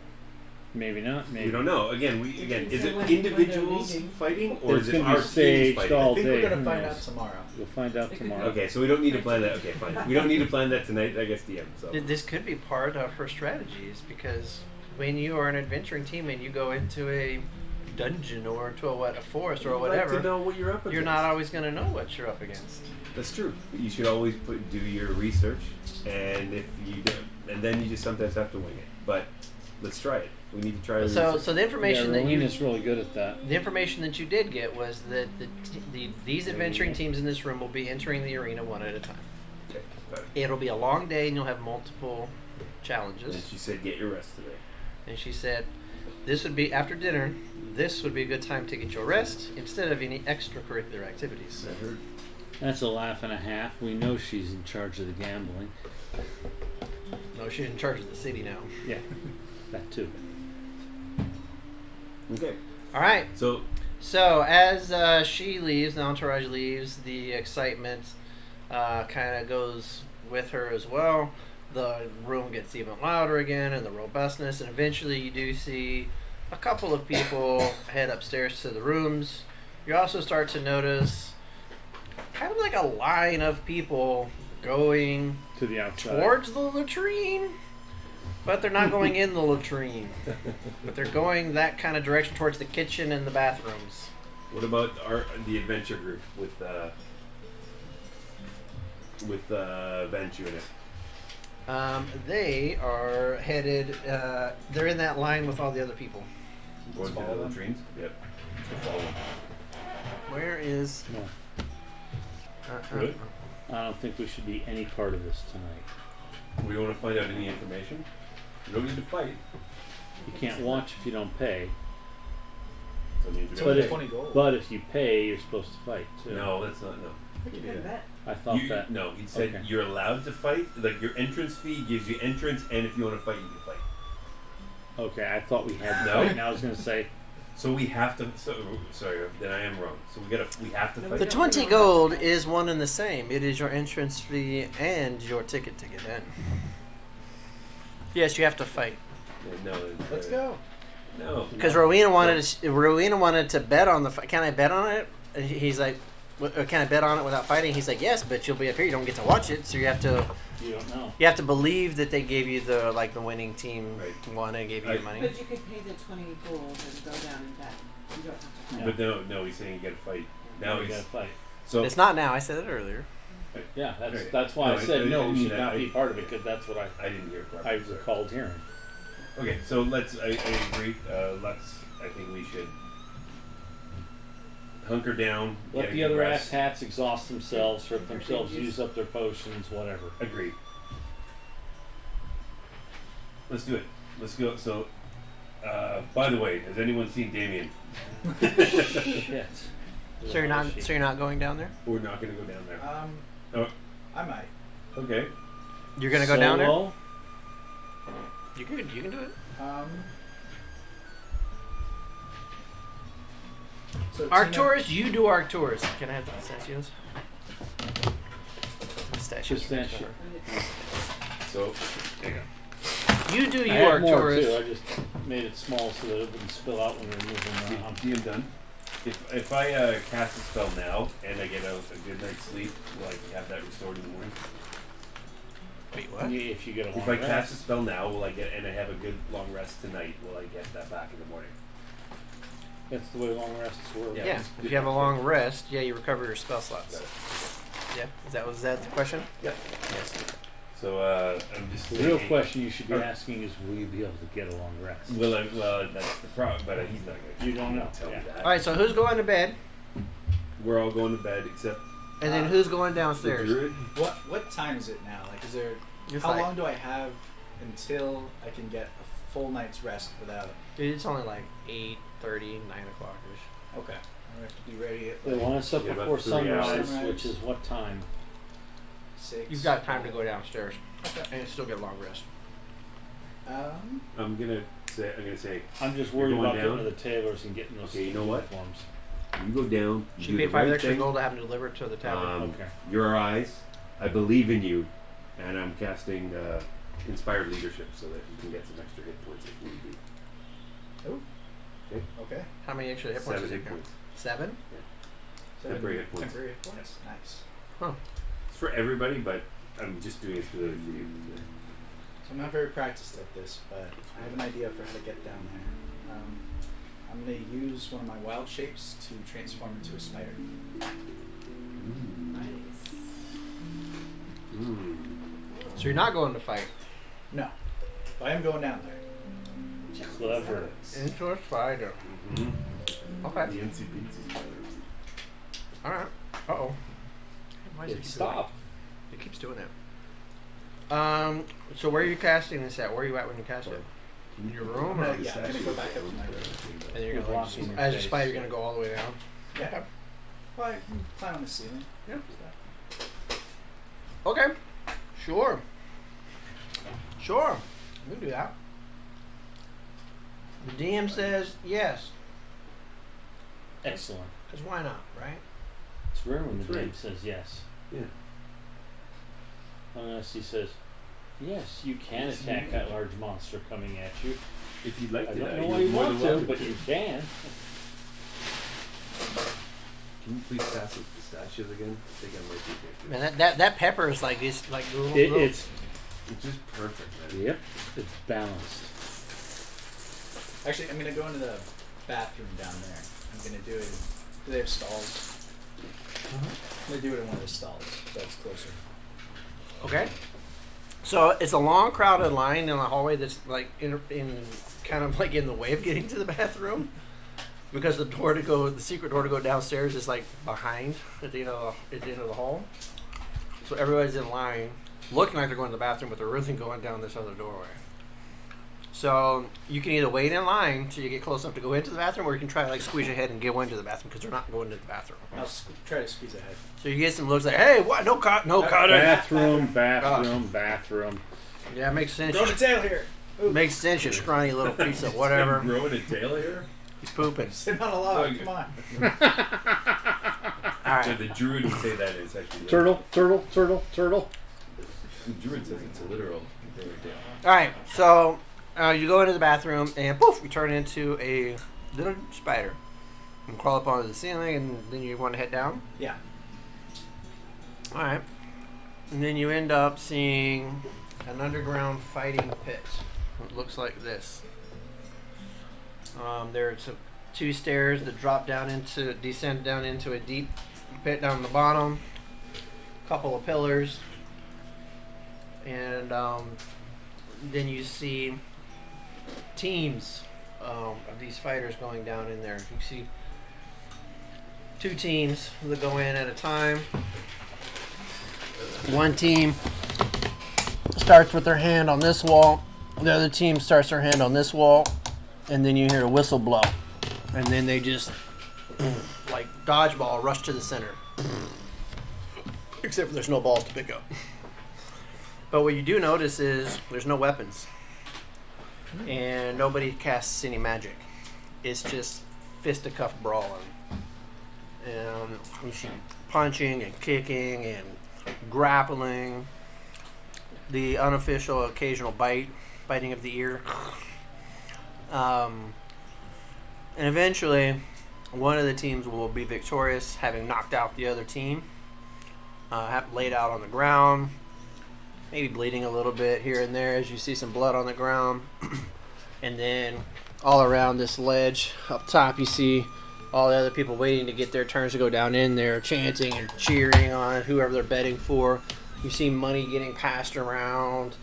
Maybe not. Maybe We don't know. Again, didn't is say it when they're individuals leaving. fighting, or It's is it gonna be our teams staged fighting? all I think day. we're gonna Who find knows? out tomorrow. You'll find out It could be. tomorrow. Okay, so we don't need to plan that. Okay, fine. We don't need to plan that tonight. I guess DM. So This could be part of her strategies because when you are an adventuring team and you go into a dungeon or to a forest or You'd whatever, like to know what you're up against. you're not always going to know what you're up against. That's true. But you should always do your research, and if you do, and then you just sometimes have to wing it. But let's try it. We need to try. So research. the information that Rowena's really good at that. the information that you did get was that these adventuring teams in this room will be entering the arena one at a time. Okay, got it. It'll be a long day and you'll have multiple And challenges. she said, "Get your rest today." And she said, this would be after dinner. This would be a good time to get your rest instead of any extracurricular activities. I heard. That's a laugh and a half. We know she's in charge of the gambling. No, she's in charge of the city now. Yeah, that too. Okay, All right. so So as she leaves, the entourage leaves, the excitement kind of goes with her as well. The room gets even louder again, and the robustness, and eventually you do see a couple of people head upstairs to the rooms. You also start to notice kind of like a line of people going To the outside. towards the latrine, but they're not going in the latrine. But they're going that kind of direction towards the kitchen and the bathrooms. what about the adventure group with Venture in it? They are headed. They're in that line with all the other people. Going to the follow them? latrines? Yep. Let's follow them. Where is? No, Good. I don't think we should be any part of this tonight. We don't want to find out any information. We don't need to fight. You can't watch if you don't pay. Don't need to It's go. But only if- 20 gold. But if you pay, you're supposed to fight too. No, that's not. No. You can bet. I thought You- that. No, he said Okay. you're allowed to fight. Like your entrance fee gives you entrance, and if you want to fight, you can fight. Okay, I thought we had to No. fight. And I was going to say, So we have to. So, sorry, then I am wrong. So we have to No, fight. The 20 gold is one and the same. It is your entrance fee and your ticket to get in. Yes, you have to fight. Yeah, no, Let's go. No. Because Rowena wanted to bet on the. Can I bet on it? He's like, can I bet on it without fighting? He's like, yes, but you'll be up here. You don't get to watch it, so you have to. You don't know. You have to believe that they gave you the winning team Right. won and gave you the money. But you could pay the 20 gold and go down and bet. You don't have to fight. But no, he's saying you got to fight. Now you he's gotta fight. so. It's not now. I said it earlier. Yeah, Right. that's why No, I said no. I He should mean, not be part of it because that's what I didn't hear it I properly. recalled hearing. Okay, so let's. I agree. I think we should hunker down. Let get a the good other rest. ass hats exhaust themselves, hurt themselves, use up their potions, whatever. Agreed. Let's do it. Let's go. So, by the way, has anyone seen Damien? Shit. So you're not going down there. We're not going to go down there. Oh, I might. okay. You're gonna go down there. Solo? You can do it. So Arcturus, you do Arcturus. Can I have the pistachios? Pistachios. Pistachio. So, hang on. You do I you had more Arcturus. too. I just made it small so that it wouldn't spill out when we were moving around. DM done. If I cast a spell now and I get a good night's sleep, will I have that restored in the morning? Wait, what? If you get a long If I rest. cast a spell now, will I get and I have a good long rest tonight? Will I get that back in the morning? That's the way long rests work. Yeah. Yeah. If you have a long rest, yeah, you recover your spell slots. Yeah. Was that the question? Yeah. Yes. So I'm just The real thinking, question you should be asking is, will you be able to get a long rest? Will I? Well, that's the problem. But he's not going to. You don't know. Tell me Yeah. that. All right. So who's going to bed, We're all going to bed except and then who's going the downstairs? druid. What time is it now? Like, is there? You're How fine. long do I have until I can get a full night's rest without? Dude, it's only like 8:30, 9 o'clock ish. Okay, I have to be ready at They want us up Yeah, about before 3 sunrise, hours. which is what time? 6. You've got time to go downstairs Okay. and still get a long rest. I'm gonna say. I'm just You're worried going about down? getting to the tailors and getting those Okay, you know what? uniforms. You go down. She do paid the 5 right extra thing. gold to have them delivered to the tavern. Okay. You're our eyes. I believe in you, and I'm casting inspired leadership so that you can get some extra hit points if need be. Okay. How many extra hit points? 7 does it hit count? points. 7? Temporary hit points. Temporary hit points. Nice. It's for everybody, but I'm just doing it specifically for you. So I'm not very practiced at this, but I have an idea for how to get down there. I'm going to use one of my wild shapes to transform into a spider. Nice. So you're not going to fight. No, but I am going down there. Clever. Into a spider. Okay. The NC Beatsy spider. All right. Uh oh. Why does It keep stopped. doing it? It keeps doing it. So where are you casting this at? Where are you at when you cast it? In your room, or? Yeah, I'm going to go back up to my room. And you're You're gonna blocking your as a face. spider, you're gonna go all the way down. Yeah. Well, I can climb on the ceiling. Yeah. Okay. Sure. Sure. We can do that. The DM says yes. Excellent. Because why not, right? It's rare when the That's right. DM says yes. Yeah. Unless he says, yes, you can attack that large monster coming at you. If you'd like I to, don't know you're why you more want than to, welcome but you can. Can you please pass those pistachios again? I think I might be Man, that pepper is like this, like little. It's It's just perfect, man. yep, it's balanced. Actually, I'm going to go into the bathroom down there. I'm going to do it. Do they have stalls? I'm going to do it in one of the stalls, so it's closer. Okay. So it's a long, crowded line in a hallway that's like in kind of like in the way of getting to the bathroom, because the secret door to go downstairs is like behind at the end of the hall. So everybody's in line, looking like they're going to the bathroom, but they're really going down this other doorway. So you can either wait in line till you get close enough to go into the bathroom, or you can try to like squeeze ahead and go into the bathroom because they're not going to the bathroom. I'll try to squeeze ahead. So you get some looks like, hey, what? No cut, no cut. Bathroom. Yeah, it makes sense. Grow the tail here. Ooh. Makes sense, you scrawny little piece of whatever. Growing a tail here? He's pooping. Sitting on a log. Okay. Come on. All So right. the druid would say that is actually Turtle. The druid says it's a literal growing tail. All right. So You go into the bathroom and poof, you turn into a little spider. You crawl up onto the ceiling and then you want to head down. Yeah. All right. And then you end up seeing an underground fighting pit. It looks like this. There's two stairs that descend down into a deep pit down the bottom. A couple of pillars. And then you see teams of these fighters going down in there. You see two teams that go in at a time. One team starts with their hand on this wall. The other team starts their hand on this wall. And then you hear a whistle blow. And then they just, like dodgeball, rush to the center. Except for there's no balls to pick up. But what you do notice is there's no weapons. And nobody casts any magic. It's just fisticuff brawling. And you see punching and kicking and grappling. The unofficial occasional biting of the ear. And eventually, one of the teams will be victorious, having knocked out the other team. Laid out on the ground. Maybe bleeding a little bit here and there as you see some blood on the ground. And then all around this ledge up top you see all the other people waiting to get their turns to go down in there, chanting and cheering on whoever they're betting for. You see money getting passed around.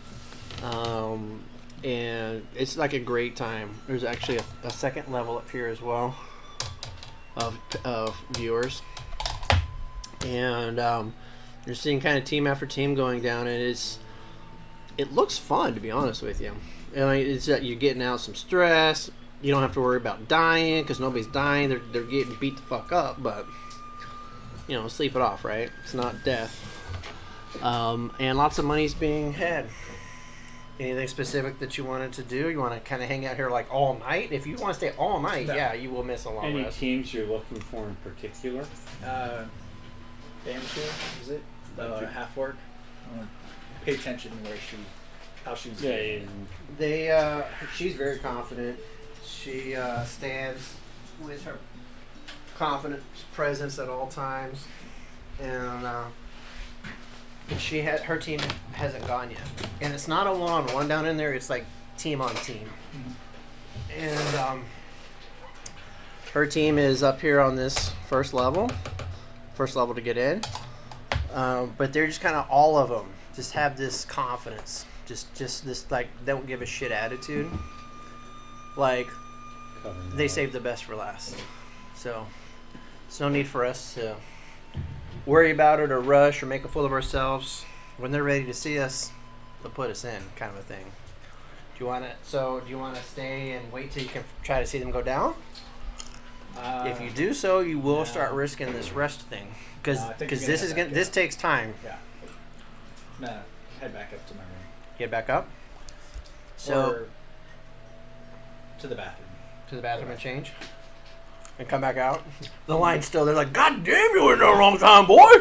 And it's like a great time. There's actually a second level up here as well of viewers. And you're seeing kind of team after team going down, and it looks fun, to be honest with you. I mean, it's that you're getting out some stress. You don't have to worry about dying because nobody's dying. They're getting beat the fuck up, but sleep it off, right? It's not death. And lots of money's being had. Anything specific that you wanted to do? You want to kind of hang out here like all night? If you want to stay all night, yeah, you will miss a long Any rest. teams you're looking for in particular? Damage, is it? The half orc. Pay attention to how she's. Yeah. She's very confident. She stands with her confident presence at all times, and her team hasn't gone yet. And it's not a one-on-one down in there. It's like team on team. And her team is up here on this first level to get in. But they're just kind of, all of them just have this confidence, just this like don't give a shit attitude. Like they saved the best for last. So there's no need for us to worry about it or rush or make a fool of ourselves. When they're ready to see us, they'll put us in, kind of a thing. Do you want to stay and wait till you can try to see them go down? If you do so, you will start risking this rest thing because this takes time. Yeah. Nah, head back up to my room. Get back up. So or to the bathroom. To the bathroom and change. And come back out. The line's still there, like, God damn, you were in the wrong time, boy.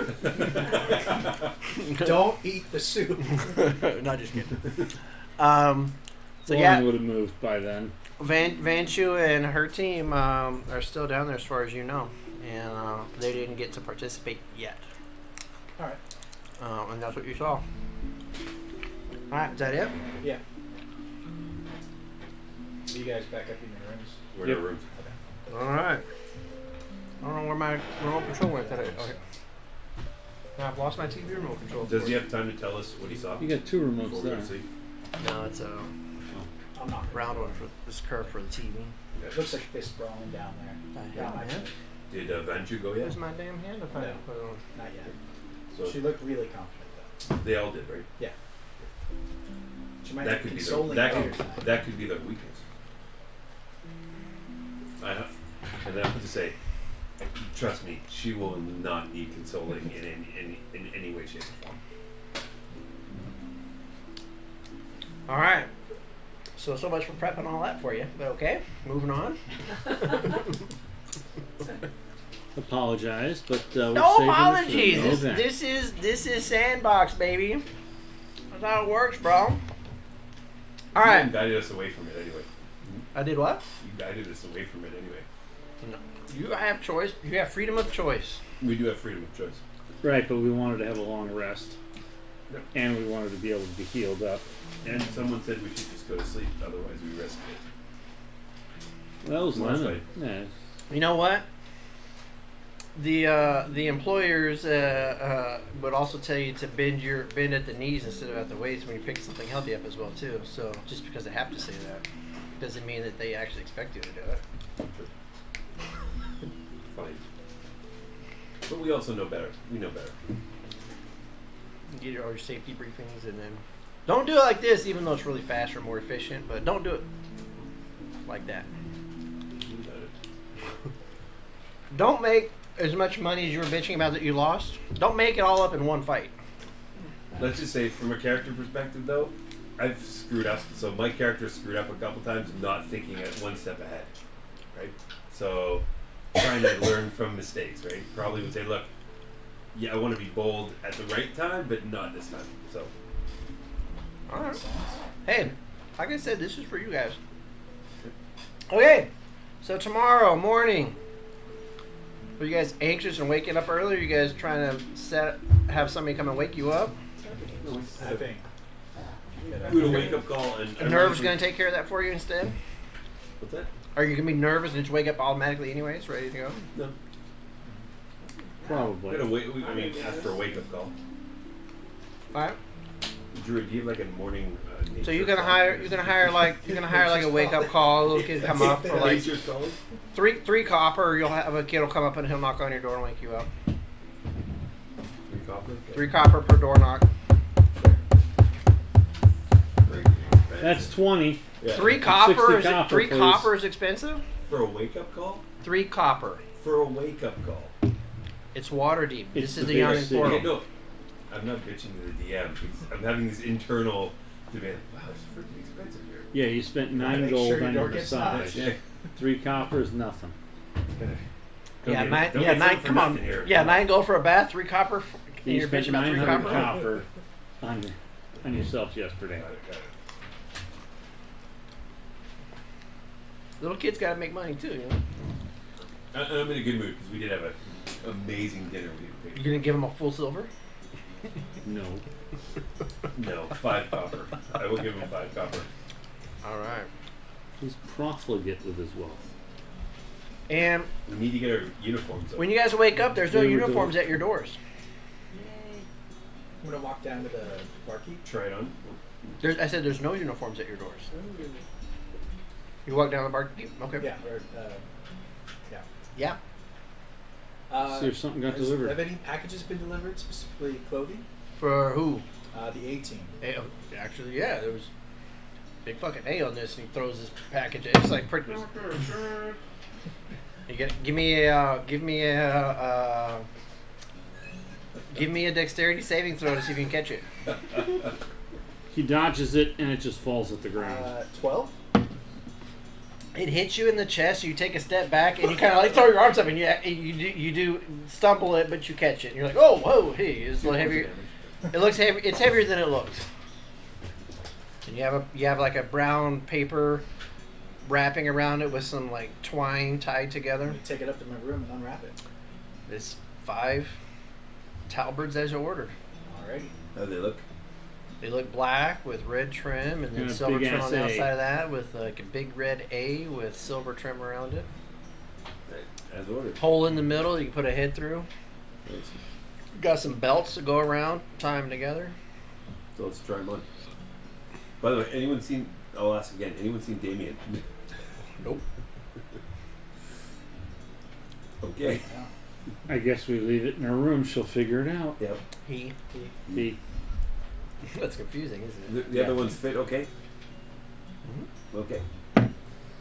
Don't eat the soup. Not just kidding. So Lauren would have moved by then. Vanchu and her team are still down there, as far as you know, and they didn't get to participate yet. All right. And that's what you saw. All right, is that it? Yeah. So you guys back up in your rooms? We're in our rooms. All right. I don't know where my remote control went today. Okay. I've lost my TV remote control. Does he have time to tell us what he saw? You got two remotes Before we there. go to sleep? No, it's a I'm not round one for this curve for the TV. It looks like fist brawling down there. The hell, man? Did Vanchu go yet? Where's my damn hand if I No. didn't put it on? Not yet. So She looked really confident they all did, right? though. She might That have could be consoling that later could tonight. that could be their weakness. And then I have to say, trust me, she will not need consoling in any way, shape, or form. All right. So much for prepping all that for you. But okay, moving on. Apologize, but we're No saving it for apologies. the event. This is Sandbox, baby. That's how it works, bro. All You right. guided us away from it anyway. I did what? You guided us away from it anyway. No. You have choice. You have freedom of choice. We do have freedom of choice. Right, but we wanted to have a long rest. Yep. And we wanted to be able to be healed up. And someone said we should just go to sleep, otherwise we risk it. That was Last Lennon. Yeah. You know what? The employers would also tell you to bend at the knees instead of at the waist when you pick something healthy up as well too. So just because they have to say that doesn't mean that they actually expect you to do it. Fine. But we also know better. We know better. You get all your safety briefings and then don't do it like this, even though it's really faster, more efficient. But don't do it like that. We got it. Don't make as much money as you were bitching about that you lost. Don't make it all up in one fight. Let's just say, from a character perspective, though, I've screwed up. So my character screwed up a couple times, not thinking at one step ahead, right? So trying to learn from mistakes, right? Probably would say, look, yeah, I want to be bold at the right time, but not this time. So All right. Hey, like I said, this is for you guys. Okay, so tomorrow morning, are you guys anxious and waking up early? Or are you guys trying to have somebody come and wake you up? Having. we had a wake up call, and Nerve's going to take care of that for you instead? What's that? Are you going to be nervous and just wake up automatically anyways, ready to go? No. Probably. We had a I mean, ask for a wake up call. All right. Drew, do you have like a morning? So you're gonna hire like a wake up call. A little kid come up for like Nature's calling? three copper. Or you'll have a kid will come up and he'll knock on your door and wake you up. 3 copper. Okay. 3 copper per door knock. That's 20. Yeah. 3 copper. Is 60 it copper, 3 please. copper is expensive? For a wake up call. 3 copper. For a wake up call. It's water deep. It's This is the the big yawning city. portal. Okay, no, I'm not bitching to the DM. I'm having this internal debate. Wow, it's freaking expensive here. Yeah, you spent Gotta 9 make gold sure your on door your gets massage. knocked. 3 copper is nothing. Yeah, Don't nine. get Yeah, 9. something for Come on. nothing here. Yeah, 9 gold for a bath. 3 copper. And You you're spent bitching about 3 900 copper. copper on yourself yesterday. Got it. Little kids gotta make money too. You know. I'm in a good mood because we did have an amazing dinner. You gonna give them a full silver? No. No, 5 copper. I will give him 5 copper. All right. He's profligate with his wealth. And We need to get our uniforms up. when you guys wake up, there's no They were uniforms at your doors. Yay. I'm gonna walk down to the barkeep. Try it on. I said there's no uniforms at your doors. You walk down the barkeep. Okay. Yeah. Or, yeah. Yeah. See if something got delivered. Have any packages been delivered, specifically clothing? For who? The A-team. Actually, yeah. There was big fucking A on this, and he throws this package. It's like pretty. You get give me a dexterity saving throw to see if you can catch it. He dodges it and it just falls at the ground. 12? It hits you in the chest. You take a step back, and you kind of like throw your arms up, and you do stumble it, but you catch it. And you're like, oh, whoa, hey, it's a little heavier. It looks heavy. It's heavier than it looked. And you have like a brown paper wrapping around it with some like twine tied together. Let me take it up to my room and unwrap it. It's 5 Talberds as you ordered. Alrighty. How do they look? They look black with red trim, and then And a silver big trim on the ass A. outside of that with like a big red A with silver trim around it. As ordered. Hole in the middle you can put a head through. Nice. Got some belts to go around, tie them together. So let's try them on. By the way, anyone seen? I'll ask again. Anyone seen Damien? Nope. Okay. I guess we leave it in her room. She'll figure it out. Yep. He. The That's confusing, isn't it? The other ones fit okay? Mhm. Okay.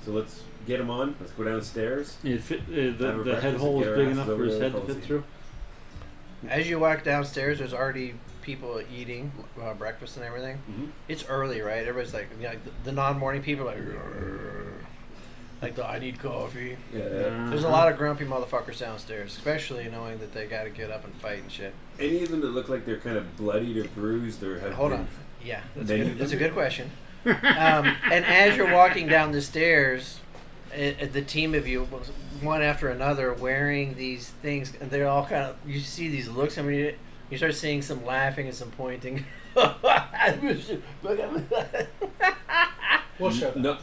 So let's get him on. Let's go downstairs. It fit, Have a the head breakfast hole and was get our big asses enough over for his there head to and fit fall through. As you walk downstairs, there's already people eating breakfast and everything. Mm-hmm. It's early, right? Everybody's like, the non-morning people are like, I need coffee. Yeah. There's a lot of grumpy motherfuckers downstairs, especially knowing that they got to get up and fight and shit. Any of them that look like they're kind of bloodied or bruised or have Hold been- on. Yeah, that's Many good. of That's a them? good question. And as you're walking down the stairs, the team of you, one after another, wearing these things, and they're all kind of. You see these looks. I mean, you start seeing some laughing and some pointing. We'll show them. No,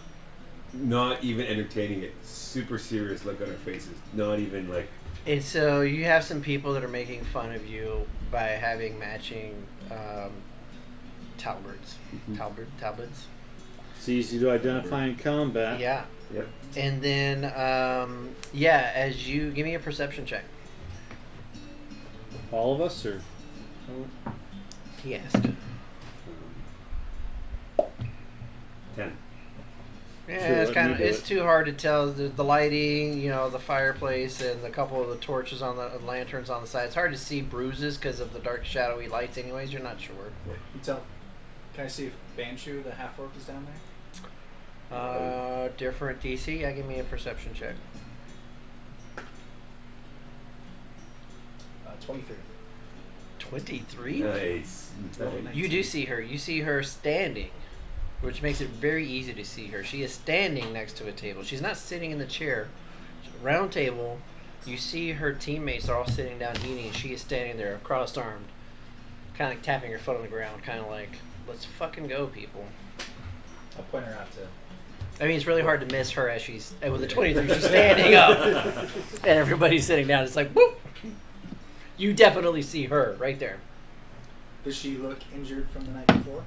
not even entertaining it. Super serious look on our faces. Not even like. And so you have some people that are making fun of you by having matching talbards. Talbards. It's easy to identify in combat. Yeah. Yep. And then, as you give me a perception check. All of us, or He asked. 10. Yeah, Sure, it's let kind me of do it's it. too hard to tell. The lighting, the fireplace, and a couple of the torches on the lanterns on the side. It's hard to see bruises because of the dark, shadowy lights. Anyways, you're not sure. You tell. Can I see if Banshu, the half orc, is down there? Different DC. Yeah, give me a perception check. 23. 23. Nice. You do see her. You see her standing, which makes it very easy to see her. She is standing next to a table. She's not sitting in the chair. Round table. You see her teammates are all sitting down eating, and she is standing there, crossed-armed, kind of like tapping her foot on the ground, kind of like, "Let's fucking go, people." I'll point her out to. I mean, it's really hard to miss her as she's with the 23. She's standing up, and everybody's sitting down. It's like, whoop. You definitely see her right there. Does she look injured from the night before?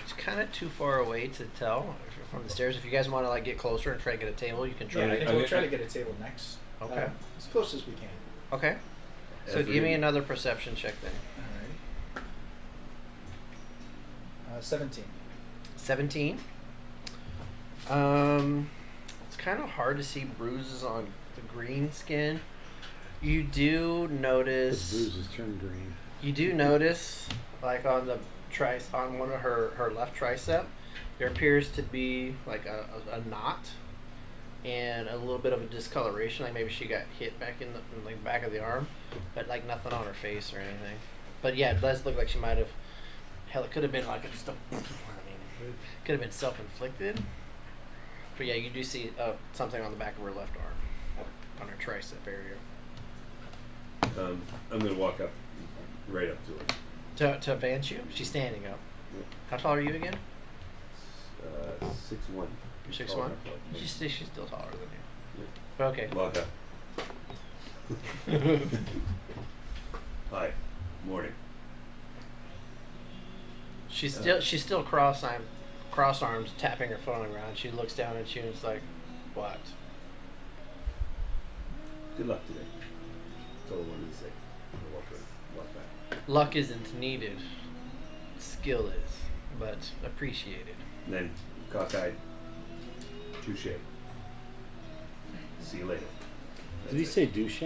It's kind of too far away to tell from the stairs. If you guys want to get closer and try to get a table, you can try. Yeah, we'll try to get a table next. Okay. As close as we can. Okay. So As we give me do. another perception check then. Alright. 17. 17. It's kind of hard to see bruises on the green skin. You do the notice. bruises turn green. You do notice, like on the on one of her left tricep, there appears to be like a knot and a little bit of a discoloration. Like maybe she got hit back in the back of the arm, but like nothing on her face or anything. But yeah, it does look like she might have. Hell, it could have been like just a. Could have been self-inflicted. But yeah, you do see something on the back of her left arm, on her tricep area. I'm gonna walk up, right up to her. To advance you, she's standing up. Yep. How tall are you again? 6'1". You're 6'1". Taller. She's still taller than you. Yeah. But okay. Walk up. Hi. Morning. She's still cross arms, tapping her foot on the ground. She looks down at you and is like, "What?" Good luck today. That's all I wanted to say. I'll walk back. Luck isn't needed. Skill is, but appreciated. And then, cockeyed. Touche. See you later. Did he say douche?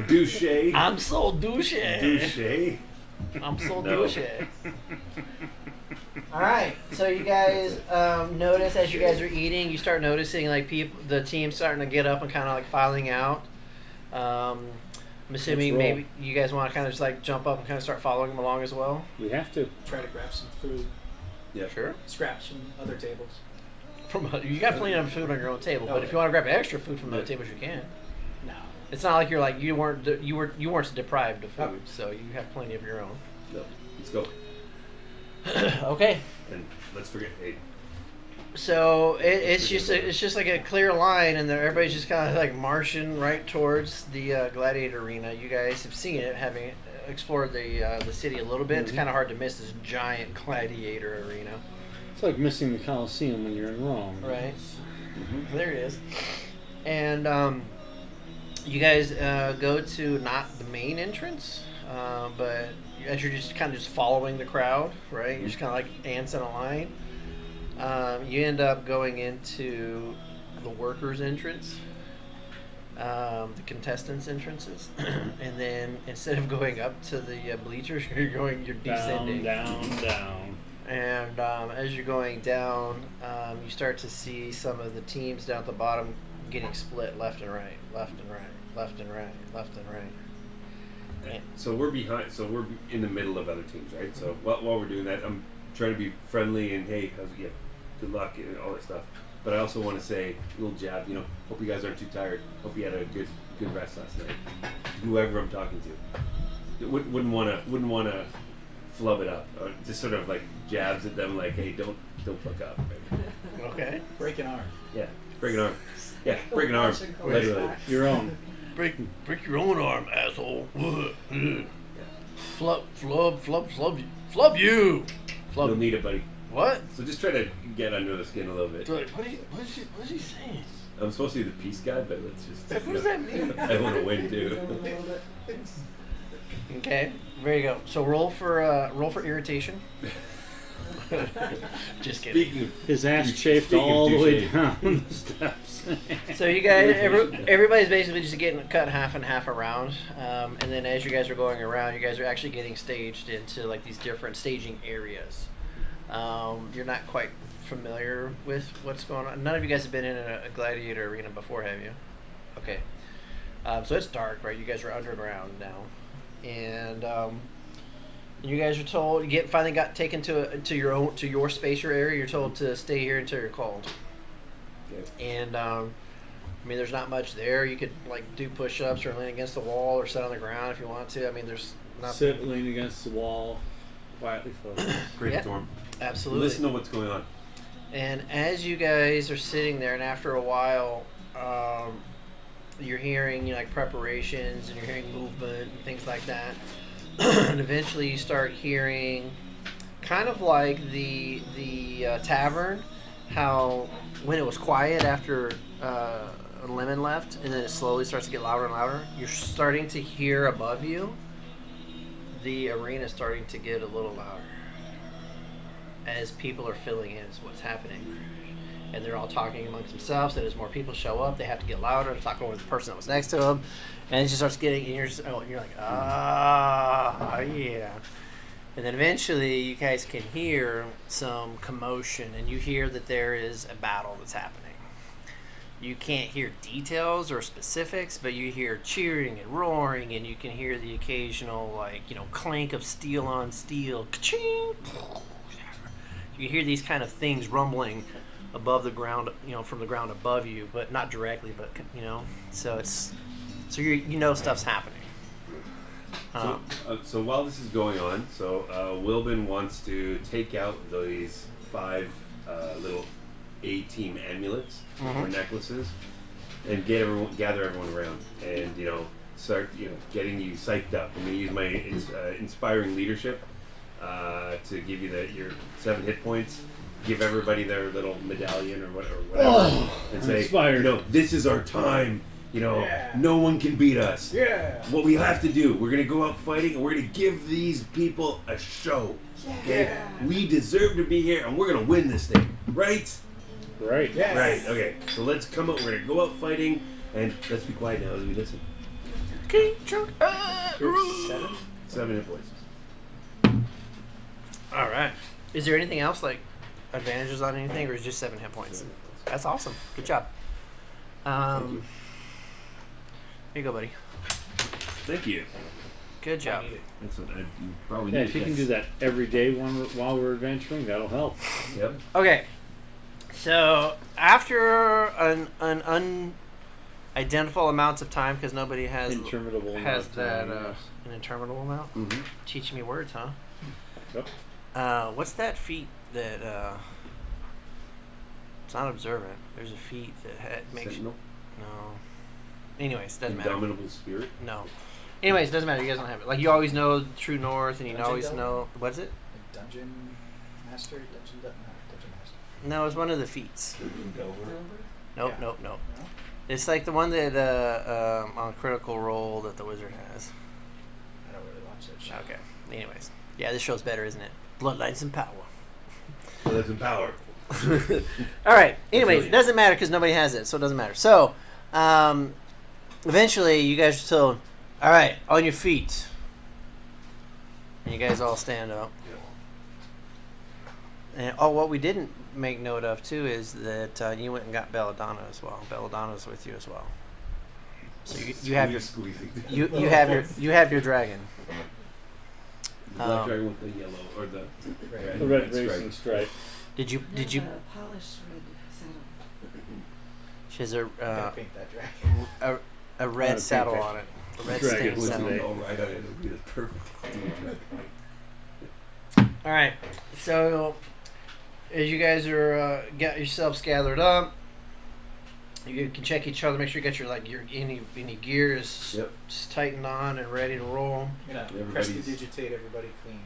Douche? I'm so douchey. Douche? I'm so No. douchey. All right, so you guys notice as you guys are eating, you start noticing like the team starting to get up and kind of like filing out. I'm assuming Let's roll. maybe you guys want to kind of just like jump up and kind of start following them along as well. We have to. Try to grab some food, Yeah. Sure. scraps from other tables. You got plenty of food on your own table, but if you want to grab extra food from other tables, you can. No. It's not like you weren't deprived of food, so you have plenty of your own. No. Let's go. Okay. And let's forget. Hey. So it's just like a clear line, and then everybody's just kind of like marching right towards the gladiator arena. You guys have seen it, having explored the city a little bit. It's kind of hard to miss this giant gladiator arena. It's like missing the Colosseum when you're in Rome. Right. Mm-hmm. There it is. And you guys go to not the main entrance, but as you're just kind of just following the crowd, right? You're just kind of like ants in a line. You end up going into the workers' entrance, the contestants' entrances, and then instead of going up to the bleachers, you're descending. Down. And as you're going down, you start to see some of the teams down at the bottom getting split left and right, left and right, left and right, left and right. Okay. So we're behind. So we're in the middle of other teams, right? So while we're doing that, I'm trying to be friendly and hey, how's it? Yeah, good luck and all that stuff. But I also want to say a little jab. Hope you guys aren't too tired. Hope you had a good rest last night. Whoever I'm talking to, wouldn't want to flub it up. Or just sort of like jabs at them, like, hey, don't fuck up. Right? Okay. Break an arm. Yeah, break an arm. Yeah, break an arm. Literally. Your own. Break your own arm, asshole. Flub you. You'll need it, buddy. What? So just try to get under the skin a little bit. What's he saying? I'm supposed to be the peace guy, but let's just. What does that mean? I want to win too. Okay, there you go. So roll for irritation. Just kidding. Speaking of, His ass chafed Speaking of all the way douche. down the steps. So you guys, everybody's basically just getting cut half and half around, and then as you guys are going around, you guys are actually getting staged into like these different staging areas. You're not quite familiar with what's going on. None of you guys have been in a gladiator arena before, have you? Okay. So it's dark, right? You guys are underground now, and you guys are told finally got taken to your space, your area. You're told to stay here until you're called. Okay. And I mean, there's not much there. You could like do push-ups or lean against the wall or sit on the ground if you want to. I mean, there's not. Sit, lean against the wall, quietly focus. brainstorm. Absolutely. Listen to what's going on. And as you guys are sitting there, and after a while, you're hearing like preparations, and you're hearing movement and things like that. And eventually, you start hearing, kind of like the tavern, how when it was quiet after Lemon left, and then it slowly starts to get louder and louder. You're starting to hear above you. The arena is starting to get a little louder as people are filling in is what's happening. And they're all talking amongst themselves, and as more people show up, they have to get louder to talk over the person that was next to them. And it just starts getting, and you're like, yeah. And then eventually you guys can hear some commotion, and you hear that there is a battle that's happening. You can't hear details or specifics, but you hear cheering and roaring, and you can hear the occasional, clank of steel on steel. Ka-ching! You hear these kind of things rumbling above the ground, from the ground above you, but not directly, but, so stuff's happening. So while this is going on, Wilbin wants to take out these 5 little A-team amulets or necklaces and gather everyone around and start getting you psyched up. I'm going to use my inspiring leadership to give you your 7 hit points. Give everybody their little medallion or whatever, and say, inspired. This is our time. No one can beat us. Yeah. What we have to do, we're going to go out fighting and we're going to give these people a show. Okay? Yeah. We deserve to be here and we're going to win this thing. Right? Right. Yes. Right. Okay. So let's come up. We're going to go out fighting and let's be quiet now as we listen. Okay. 7? 7 hit points. All right. Is there anything else, like advantages on anything, or is it just 7 hit points? That's awesome. Good job. Thank you. Here you go, buddy. Thank you. Good job. Excellent. You probably Yeah, need if you can this. do that every day while we're adventuring, that'll help. Yep. Okay. So after an unidentifiable amount of time, because nobody has Interminable amount has of that time, yes. an interminable amount. Mm-hmm. Teaching me words, huh? Yep. What's that feat that? It's not observant. There's a feat that makes Sentinel. no. Anyways, doesn't matter. Indomitable spirit. No. Anyways, doesn't matter. You guys don't have it. Like you always know true north, and you Dungeon always Delver? know what is it? Dungeon Master? Dungeon Master. No, it's one of the feats. Delver? Nope, Yeah. nope. No? It's like the one that on Critical Role that the wizard has. I don't really watch that show. Okay. Anyways, yeah, this show's better, isn't it? Bloodlines and power. So that's in power. All right. Anyways, it doesn't matter because nobody has it, so it doesn't matter. So, eventually, you guys are told, "All right, on your feet," and you guys all stand up. And what we didn't make note of too is that you went and got Belladonna as well. Belladonna's with you as well. So you have your squeezing. you have your dragon. The black dragon with the yellow or the The red racing stripe. Did you A polished red saddle. She has Gotta paint that dragon. a red pink saddle dragon. on it. A red Dragon stained with saddle. the- all right on it. It'll be the perfect dragon. All right. So as you guys are get yourselves gathered up, you can check each other, make sure you got your any gear is Yep. just tightened on and ready to roll. I'm gonna Everybody's- prestidigitate everybody clean.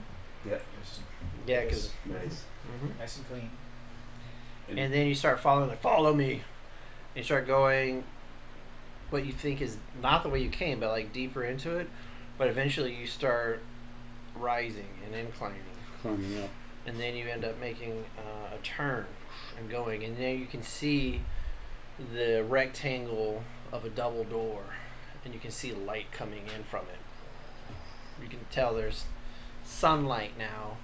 Yeah. Just Yeah, because Nice. nice and clean. and then you start following. Like, follow me. And you start going. What you think is not the way you came, but like deeper into it. But eventually you start rising and inclining. Climbing up. And then you end up making a turn and going, and then you can see the rectangle of a double door, and you can see light coming in from it. You can tell there's sunlight now,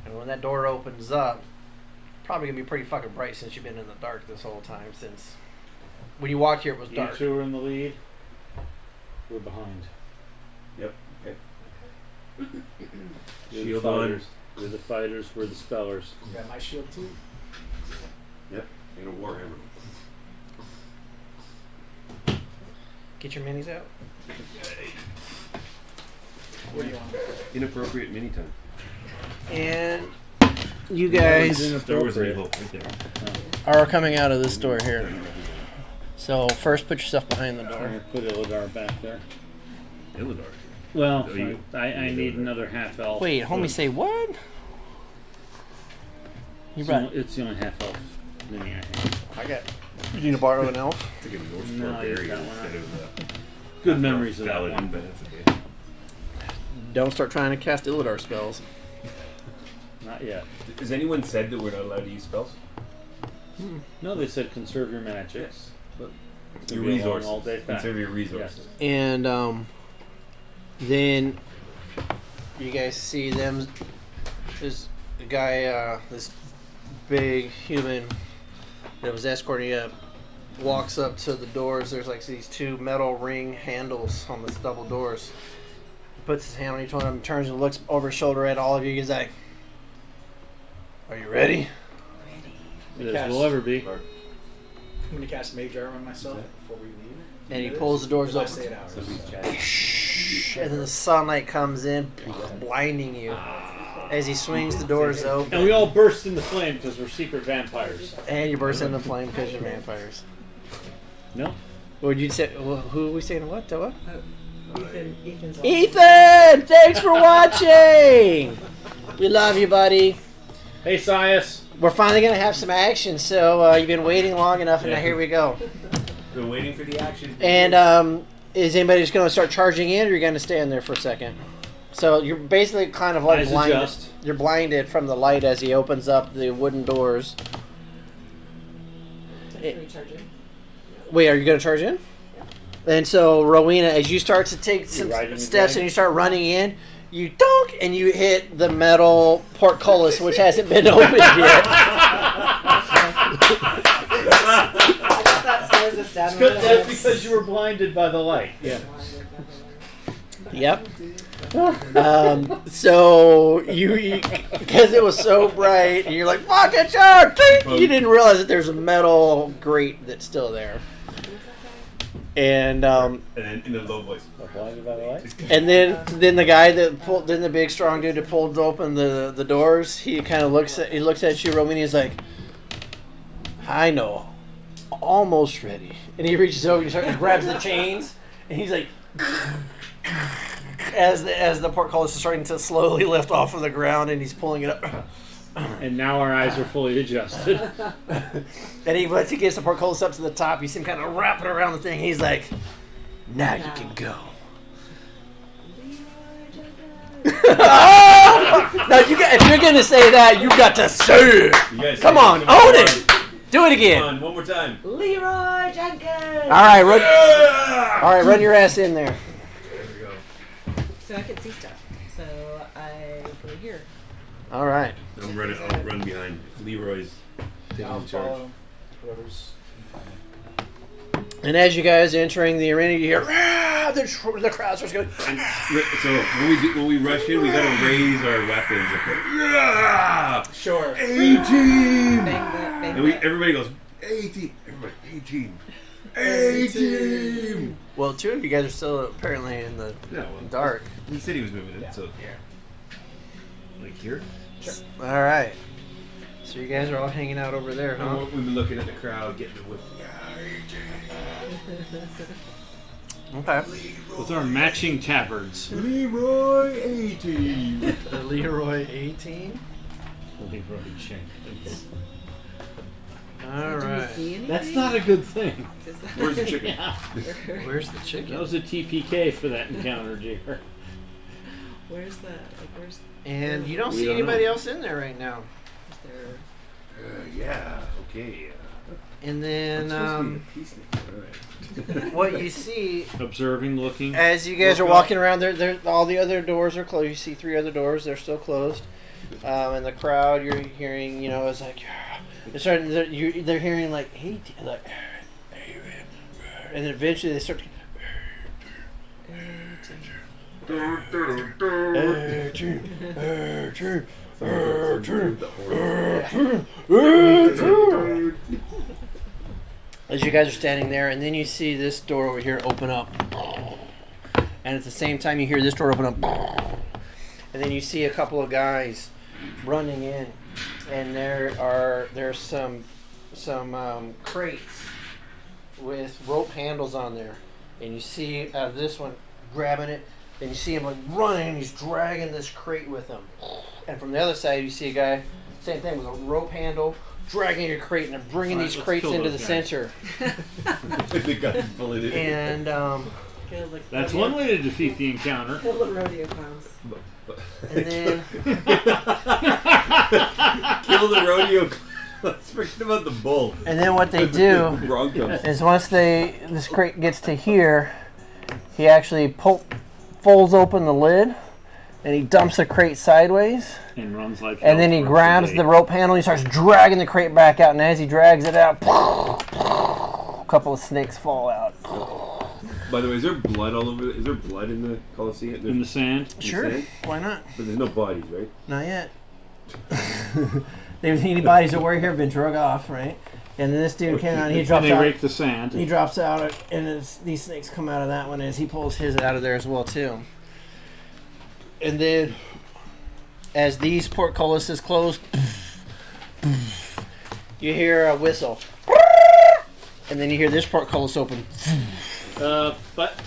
and when that door opens up, probably gonna be pretty fucking bright since you've been in the dark this whole time. Since when you walked here, it was You dark. two are in the lead. We're behind. Yep. Okay. You're Shield the on. fighters. We're the fighters. We're the spellers. You got my shield too. Yep. And a warhammer. Get your minis out. What do you want? Inappropriate mini time. And you guys There was an Inappropriate. evil right there. are coming out of this door here. So first, put yourself behind the I'm door. gonna put Illidar back there. Illidar. Well, Oh, you- I need another half elf. Wait, homie, say what? You It's, brought. it's the only half elf mini I have. I got. You need to borrow an elf. Took a Norse No, barbarian he's got one. instead of Good memories of that paladin, one. but that's okay. Don't start trying to cast Illidar spells. Not yet. Has anyone said that we're not allowed to use spells? No, they said conserve your magics. But it's Your gonna be a long resources. all-day fast. Conserve your resources. And then you guys see them. This guy, this big human that was escorting you up, walks up to the doors. There's like these two metal ring handles on the double doors. He puts his hand on each one of them, turns and looks over his shoulder at all of you. He's like, "Are you ready?" As we'll ever be. I'm gonna cast Mage Armor on myself before we leave. And he pulls the doors I open. say it out. So we And then the sunlight comes in, blinding you as he swings the doors open. And we all burst into flame because we're secret vampires. And you burst into flame because you're vampires. No? What would you say? Who are we saying what? To what? Ethan's Ethan! Thanks for watching! We love you, buddy. Hey, Sias. We're finally going to have some action, so you've been waiting long enough, and now Yeah. here we go. been waiting for the action. And is anybody just going to start charging in, or you're going to stand there for a second? So you're basically kind of like Eyes blinded. adjust. You're blinded from the light as he opens up the wooden doors. Wait, are you going to charge in? And so, Rowena, as you start to take some riding the steps dragon? and you start running in, you dunk and you hit the metal portcullis, which hasn't been opened yet. That slows us down a Good, little that's bit. because you were blinded by the light. Yeah. Yep. So you because it was so bright, and you're like, "Fuck it, sure!" You didn't realize that there's a metal grate that's still there. And And then in a low voice. Blinded by the light? and then the guy that pulled, then the big strong dude that pulled open the doors, he kind of looks at you, Romania, is like, "I know, almost ready." And he reaches over and grabs the chains, and he's like, as the portcullis is starting to slowly lift off of the ground, and he's pulling it up. And now our eyes are fully adjusted. And once he gets the portcullis up to the top, you see him kind of wrap it around the thing. He's like, "Now you can go." Oh! Now if you're gonna say that, you got to say it. You guys Come say on, own it. Do it again. Come on, one more time. Leroy Jenkins! All right, run your ass in there. There we go. So I can see stuff. So I go here. All right. I'll run behind. Leroy's taking I'll the charge. follow whoever's in front of me. And as you guys are entering the arena, you hear "Rah!" the crowd starts going. And so when we rush in, we gotta raise our weapons. Yeah! Sure. 18. Bang And everybody goes 18. Everybody 18. 18. Well, two of you guys are still apparently in the dark. He said he was moving it, Yeah. so like here. Sure. All right. So you guys are all hanging out over there, huh? We've been looking at the crowd, getting the whip. Okay. With our matching tabards. Leroy 18. The Leroy 18. Leroy Jenkins. All right. That's not a good thing. Where's the chicken? Yeah. Where's the chicken? That was a TPK for that encounter, Jigger. Where's the And you don't We see don't anybody know. else in there right now. is there? Yeah. Okay. And then what you see Observing, looking. as you guys are Look up. walking around, there all the other doors are closed. You see 3 other doors; they're still closed. And the crowd you're hearing, is like, they're hearing like, hey, like, and eventually they start. As you guys are standing there, and then you see this door over here open up, and at the same time you hear this door open up, and then you see a couple of guys running in, and there's some crates with rope handles on there, and you see this one grabbing it, and you see him like running, and he's dragging this crate with him, and from the other side you see a guy, same thing, with a rope handle, dragging a crate, and they're bringing All right, these let's crates kill into the those guys. center, The guy's bullied it. and That's one way to defeat the encounter. Kill the rodeo clowns. and then Kill the rodeo. Let's forget about the bull. and then what they do Broncos. is once this crate gets to here, he actually folds open the lid, and he dumps the crate sideways, And runs like and then he grabs the rope handle and he starts dragging the crate back out, and as he drags it out, a couple of snakes fall out. By the way, is there blood all over? Is there blood in the Coliseum? in the sand. Sure, sand? why not? But there's no bodies, right? Not yet. Any bodies that were here have been drug off, right? And then this dude came out and he And drops they out. rake the sand. He drops out, and these snakes come out of that one as he pulls his out of there as well too. And then, as these portcullises close, you hear a whistle, and then you hear this portcullis open. But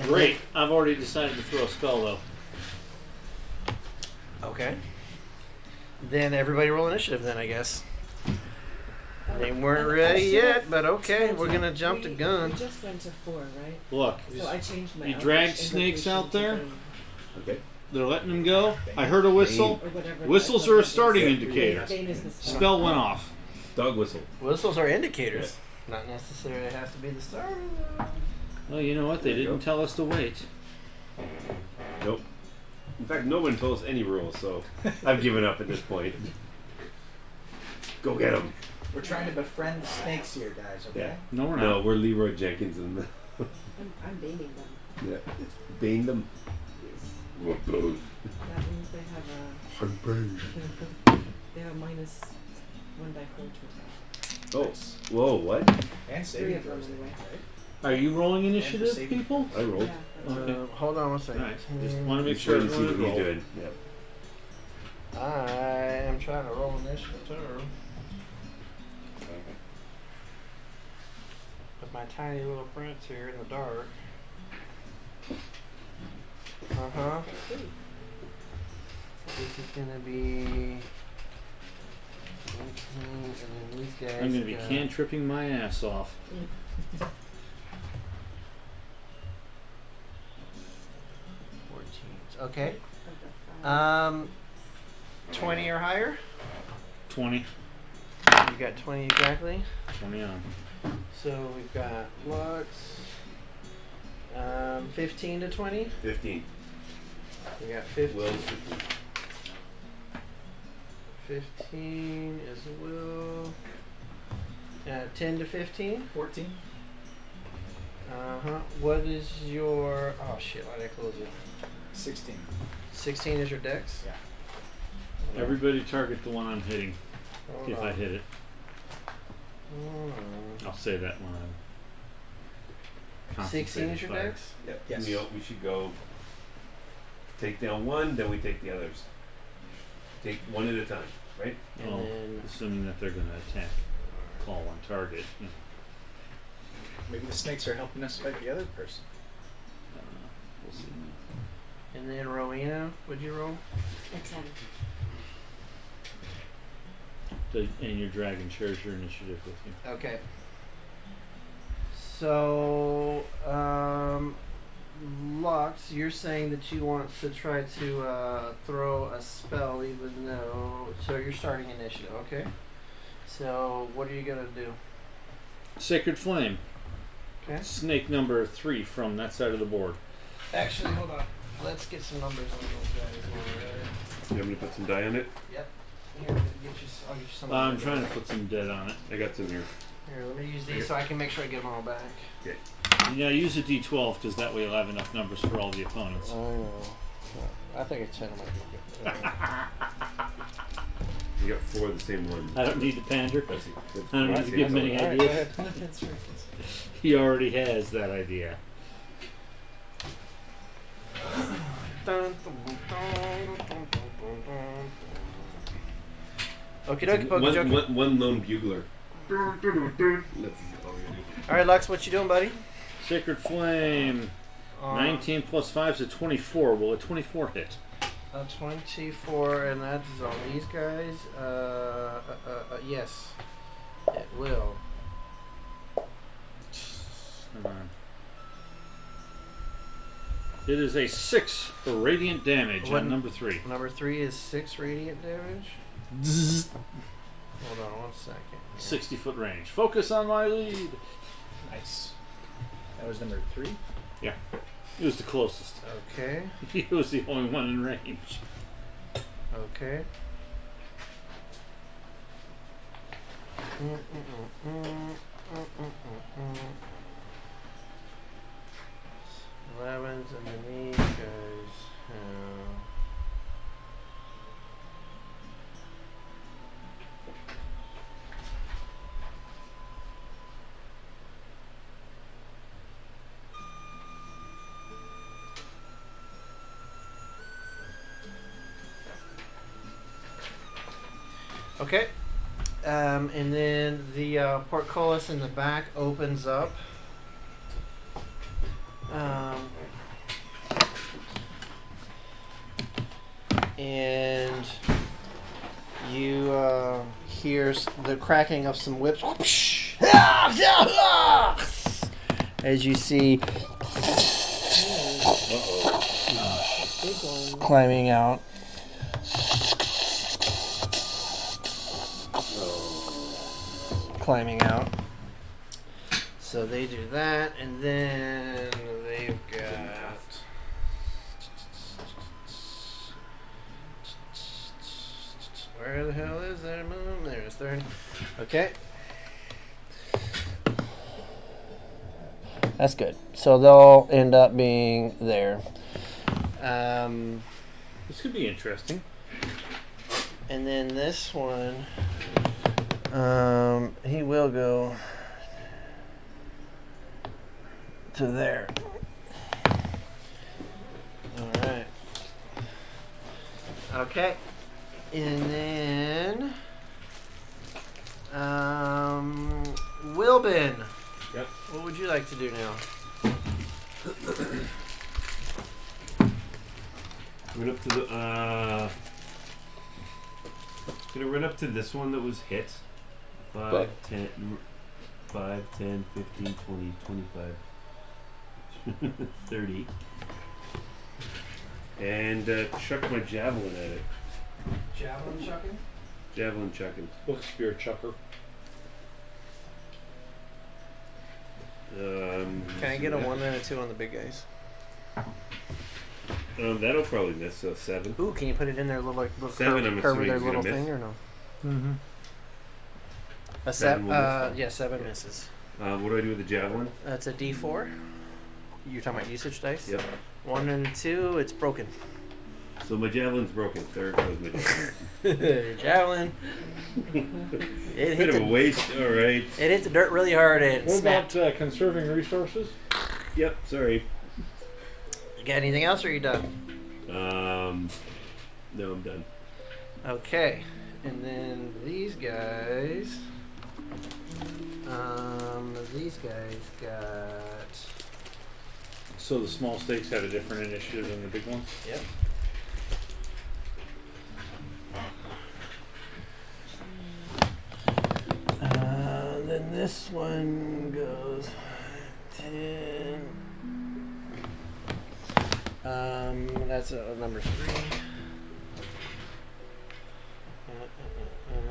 great. I've already decided to throw a spell though. Okay. Then everybody roll initiative. Then I guess they weren't ready yet, but okay, we're gonna jump the gun. We just went to 4, right? Look, So I changed my. you Elvish dragged snakes invocation out there? to Okay. they're letting them go. I heard a whistle. or whatever. Whistles are a starting indicator. Bane is the spell. Spell went off. Dog whistle. Whistles are indicators. Not necessarily have to be the start. Well, you know what? They didn't tell us to wait. Nope. In fact, no one told us any rules, so I've given up at this point. Go get them. We're trying to befriend snakes here, guys, okay? Yeah. No, we're not. No, we're Leroy Jenkins and I'm baning them. yeah. Bane them. That means they have they have minus 1 die 4 to attack. Oh, whoa, what? And 3 saving of them throws, anyway. right? Are you rolling initiative, saving. people? I rolled. Yeah. Okay. Hold on one second. Alright, just want to make Just sure trying to see what everyone he's rolled. doing. Yeah. I am trying to roll initiative too. With my tiny little prints here in the dark. This is gonna be 18, and then these guys. I'm going to be got- cantripping my ass off. 14. Okay. 20 or higher. 20. You got 20 exactly. 20 on. So we've got Lux. 15 to 20. 15. We got 15. Will's 15. 15 is Will. 10 to 15. 14. What is your... Oh, shit. Why did I close it? 16. 16 is your dex? Yeah. Everybody target the one I'm hitting. Hold If on. I hit it, Hold I'll say that when I'm on. 16 is your concentrated dex? Yep. Yes. We should go take down one, then we take the others. Take one at a time, right? And Oh, then... assuming that they're going to attack, call on target. Maybe the snakes are helping us fight the other person. We'll see. And then Rowena, what'd you roll? A 10. And your dragon shares your initiative with you. Okay. So, Lux, you're saying that you want to try to throw a spell even though... So you're starting initiative, okay? So, what are you going to do? Sacred Flame. Okay. Snake number 3 from that side of the board. Actually, hold on. Let's get some numbers on those guys while we're at it. You want me to put some die on it? Yep. Here, I'll get you some. I'm trying to put some dead on it. I got some here. Here, let me use these so I can make sure I get them all back. Yeah, use a D12 because that way you'll have enough numbers for all the opponents. Oh, I think a 10 might be good. You got 4 of the same one. I don't need to pander. That's I don't need to give him any All right, go ideas. ahead. That's right. He already has that idea. Okie dokie, pokey jokey. One lone bugler. That's all we do. All right, Lux, what you doing, buddy? Sacred Flame. 19 plus 5 is a 24. Will a 24 hit? A 24, and that's on these guys. Yes, it will. Come on. It is a 6 radiant damage What- on number 3. Number 3 is 6 radiant damage. Hold on 1 second. here. 60-foot range. Focus on my lead. Nice. That was number 3. He was the closest. Okay. He was the only one in range. Okay. Elevens underneath, guys. Okay. And then the portcullis in the back opens up. And you hear the cracking of some whips as you see climbing out. Climbing out. So they do that, and then they've got. Where the hell is their moon? There's their. Okay. That's good. So they'll end up being there. This could be interesting. And then this one. He will go to there. Alright. Okay. And then Wilbin. Yep. What would you like to do now? Run up to the gonna run up to this one that was hit. 5, 10, 15, 20, 25, 30. And chuck my javelin at it. Javelin chucking? Javelin chucking. Book spear chucker. Can I get a 1 and a 2 on the big guys? That'll probably miss. So 7. Ooh, can you put it in their little 7, I'm curve of assuming their is gonna little miss. thing or no? Mm-hmm. A 7 will miss. yeah, 7 misses. What do I do with the javelin? That's a D4. You're talking about usage dice? Yep. 1 and 2, it's broken. So my javelin's broken. There goes my javelin. Javelin. It Bit hit of a the, waste. All right. it hit the dirt really hard and it What snapped. about conserving resources? Yep. Sorry. You got anything else or are you done? No, I'm done. Okay. And then these guys. These guys got. So the small stakes had a different initiative than the big ones? Yep. Then this one goes 10. That's number 3.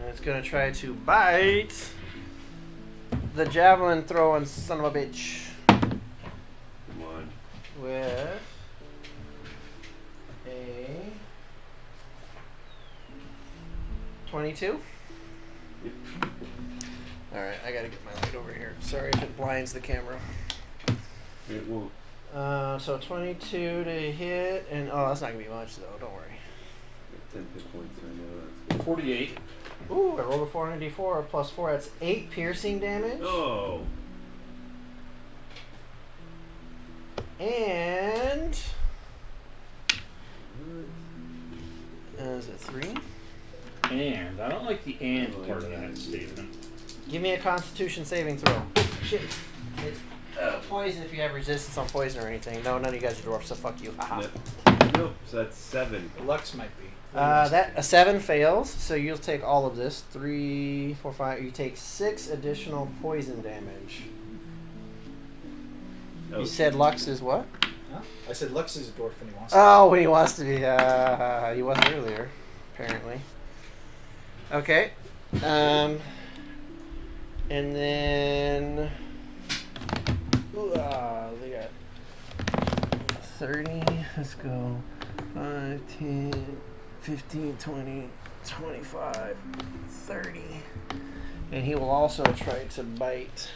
It's gonna try to bite the javelin throwing son of a bitch Come on. with a 22. Yep. Alright, I gotta get my light over here. Sorry if it blinds the camera. It won't. So 22 to hit, and oh, that's not gonna be much though, don't worry. 10 hit points right now. That's 48. Ooh, I rolled a 4 and a D4 plus 4, that's 8 piercing damage. Oh. And is it 3? And I don't like the and part of that statement. Give me a Constitution saving throw. Shit. It's poison if you have resistance on poison or anything. No, none of you guys are dwarfs, so fuck you. Haha. Nope. So that's 7. Lux might be. That a 7 fails, so you'll take all of this. 3, 4, 5. You take 6 additional poison damage. Oh. You said Lux is what? Huh? I said Lux is a dwarf and he wants Oh, when he wants to be. He wasn't earlier, apparently. Okay. And then. They got 30. Let's go. 5, 10, 15, 20, 25, 30. And he will also try to bite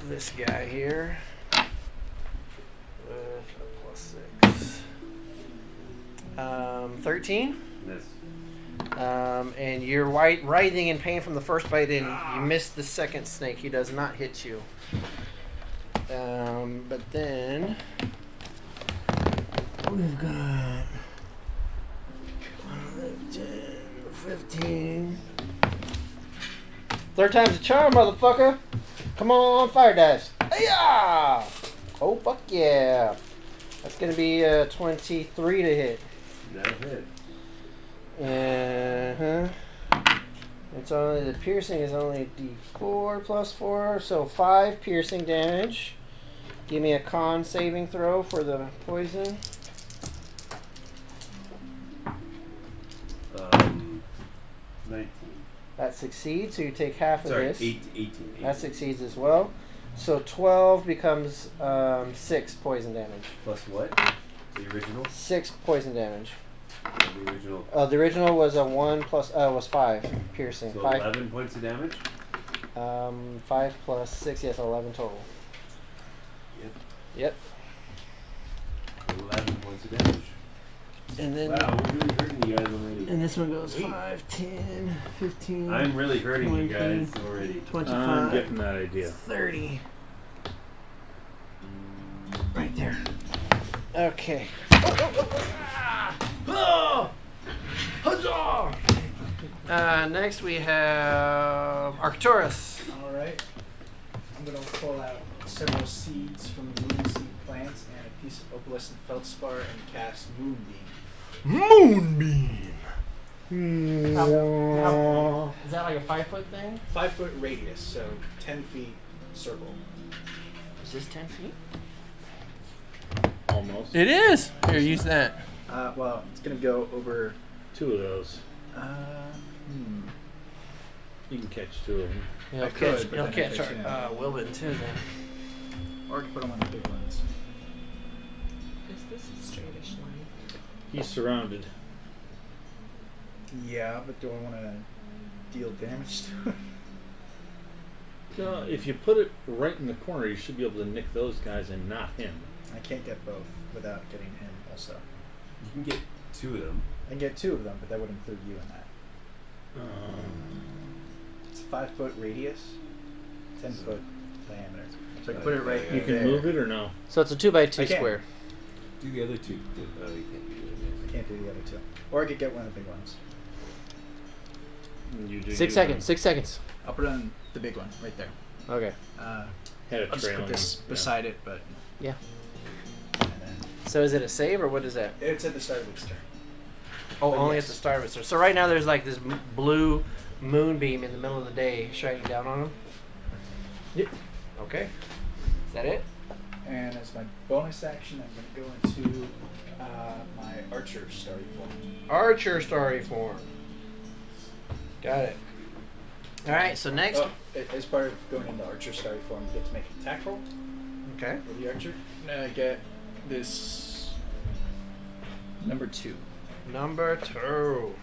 this guy here. With a +6. 13. Yes. And you're writhing in pain from the first bite, and you missed the second snake. He does not hit you. But then we've got 10, 15. Third time's a charm, motherfucker. Come on, fire dash. Hey-ya! Oh, fuck yeah. That's going to be 23 to hit. That'll hit. It's only the piercing is only D4 plus 4, so 5 piercing damage. Give me a con saving throw for the poison. 19. That succeeds, so you take half of Sorry, this. 18. That succeeds as well. So 12 becomes 6 poison damage. Plus what? The original? 6 poison damage. The original. The original was a 1 plus was 5 piercing. So 5. 11 points of damage? 5 plus 6, yes, 11 total. Yep. 11 points of damage. And then Wow, we're really hurting you guys already. and this one goes 5, 10, 15. I'm really hurting you 20, guys already. 25, I'm getting that idea. 30. Right there. Okay. Next we have Arcturus. Alright. I'm going to pull out several seeds from the moon seed plants and a piece of opalescent feldspar and cast Moonbeam. Moonbeam. Is that like a 5-foot thing? 5-foot radius, so 10 feet circle. Is this 10 feet? Almost. It is. Here, use that. Well, it's going to go over. 2 of those. You can catch 2 of them. You'll I catch, could, but you'll then catch if it's, Wilbin too then. Or I could put them on the big ones. Is this a straightish line? He's surrounded. Yeah, but do I want to deal damage to it? if you put it right in the corner, you should be able to nick those guys and not him. I can't get both without getting him also. You can get 2 of them. I can get 2 of them, but that would include you in that. It's a 5-foot radius, 10-foot diameter. So I can put it right. You can there. move it or no? So it's a 2x2 I can. square. Do the other 2. You can't do I can't do the other 2, or I could get one of the big ones. You do 6 seconds. 6 seconds. I'll put on the big one right there. Okay. Had a I'll just trailing, put this beside it, but Yeah. and then So is it a save or what is that? it's at the start of its turn. Oh, But only yes. at the start of it. So right now there's like this blue moonbeam in the middle of the day shining down on him. Yep. Okay. Is that it? And as my bonus action, I'm going to go into my Archer Starry form. Archer Starry form. Got it. All right. So next. Oh, as part of going into Archer Starry form, you get to make an attack roll Okay. with the Archer. And I get this number 2. Number 2.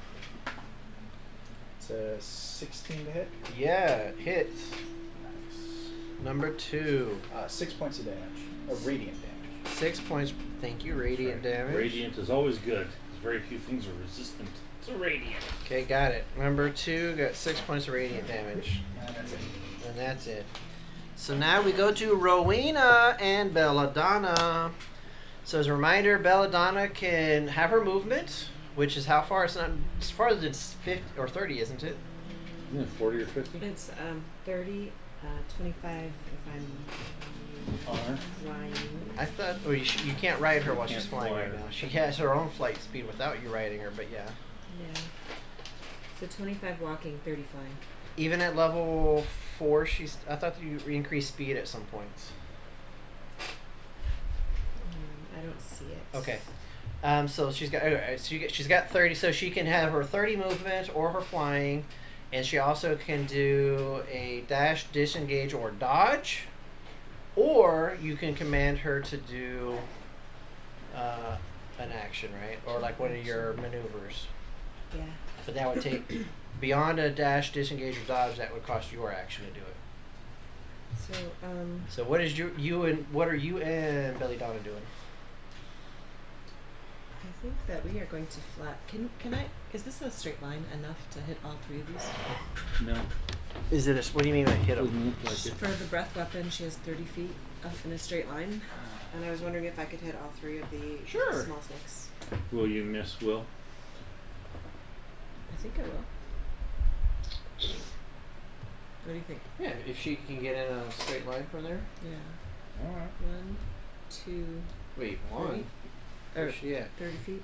It's a 16 to hit. Yeah, it hits. Nice. Number 2. 6 points of damage. Of radiant damage. 6 points. Thank you. Radiant damage. Radiant is always good. There's very few things are resistant to radiant. Okay, got it. Number 2 got 6 points of radiant damage. And that's it. And that's it. So now we go to Rowena and Belladonna. So as a reminder, Belladonna can have her movement, which is how far? It's not as far as it's 50 or 30, isn't it? Isn't it 40 or 50? It's 30, 25 if I'm flying. I thought you can't ride her while You she's can't flying fly right her. now. She has her own flight speed without you riding her, but yeah. Yeah. So 25 walking, 30 flying. Even at level 4, I thought you increased speed at some points. I don't see it. Okay. So she's got 30, so she can have her 30 movement or her flying, and she also can do a dash, disengage, or dodge, or you can command her to do an action, right? Or like one of your maneuvers. Yeah. But that would take beyond a dash, disengage, or dodge. That would cost your action to do it. So So what is what are you and Belladonna doing? I think that we are going to flat. Can I? Is this a straight line enough to hit all 3 of these? No. Is it? What do you mean by hit them? Doesn't look like it. For the breath weapon, she has 30 feet up in a straight line, and I was wondering if I could hit all 3 of the Sure. small snakes. Will you miss Will? I think I will. What do you think? Yeah, if she can get in a straight line from there. Yeah. Alright. 1, 2, Wait, 30? one. Where's she at? 30 feet.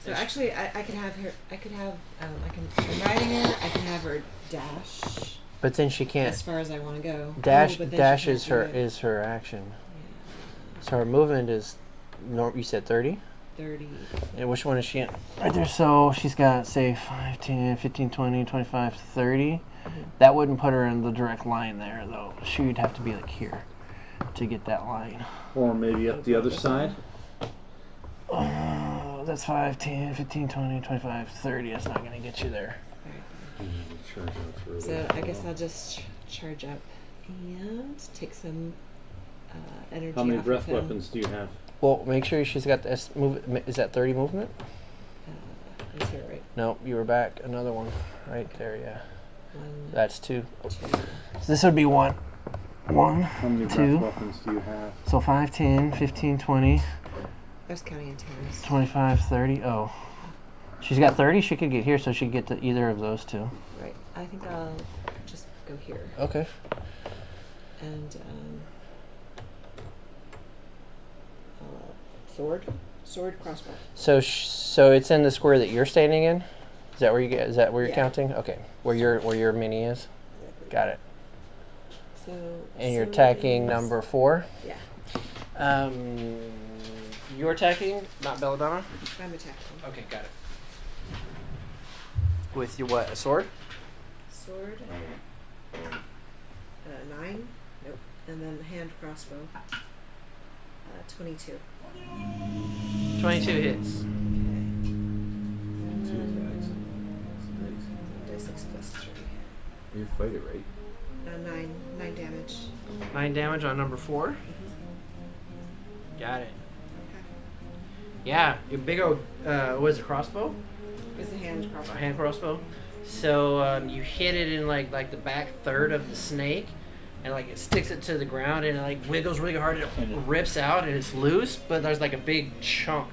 So Is she- actually, I could have her. I could have. I'm riding her. I can have her dash But then she can't. as far as I want to go. Dash Oh, but then she dash can't is do her it. is her action. Yeah. So her movement is. You said 30. 30. And which one is she in? Right there. So she's got say 5, 10, 15, 20, 25, 30. That wouldn't put her in the direct line there though. She would have to be like here to get that line. Or maybe up the other side? Oh, that's 5, 10, 15, 20, 25, 30. That's not going to get you there. So I guess I'll just charge up and take some energy. How many off breath of him. weapons do you have? Well, make sure she's got the move. Is that 30 movement? It's here, right? No, you were back. Another one. Right there, yeah. 1, That's 2. 2. So this would be 1. 1, How many 2. breath weapons do you have? So 5, 10, 15, 20, I was counting in tens. 25, 30. Oh. She's got 30. She could get here, so she could get to either of those two. Right. I think I'll just go here Okay. and sword, crossbow. So it's in the square that you're standing in? Is that where you get? Is that where you're Yeah. counting? Okay. Where your mini is? Exactly. Got it. So. And you're sword attacking is- number 4? Yeah. You're attacking, not Belladonna? I'm attacking. Okay, got it. With your what? A sword? Sword. 9. Nope. And then hand crossbow. 22. 22 hits. Okay. Two attacks. Nice. D6 plus 3. You're a fighter, right? 9 damage. 9 damage on number 4. Got it. Yeah, your big old, what is it, crossbow? It's a hand crossbow. A hand crossbow. So you hit it in like the back third of the snake, and like it sticks it to the ground, and it like wiggles really hard, and it rips out, and it's loose, but there's like a big chunk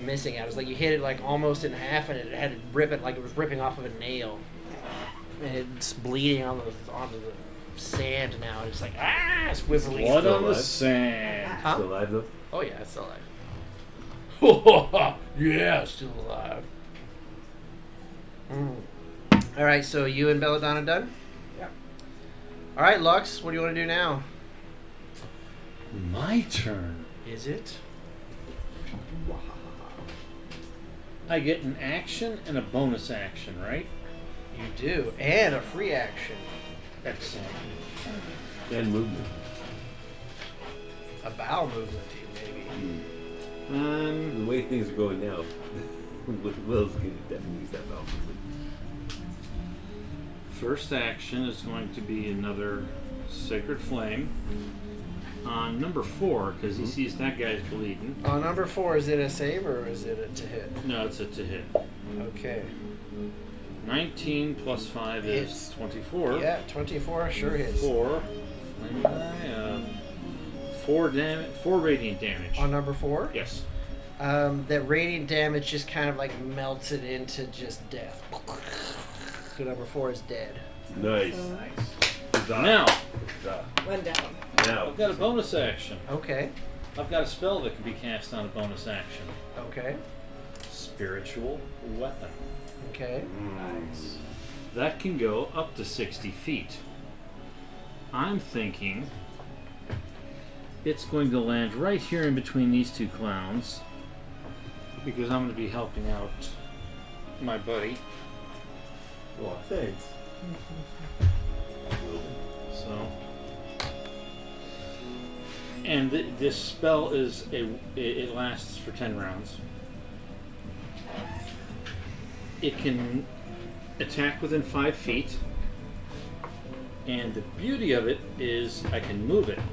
missing out. It's like you hit it like almost in half, and it had to rip it like it was ripping off of a nail, and it's bleeding onto the sand now. It's like it's wiggling. Blood Still on the alive? sand. Huh? Still alive though? Oh yeah, it's still alive. Yeah, still alive. All right, so you and Belladonna done? Yep. All right, Lux, what do you want to do now? My turn. Is it? I get an action and a bonus action, right? You do, and a free action. Excellent. And movement. A bow movement, maybe. The way things are going now, Will's going to definitely use that bell movement. First action is going to be another Sacred Flame on number 4 because he sees that guy's bleeding. On number 4, is it a save or is it a to hit? No, it's a to hit. Okay. 19 plus 5 Hits. is 24. Yeah, 24 sure hits. 4. 4 radiant damage. On number 4? Yes. That radiant damage just kind of like melts it into just death. So number 4 is dead. Nice. Huzzah. Now, Huzzah. One down. Now. I've got a bonus action. Okay. I've got a spell that can be cast on a bonus action. Okay. Spiritual Weapon. Okay. Nice. That can go up to 60 feet. I'm thinking it's going to land right here in between these two clowns because I'm going to be helping out my buddy. Oh, thanks. So, and this spell is it lasts for 10 rounds. It can attack within 5 feet, and the beauty of it is I can move it. Do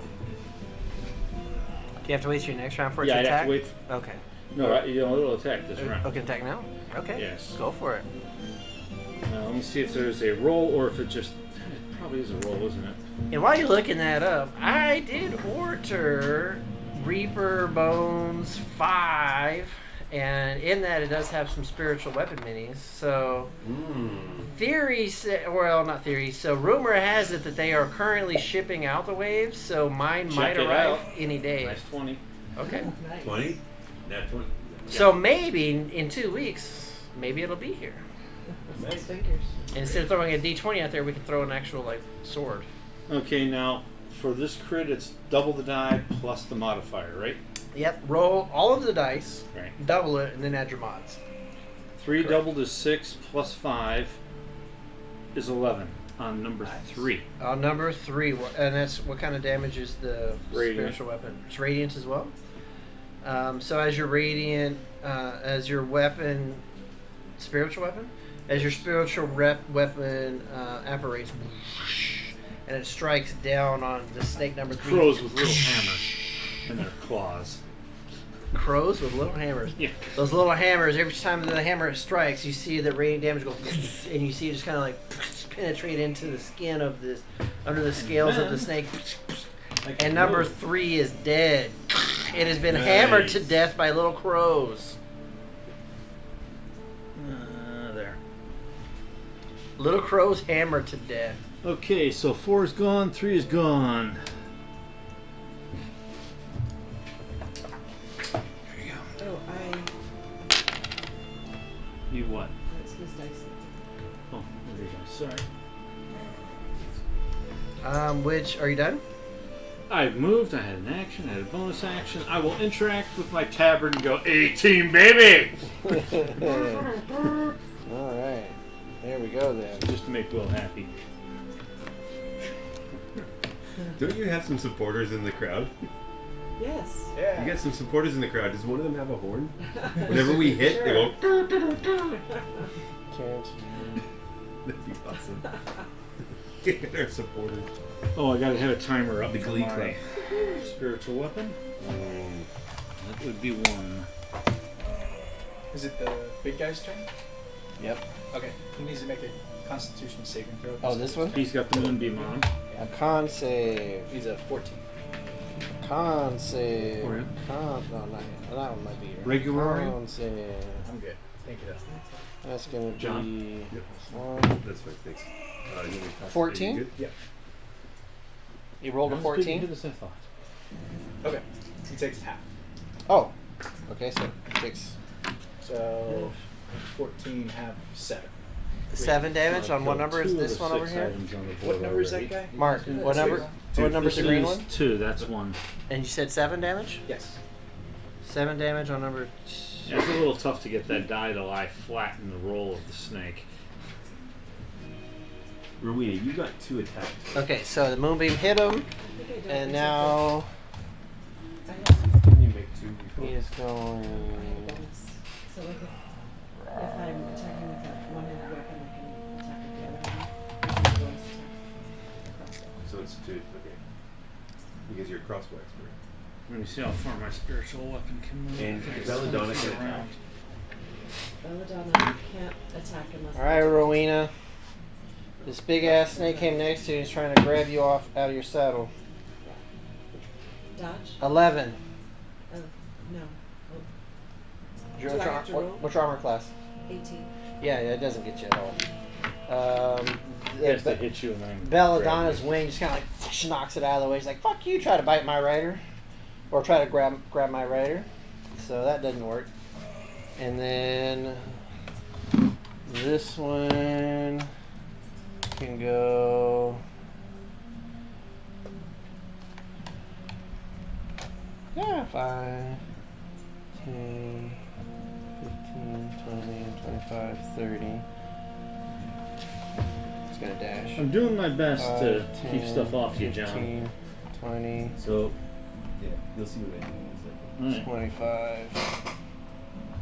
you have to wait till your next round for it Yeah, to I'd attack? have to wait. Okay. No, it'll attack this round. Okay, attack now? Okay. Yes. Go for it. Now, let me see if there's a roll or if it just. It probably is a roll, isn't it? And while you're looking that up, I did order Reaper Bones 5, and in that it does have some spiritual weapon minis. So, theory, not theory, so rumor has it that they are currently shipping out the waves, so mine Check might it arrive out. any day. Nice 20. Okay. 20? Nat 20. So maybe in 2 weeks, maybe it'll be here. Nice fingers. Instead of throwing a D20 out there, we can throw an actual like sword. Okay, now for this crit, it's double the die plus the modifier, right? Yep. Roll all of the dice, Right. double it, and then add your mods. 3 Correct. doubled is 6 plus 5 is 11 on number 3. Number 3, and that's what kind of damage is the Radiant. spiritual weapon? It's radiant as well. So as your radiant, as your weapon, spiritual weapon, as your spiritual weapon apparates, and it strikes down on the snake number 3. Crows with little hammers in their claws. Crows with little hammers. Yeah. Those little hammers, every time the hammer strikes, you see the radiant damage go, and you see it just kind of like penetrate into the skin of this, under the scales of the snake. And number 3 is dead. It has been hammered to death by little crows. There. Little crows hammered to death. Okay, so 4 is gone, 3 is gone. Oh, You what? it's this dice. Oh, there you go. Sorry. Which, are you done? I've moved, I had an action, I had a bonus action. I will interact with my tabard and go, 18, baby! Alright. There we go then. Just to make Will happy. Don't you have some supporters in the crowd? Yes. Yeah. You got some supporters in the crowd. Does one of them have a horn? Whenever we hit, they go. Can't. That'd be awesome. Our supporters. Oh, I gotta have a timer up The for Glee my spiritual weapon. That would be 1. Is it the big guy's turn? Yep. Okay. He needs to make a Constitution saving throw. Oh, this one? He's got the moonbeam on. A con save. He's a 14. Con save. For him. Con. No, not yet. That one might be here. Regular? Con save. I'm good. Thank you, though. That's gonna be John? Yep. 1. That's fine, thanks. You want me to pass it? 14? Are you good? You rolled a Not as good 14. as I thought. Okay. He takes half. Oh. Okay, so 6. So 14 have 7. 7 damage So I on what killed number is 2 of this the one over 6 here? items on the board What number is that already. guy? Mark, what number? Two. What number's the This green is one? 2, that's 1. And you said 7 damage? Yes. 7 damage on number. Yeah, it's a little tough to get that die to lie flat in the roll of the snake. Rowena, you got 2 attacks. Okay, so the moonbeam hit him, I think I don't and think now so. I have Can you make 2 before? he is a going. bonus. So like if I'm attacking with that one-handed weapon, I can attack with the other one. I can bonus attack. Crossbow. So it's 2, okay. Because you're a crossbow expert. Let me see how far my spiritual weapon can move. And I think it's Belladonna 20 feet can- around. Belladonna can't attack unless. All right, Rowena. This big ass snake came next to you and he's trying to grab you off out of your saddle. Dodge? 11. Oh, no. Your- Do I have to roll? what's your armor class? 18. Yeah, it doesn't get you at all. He has to hit you and then Belladonna's grab you. wing just kind of like knocks it out of the way. He's like, "Fuck you! Try to bite my rider, or try to grab my rider." So that doesn't work. And then this one can go. Yeah, 5, 10, 15, 20, 25, 30. It's gonna dash. I'm doing my best to 5, keep 10, stuff off you, John. 15, 20, So, yeah, you'll see what I mean. Alright. 25.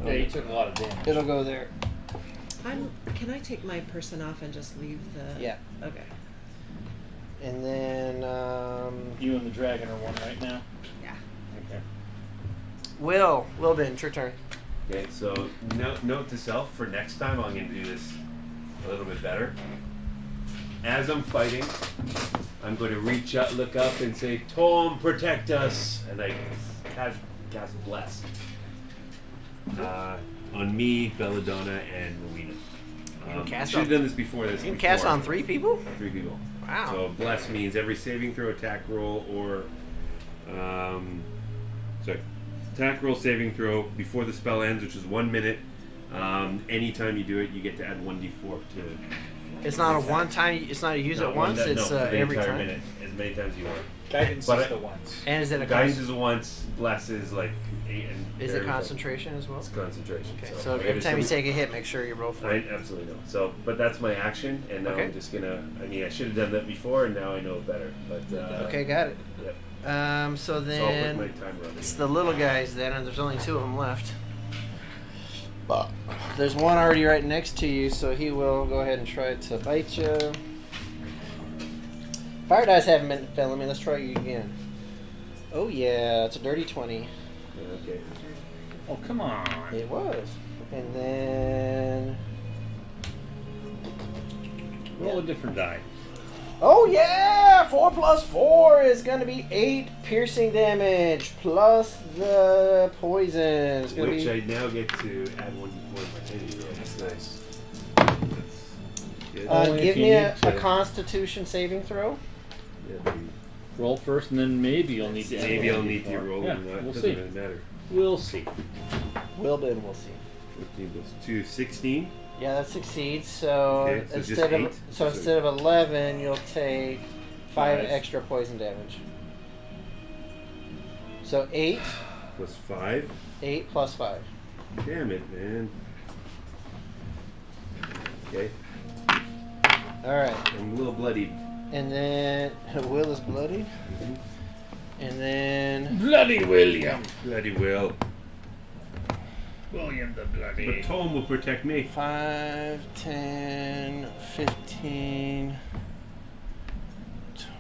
Yeah, you took a lot of damage. It'll go there. Can I take my person off and just leave the? Yeah. Okay. And then, You and the dragon are one right now? Yeah. Okay. Wilbin, it's your turn. Okay, so note to self for next time. I'm going to do this a little bit better. As I'm fighting, I'm going to reach up, look up, and say, "Tom, protect us!" And I cast bless on me, Belladonna, and Rowena. can cast should have on- done this before this. You can cast before. on 3 people? 3 people. Wow. So bless means every saving throw, attack roll, or attack roll, saving throw before the spell ends, which is 1 minute. Anytime you do it, you get to add 1d4 to. It's not a one time. It's not a use it once. It's for the every entire time. minute, as many times as you want. Guidance But is I- the ones. And is it a Guidance is once, bless is like 8, and is it very- concentration as well? It's concentration. Okay. So, So I every gotta time you say- take a hit, make sure you roll for I it. absolutely know. So, but that's my action, and now Okay. I'm just gonna. I mean, I should have done that before, and now I know it better. But Okay, got it. Yep. So So I'll put my then timer on. it's the little guys then, and there's only 2 of them left. But there's one already right next to you, so he will go ahead and try to bite you. Fire dice haven't been failing me. Let's try you again. Oh yeah, it's a dirty 20. Okay. Oh, come on. It was. And then Roll a different die. oh yeah, 4 plus 4 is gonna be 8 piercing damage plus the poison. It's gonna Which be I now get to add 1d4 in my saving throw. That's nice. That's good. Only if give you me need a to. Constitution saving throw. Yeah, maybe. Roll first, and then maybe you'll need to. add Maybe a I'll roll need to before. roll. Yeah, and that we'll doesn't see. really matter. We'll see. Will be, and we'll see. 15 plus 2, 16. Yeah, that succeeds. So Okay, so just instead 8. of instead of 11, you'll take 5 Five. extra poison damage. So 8, Plus 5. 8 plus 5. Damn it, man. Okay. All right, I'm a little bloodied. and then Will is bloodied, and then Bloody William. Bloody well. William the But Bloody. Tom will protect me. 5, 10, 15,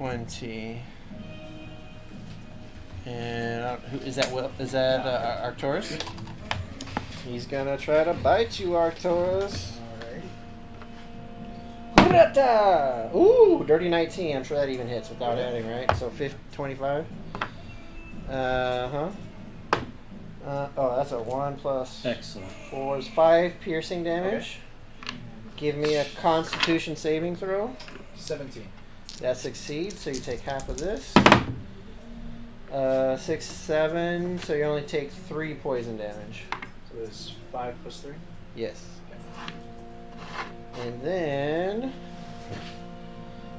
20. And who is that? Will is that Arcturus? He's gonna try to bite you, Arcturus. Alright. Ooh, dirty 19. I'm sure that even hits without adding, right? So 25. Oh, that's a 1 plus Excellent. 4 is 5 piercing damage. Give me a Constitution saving throw. 17. That succeeds, so you take half of this. 6, 7, so you only take 3 poison damage. So there's 5 plus 3. Yes. And then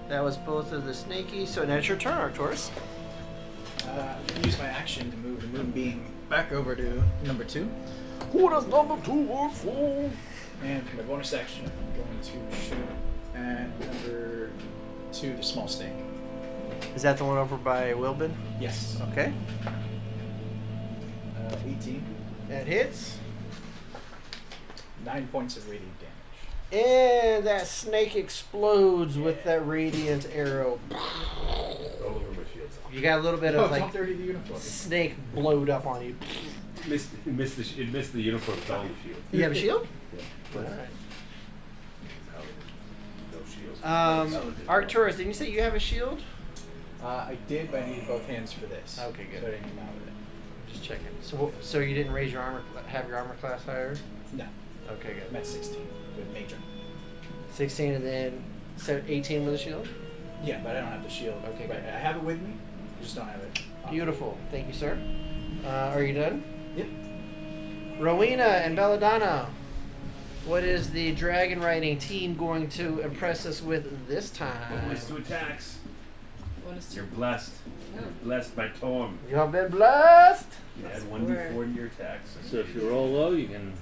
that was both of the snaky. So now it's your turn, Arcturus. I'm going to use my action to move the moonbeam back over to number 2. Who does number 2 work for? And for my bonus action, I'm going to shoot at number 2, the small snake. Is that the one over by Wilbin? Yes. Okay. 18. That hits. 9 points of radiant damage. And that snake explodes with that radiant arrow. All over my shield. You got a little bit of like dirty the uniform. snake blowed up on you. It missed the uniform calling shield. You have a shield? Yeah. Alright. No shield. Arcturus, didn't you say you have a shield? I did, but I needed both hands for this. Okay, good. So I didn't come out with it. Just checking. So you didn't raise your armor, have your armor class higher? No. Okay, I'm good. at 16 with major. 16 and then 18 with a shield? Yeah, but I don't have the shield. Okay, But good. I have it with me. I just don't have it. Beautiful. Thank you, sir. Are you done? Yep. Rowena and Belladonna, what is the dragon riding team going to impress us with this time? Bonus to attacks. Bonus You're to- blessed. Oh. You're blessed by Tom. You have been blessed. You That's add 1d4 to your attacks. So if you roll low, you can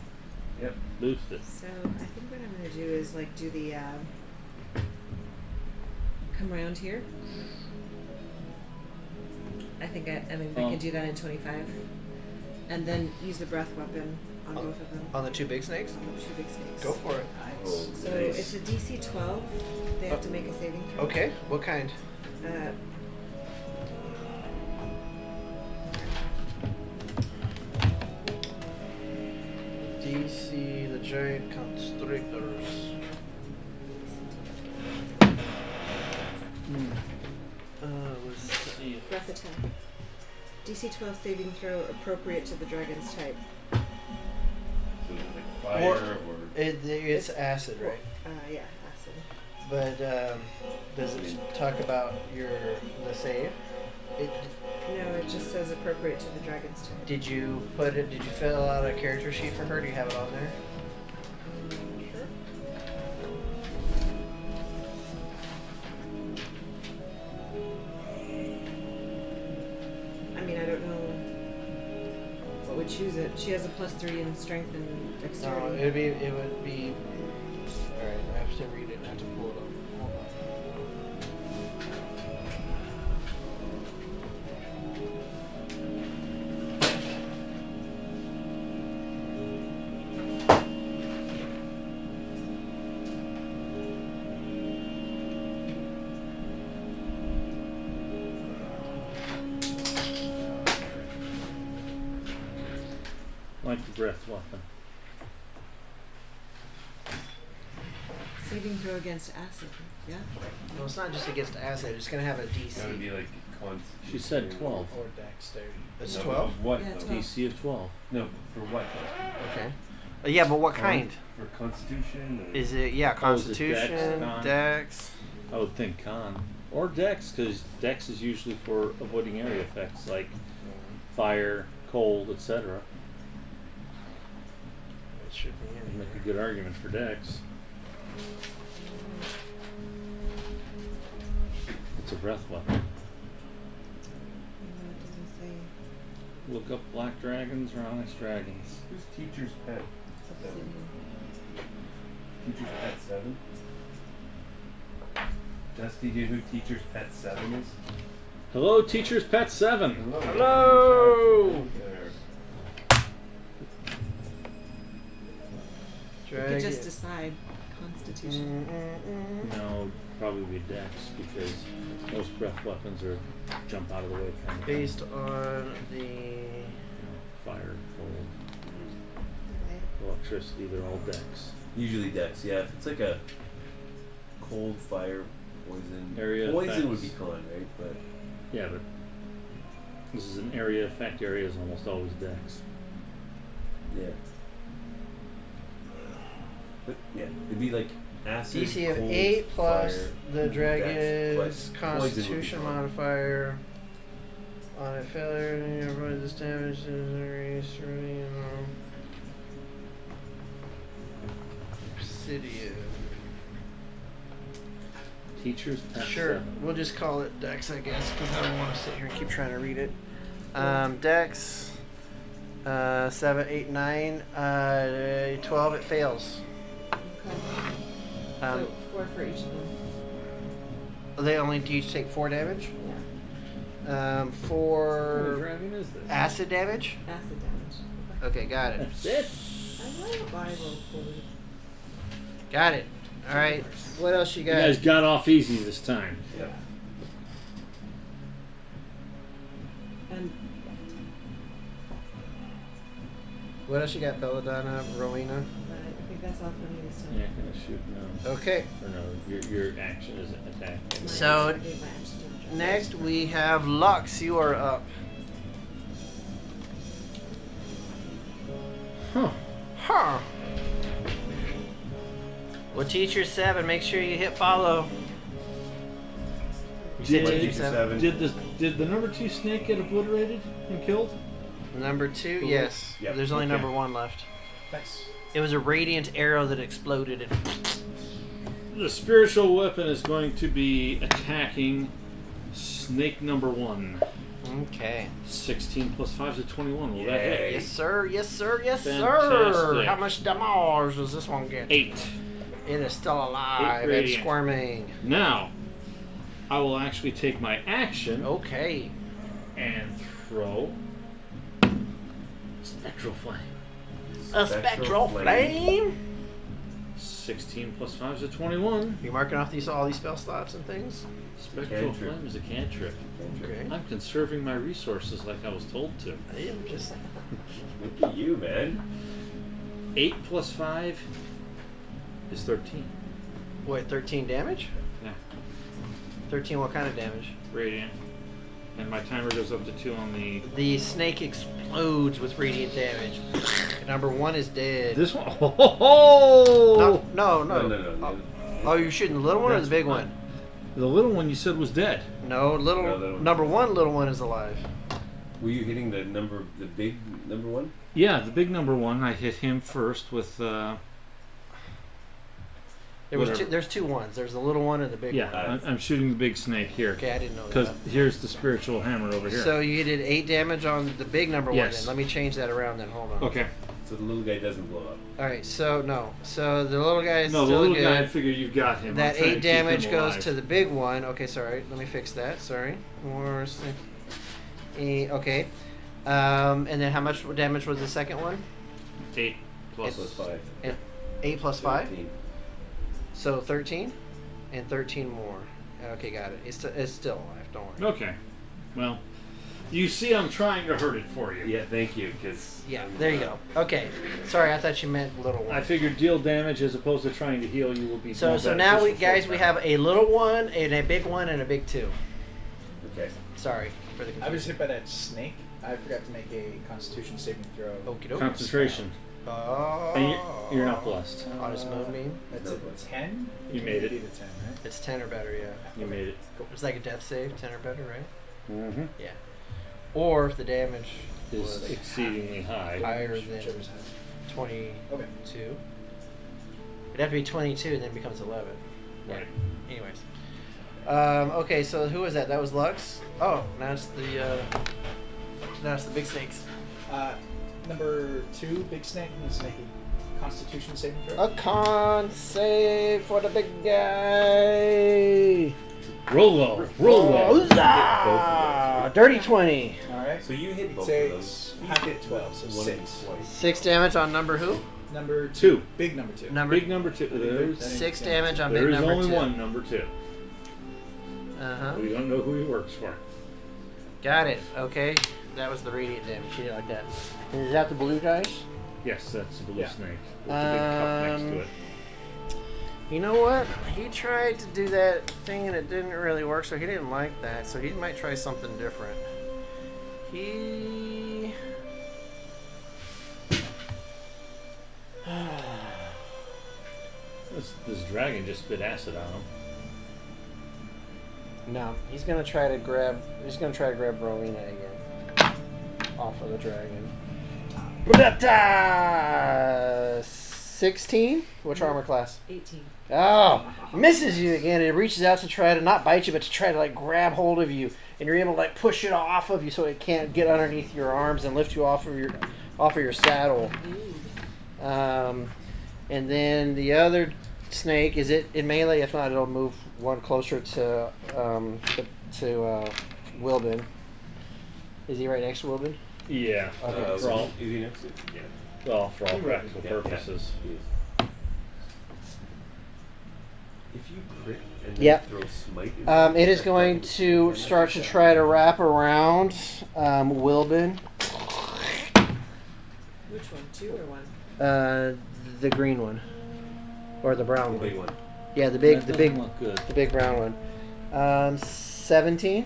Yep. boost it. So I think what I'm gonna do is like do the come around here. I think I can do that in 25, and then use the breath weapon on both of them. On the 2 big snakes? On the 2 big snakes. Go for it. Oh, So nice. it's a DC 12. They have to make a saving throw. Okay. What kind? Uh, DC, the giant constrictors. Let's see. breath attack. DC 12 saving throw appropriate to the dragon's type. So like fire or It's acid, right? Yeah, acid. But does it talk about the save? No, it just says appropriate to the dragon's type. Did you fill out a character sheet for her? Do you have it on there? Sure. I mean, I don't know what would choose it. She has a +3 in strength and No, dexterity. it would be. All right, I have to read it. I have to pull it up. Hold on. Like the breath weapon. Saving throw against acid. Yeah. No, it's not just against acid. It's gonna have a it's gotta DC. be like She said 12. Or dexterity. It's No, 12. but What? Yeah, though? 12. DC of 12. No, for what? Okay. Yeah, but what kind? For Constitution? Or Is it Oh, is it Constitution, Dex? Dex? I would think con. Or Dex, because Dex is usually for avoiding area effects like fire, cold, etc. It should be in Make a here. good argument for Dex. It's a breath weapon. No, it doesn't say Look up black dragons or onyx dragons. Who's Teacher's Pet? obsidian. Teacher's Pet 7? Dusty, do you know who Teacher's Pet 7 is? Hello, Teacher's Pet 7. Hello! You could just decide Constitution. No, probably be Dex because most breath weapons are jump out of the way kind of thing. Based on the You know, fire, cold, Okay. electricity, they're all Dex. Usually Dex, yeah. If it's like a cold, fire, poison. Area poison would effects. be con, right? But Yeah, but this is an area effect. Area is almost always Dex. yeah. But yeah, it'd be like acid. DC of cold, 8 plus fire, the dragon's Dex, but Constitution poison would be con. modifier. On a failure, avoid this damage is Obsidian. Teachers test Sure, 7. we'll just call it Dex, I guess, because I don't want to sit here and keep trying to read it. Dex, 7, 8, 9, 12, it fails. Okay. Um, So 4 for each of them. They only each take 4 damage. Yeah. What kind of For dragon is this? acid damage. Acid damage. Okay, got it. That's it. I like a Bible fully. Got it. All right. What else you You got? guys got off easy this time. Yeah. And What else you got? Belladonna, Rowena. I think that's all for me this time. Yeah, gonna shoot no. Okay. Or no, your action is attack. My So, action- I gave my action to him. Next we have Lux. You are up. Huh. Huh. Well, teacher 7, make sure you hit follow. You said Did- teacher 7. Did the number 2 snake get obliterated and killed? Number 2, yes. Yep. There's only Okay. number 1 left. Nice. It was a radiant arrow that exploded. The spiritual weapon is going to be attacking snake number 1. Okay. 16 plus 5 is 21. Will that hit? Yes, sir. Yes, sir. Yes, sir. Fantastic. How much damage does this one get? 8. It is still alive 8 and radiant. squirming. Now, I will actually take my action Okay. and throw Spectral Flame. A spectral flame. 16 plus 5 is 21. You marking off all these spell slots and things? Spectral Cantrip. Flame is a cantrip. Okay. I'm conserving my resources like I was told to. I am just. Look at you, man. 8 plus 5 is 13. What? 13 damage? Yeah. 13. What kind of damage? Radiant. And my timer goes up to 2 on the... The snake explodes with radiant damage. Number 1 is dead. This one? Oh! No. No. Oh, you're shooting the little one or the That's big fine. one? The little one you said was dead. No, little. No, little one. Number 1, little one is alive. Were you hitting the big number 1? Yeah, the big number 1. I hit him first with... Whatever. There's 2 ones. There's the little one and the big yeah, one. I'm shooting the big snake here. Okay, I didn't know Because that. here's the spiritual hammer over here. So you did 8 damage on the big number 1 Yes. then. Let me change that around then. Hold on. Okay. So the little guy doesn't blow up. Alright, so no. So the little guy is No, the still little good. guy, I figure you've got him. That I'm trying to 8 keep damage him goes alive. to the big one. Okay, sorry. Let me fix that. Sorry. More. Okay. And then how much damage was the second one? 8 plus... Plus 5. 8 plus 5? 13. So 13? And 13 more. Okay, got it. It's still alive. Don't worry. Okay. Well, you see I'm trying to hurt it for you. Yeah, thank you, because... Yeah, there you go. Okay. Sorry, I thought you meant little one. I figured deal damage as opposed to trying to heal you will be So more now we beneficial we for have a little one and a big one and a big 2. Okay. Sorry for the I was confusion. hit by that snake. I forgot to make a Constitution saving throw. Okie doke. concentration. Oh. And you're not blessed. Honest mode mean? That's No, a but- 10? You made it. Beat a 10, right? It's 10 or better, yeah. You made it. It's like a death save, 10 or better, right? Mm-hmm. Yeah. Or if the damage Is was exceedingly high. higher than Whichever's higher. 22. Okay. It'd have to be 22 and then it becomes 11. Right. Anyways. Okay, so who was that? That was Lux? Oh, now it's the big snakes. Number 2, big snake, needs to make a Constitution saving throw. A con save for the big guy. Roll low. Roll low. Huzzah! Dirty 20. Alright. So you hit both Say of those. half hit 12, so One of them 6. twice. 6 damage on number who? Number Two. Big number 2. Big number 2. There's, That 6 ain't damage on big there is number only 2. one number 2. Uh-huh. We don't know who he works for. Got it. Okay. That was the radiant damage. She did it like that. Is that the blue dice? Yes, that's the blue Yeah. snake with the big cup next to it. You know what? He tried to do that thing and it didn't really work, so he didn't like that. So he might try something different. He... This dragon just spit acid on him. No, he's gonna try to grab. He's gonna try to grab Rowena again off of the dragon. 16. Which armor class? 18. Oh, misses you again. It reaches out to try to not bite you, but to try to like grab hold of you, and you're able to like push it off of you so it can't get underneath your arms and lift you off of your saddle. And then the other snake, is it in melee? If not, it'll move one closer to Wilbin. Is he right next to Wilbin? Yeah. Okay. For all, Is he next to it? Yeah. well, for all practical Yeah, purposes. he is. If you crit and then Yep. throw smite, It is going to start to try to wrap around Wilbin. Which one? 2 or 1? The green one, or the brown the one. big one. Yeah, the That big doesn't look good. the big brown one. 17.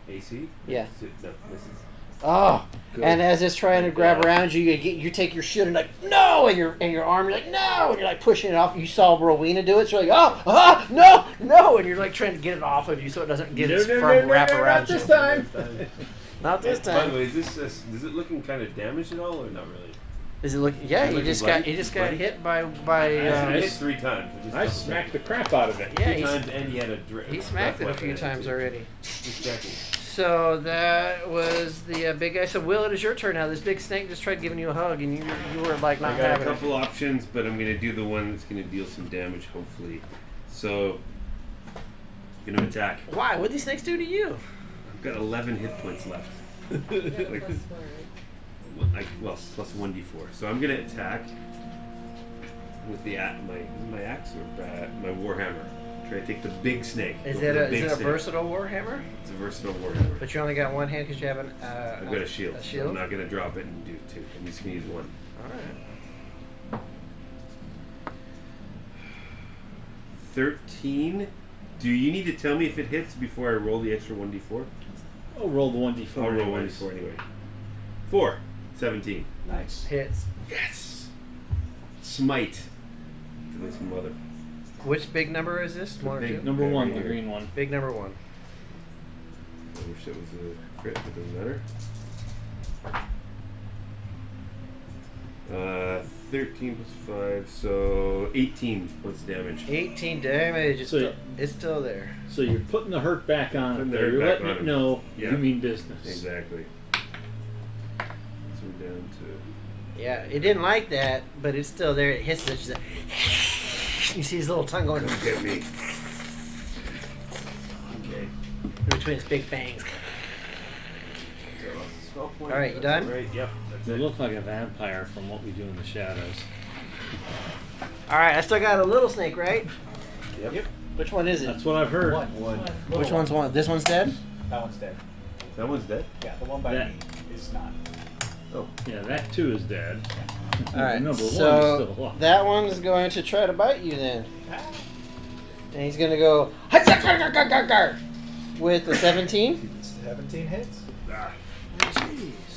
AC? Yeah. No, misses. Oh, Good. and as it's trying to Thank grab God. around you, you take your shield and like no, and your arm, you're like no, and you're like pushing it off. You saw Rowena do it, so you're like no, and you're like trying to get it off of you so it doesn't get its firm wrap around you. Not this time. Not this By the time. way, is it looking kind of damaged at all, or not really? Is it looking? Yeah, Is it he just looking got bloody? got hit by. He hit 3 times. Which is I double smacked the crap out of it. Yeah, 3 times, and he had a he smacked it a few times already. Just checking. So that was the big guy. So Will, it is your turn now. This big snake just tried giving you a hug, and you were like not I got a having it. couple options, but I'm gonna do the one that's gonna deal some damage, hopefully. So, gonna attack. Why? What did these snakes do to you? I've got 11 hit points left. Yeah, Like, plus 4, right? plus 1d4. So I'm gonna attack with the my axe or my warhammer. Try to take the big snake. Is Go for it the a big snake. versatile warhammer? It's a versatile warhammer. But you only got one hand because you have an. I've got a shield. A So shield. I'm not gonna drop it and do 2. I'm just gonna use 1. All right. 13. Do you need to tell me if it hits before I roll the extra 1d4? I'll roll the 1d4. I'll roll anyways. 1d4 anyway. 4. 17. Nice. Hits. Yes! Smite. To this mother. Which big number is this? One or big two? Number Right 1, the here. green one. Big number 1. I wish it was a crit, but it doesn't matter. 13 plus 5, so 18 points of damage. 18 damage. So- It's still there. So you're putting the hurt back on Putting it the there. hurt You're back letting on it him. know Yeah. you mean business. Exactly. So we're down to. Yeah, it didn't like that, but it's still there. It hits it. She's like, you see his little tongue going Don't get me. Okay. between his big fangs. All right, you done? Right, yep. That's You it. look like a vampire from what we do in the shadows. All right, I still got a little snake, right? Yep. Which one is it? That's what I've heard. One. Which one's one? This one's dead? That one's dead. That one's dead? Yeah, the one by That- me is not. Oh. Yeah, that too is dead. All right, Number 1 is so still alive. that one's going to try to bite you then. And he's going to go with a 17. 17 hits. Ah.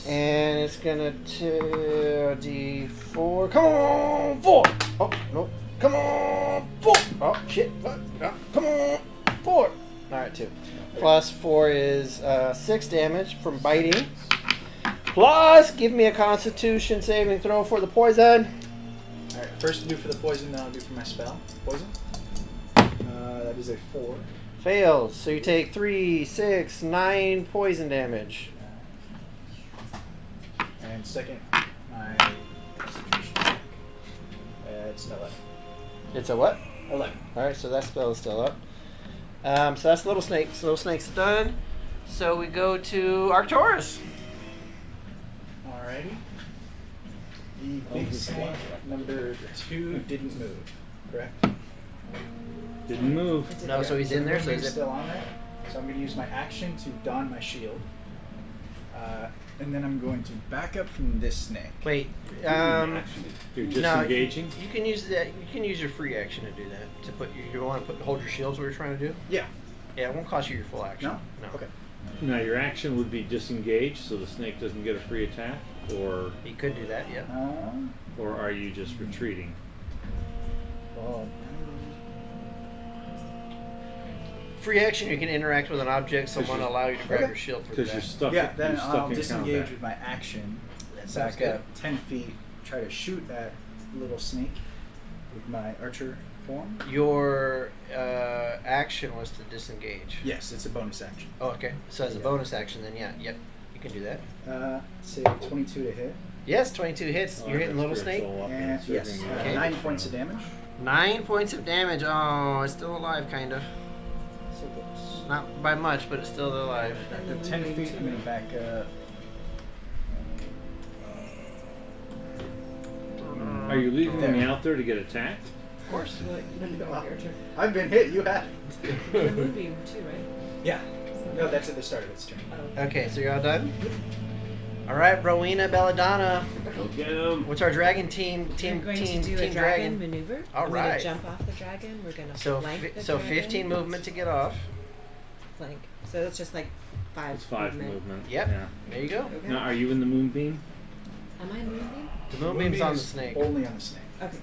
And it's going to D4. Come on, 4. Oh, no. Come on, 4. Oh, shit. Come on, 4. All right, 2. Plus 4 is 6 damage from biting. Plus, give me a Constitution saving throw for the poison. Alright, first to do for the poison, then I'll do for my spell. Poison. That is a 4. Fails. So you take 3, 6, 9 poison damage. And second, my concentration check. It's 11. It's a what? 11. All right, so that spell is still up. So that's Little Snake. So Little Snake's done. So we go to Arcturus. Alrighty. The big snake number 2 didn't move, correct? Didn't move. No, so he's in there. So Moonbeam's he's still on there. So I'm going to use my action to don my shield. And then I'm going to back up from this snake. wait. You're No, disengaging. you can use that. You can use your free action to do that. To put you want to hold your shields. What you're trying to do? Yeah. Yeah, it won't cost you your full action. No? Okay. Now your action would be disengage, so the snake doesn't get a free attack, or You could do that. Yeah. are you just retreating? Well, Free action. You can interact with an object. Someone you- allow you to grab Okay. your shield for Because that. you're stuck. yeah, then you're stuck I'll in disengage combat. with my action. That sounds Back good. up 10 feet, try to shoot that little snake with my archer form. Your action was to disengage. Yes, it's a bonus action. Oh, okay. So as a Yeah. bonus action, then you can do that. Say 22 to hit. Yes, 22 hits. Oh, You're hitting that's little snake. spiritual weapon And serving yes, you. Okay. 9 points of damage. 9 points of damage. Oh, it's still alive, kind of. So close. Not by much, but it's still alive. Back And then up 10 moving feet, to I'm going me. to back up. Are you leaving There. me out there to get attacked? Of course. Well, you go with your turn. I've been hit, you have. The moonbeam too, right? Yeah. No, that's at the start of its turn. Oh. Okay, so you're all done? All right, Rowena Belladonna. Go get him. What's our dragon team? We're Team going team to do team a dragon dragon. maneuver. All I'm right. gonna jump off the dragon. We're gonna So flank the so dragon. 15 movement to get off. Flank. So that's just like 5 It's 5 movement. Yep. Yeah. There you go. Okay. Now, are you in the moonbeam? Am I moving? The moonbeam's on the is snake. Only on the snake. Okay.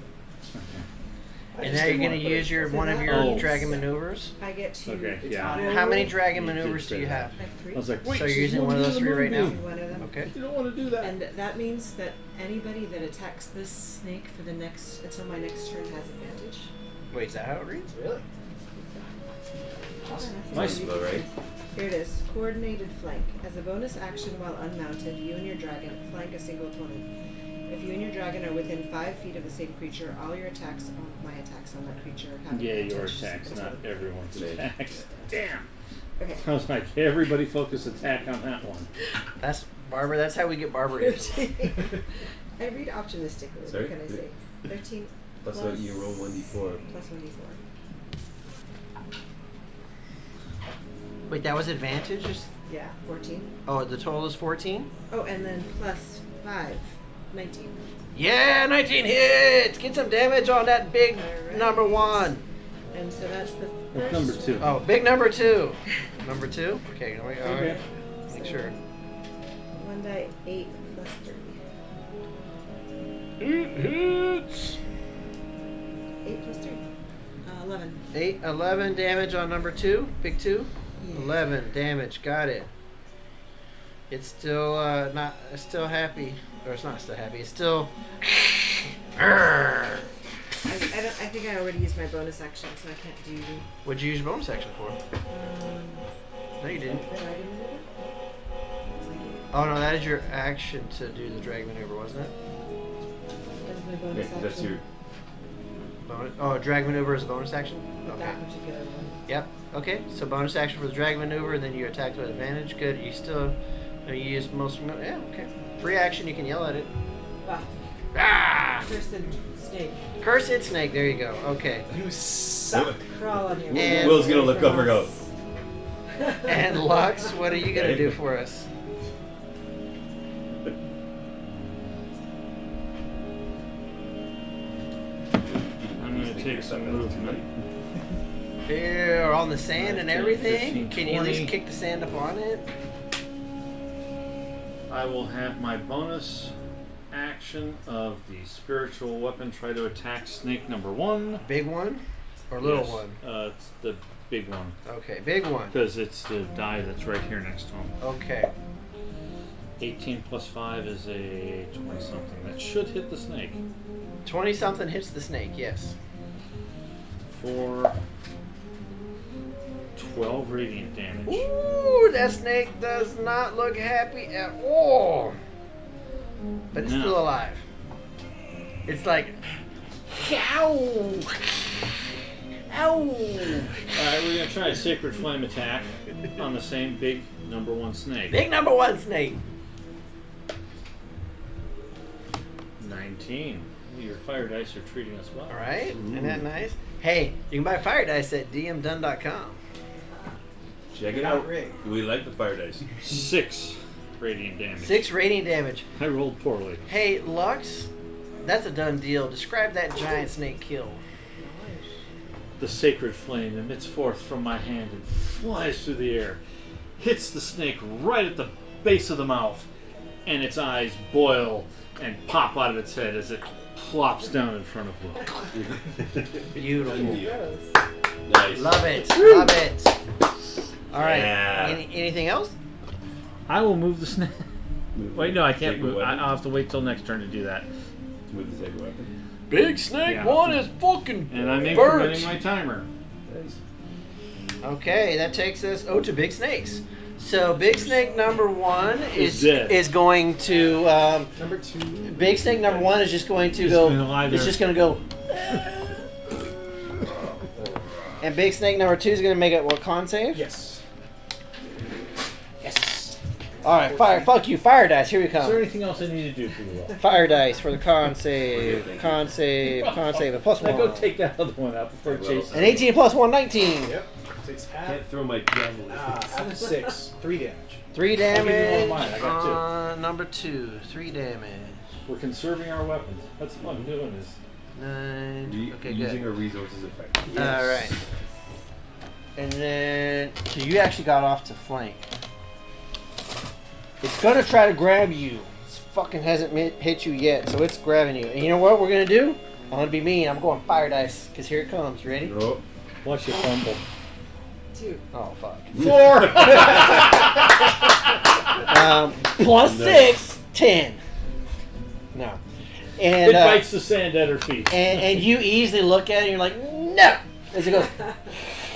I And just now you're didn't going wanna to put it- use your So one of that your means- dragon maneuvers. I get to Okay, It's yeah. on. How many dragon You did maneuvers do say you that. have? like 3. I was like, So wait, you're she's using one of moving those in the 3 right now? moonbeam. One of them. Okay. You don't want to do that. And that means that anybody that attacks this snake for the next until my next turn has advantage. Wait, is that how it reads? Really? Awesome. Nice. Spell, right? Here it is. Coordinated flank. As a bonus action while unmounted, you and your dragon flank a single opponent. If you and your dragon are within 5 feet of the same creature, all your attacks on my attacks on that creature have Yeah, your advantage. attacks, not everyone's Today. attacks. Damn. Okay. I was like, everybody focus attack on that one. That's Barbara. That's how we get barbarism. I read optimistically. Sorry? What can I say? 13 Plus you roll 1d4. plus 1d4. Wait, that was advantage? Yeah, 14. Oh, the total is 14? Oh, and then plus 5, 19. Yeah, 19 hits! Get some damage on that big Alright. number 1. And so that's the What's first. number 2? Oh, big number 2. Number 2? Okay, all Okay. right. Make sure. 1 die 8 plus 3. It hits! 8 plus 3. 11. 11 damage on number 2. Big 2. Yeah. 11 damage. Got it. It's still not. It's still happy, or it's not still happy. It's still. I think I already used my bonus action, so I can't do What'd you use your bonus action for? No, you didn't. dragon maneuver. Oh no, that is your action to do the drag maneuver, wasn't it? That's my Okay, bonus action. that's your. Oh, drag maneuver is a bonus action. Okay. That particular one. Yep. Okay. So bonus action for the drag maneuver, and then you attack with advantage. Good. You still. You use most. Yeah. Okay. Free action. You can yell at it. Wow. Ah! Cursed snake. Cursed snake. There you go. Okay. You suck. Crawl on you. And- Will's gonna look up and go. And Lux, what are you gonna do for us? I'm going to take some movement. Here on the sand and 10, everything. 15, Can you at least 20. kick the sand up on it? I will have my bonus action of the spiritual weapon try to attack snake number 1. Big one or little Yes, one? It's the big one. Okay, big one. Because it's the die that's right here next to him. Okay. 18 plus 5 is a 20 something. That should hit the snake. 20 something hits the snake, yes. For 12 radiant damage. Ooh, that snake does not look happy at all. But it's No. still alive. It's like, ow! Ow! Alright, we're going to try a sacred flame attack on the same big number 1 snake. Big number 1 snake. 19 17. Your fire dice are treating us well. All right, isn't that nice? Hey, you can buy fire dice at dmdone.com. Check it out. We like the fire dice. 6 radiant damage. 6 radiant damage. I rolled poorly. Hey, Lux, that's a done deal. Describe that giant snake kill. The sacred flame emits forth from my hand and flies through the air, hits the snake right at the base of the mouth, and its eyes boil and pop out of its head as it plops down in front of Will. Beautiful. Nice. Love it. Love it. All right. Yeah. Anything else? I will move the snake. Wait, no, I can't Sacred move. weapon. I'll have to wait till next turn to do that. Move the sacred weapon. Big Snake Yeah. 1 is fucking And I'm burnt. incrementing my timer. Nice. Okay, that takes us to Big Snakes. So Big Snake number 1 Is dead. is going to Number 2. Big Snake number 1 is just going to It's go. gonna lie It's there. just going to go. And Big Snake number 2 is going to make it what, con save? Yes. Yes. All right, fire. Fuck you, fire dice. Here we Is there come. anything else I need to do for you all? Fire dice for the con save. Con save. Con save. A plus Now 1. go take that other one out before it chases. An 18 plus 1, 19. Yep. Takes half. Can't throw my javelin. Half of 6. 3 damage. 3 I'll give you damage one of mine. I got two. on number 2. 3 damage. We're conserving our weapons. That's fun doing this. 9. Okay, Using good. our resources effectively. All right. And then, so you actually got off to flank. It's gonna try to grab you. It fucking hasn't hit you yet, so it's grabbing you. And you know what we're gonna do? I'm gonna be mean. I'm going fire dice because here it comes. You ready? Oh, Watch you fumble. 2. Oh fuck. 4! Plus Nice. 6, 10. No. And It bites the sand at her feet. and you easily look at it and you're like, no! As it goes,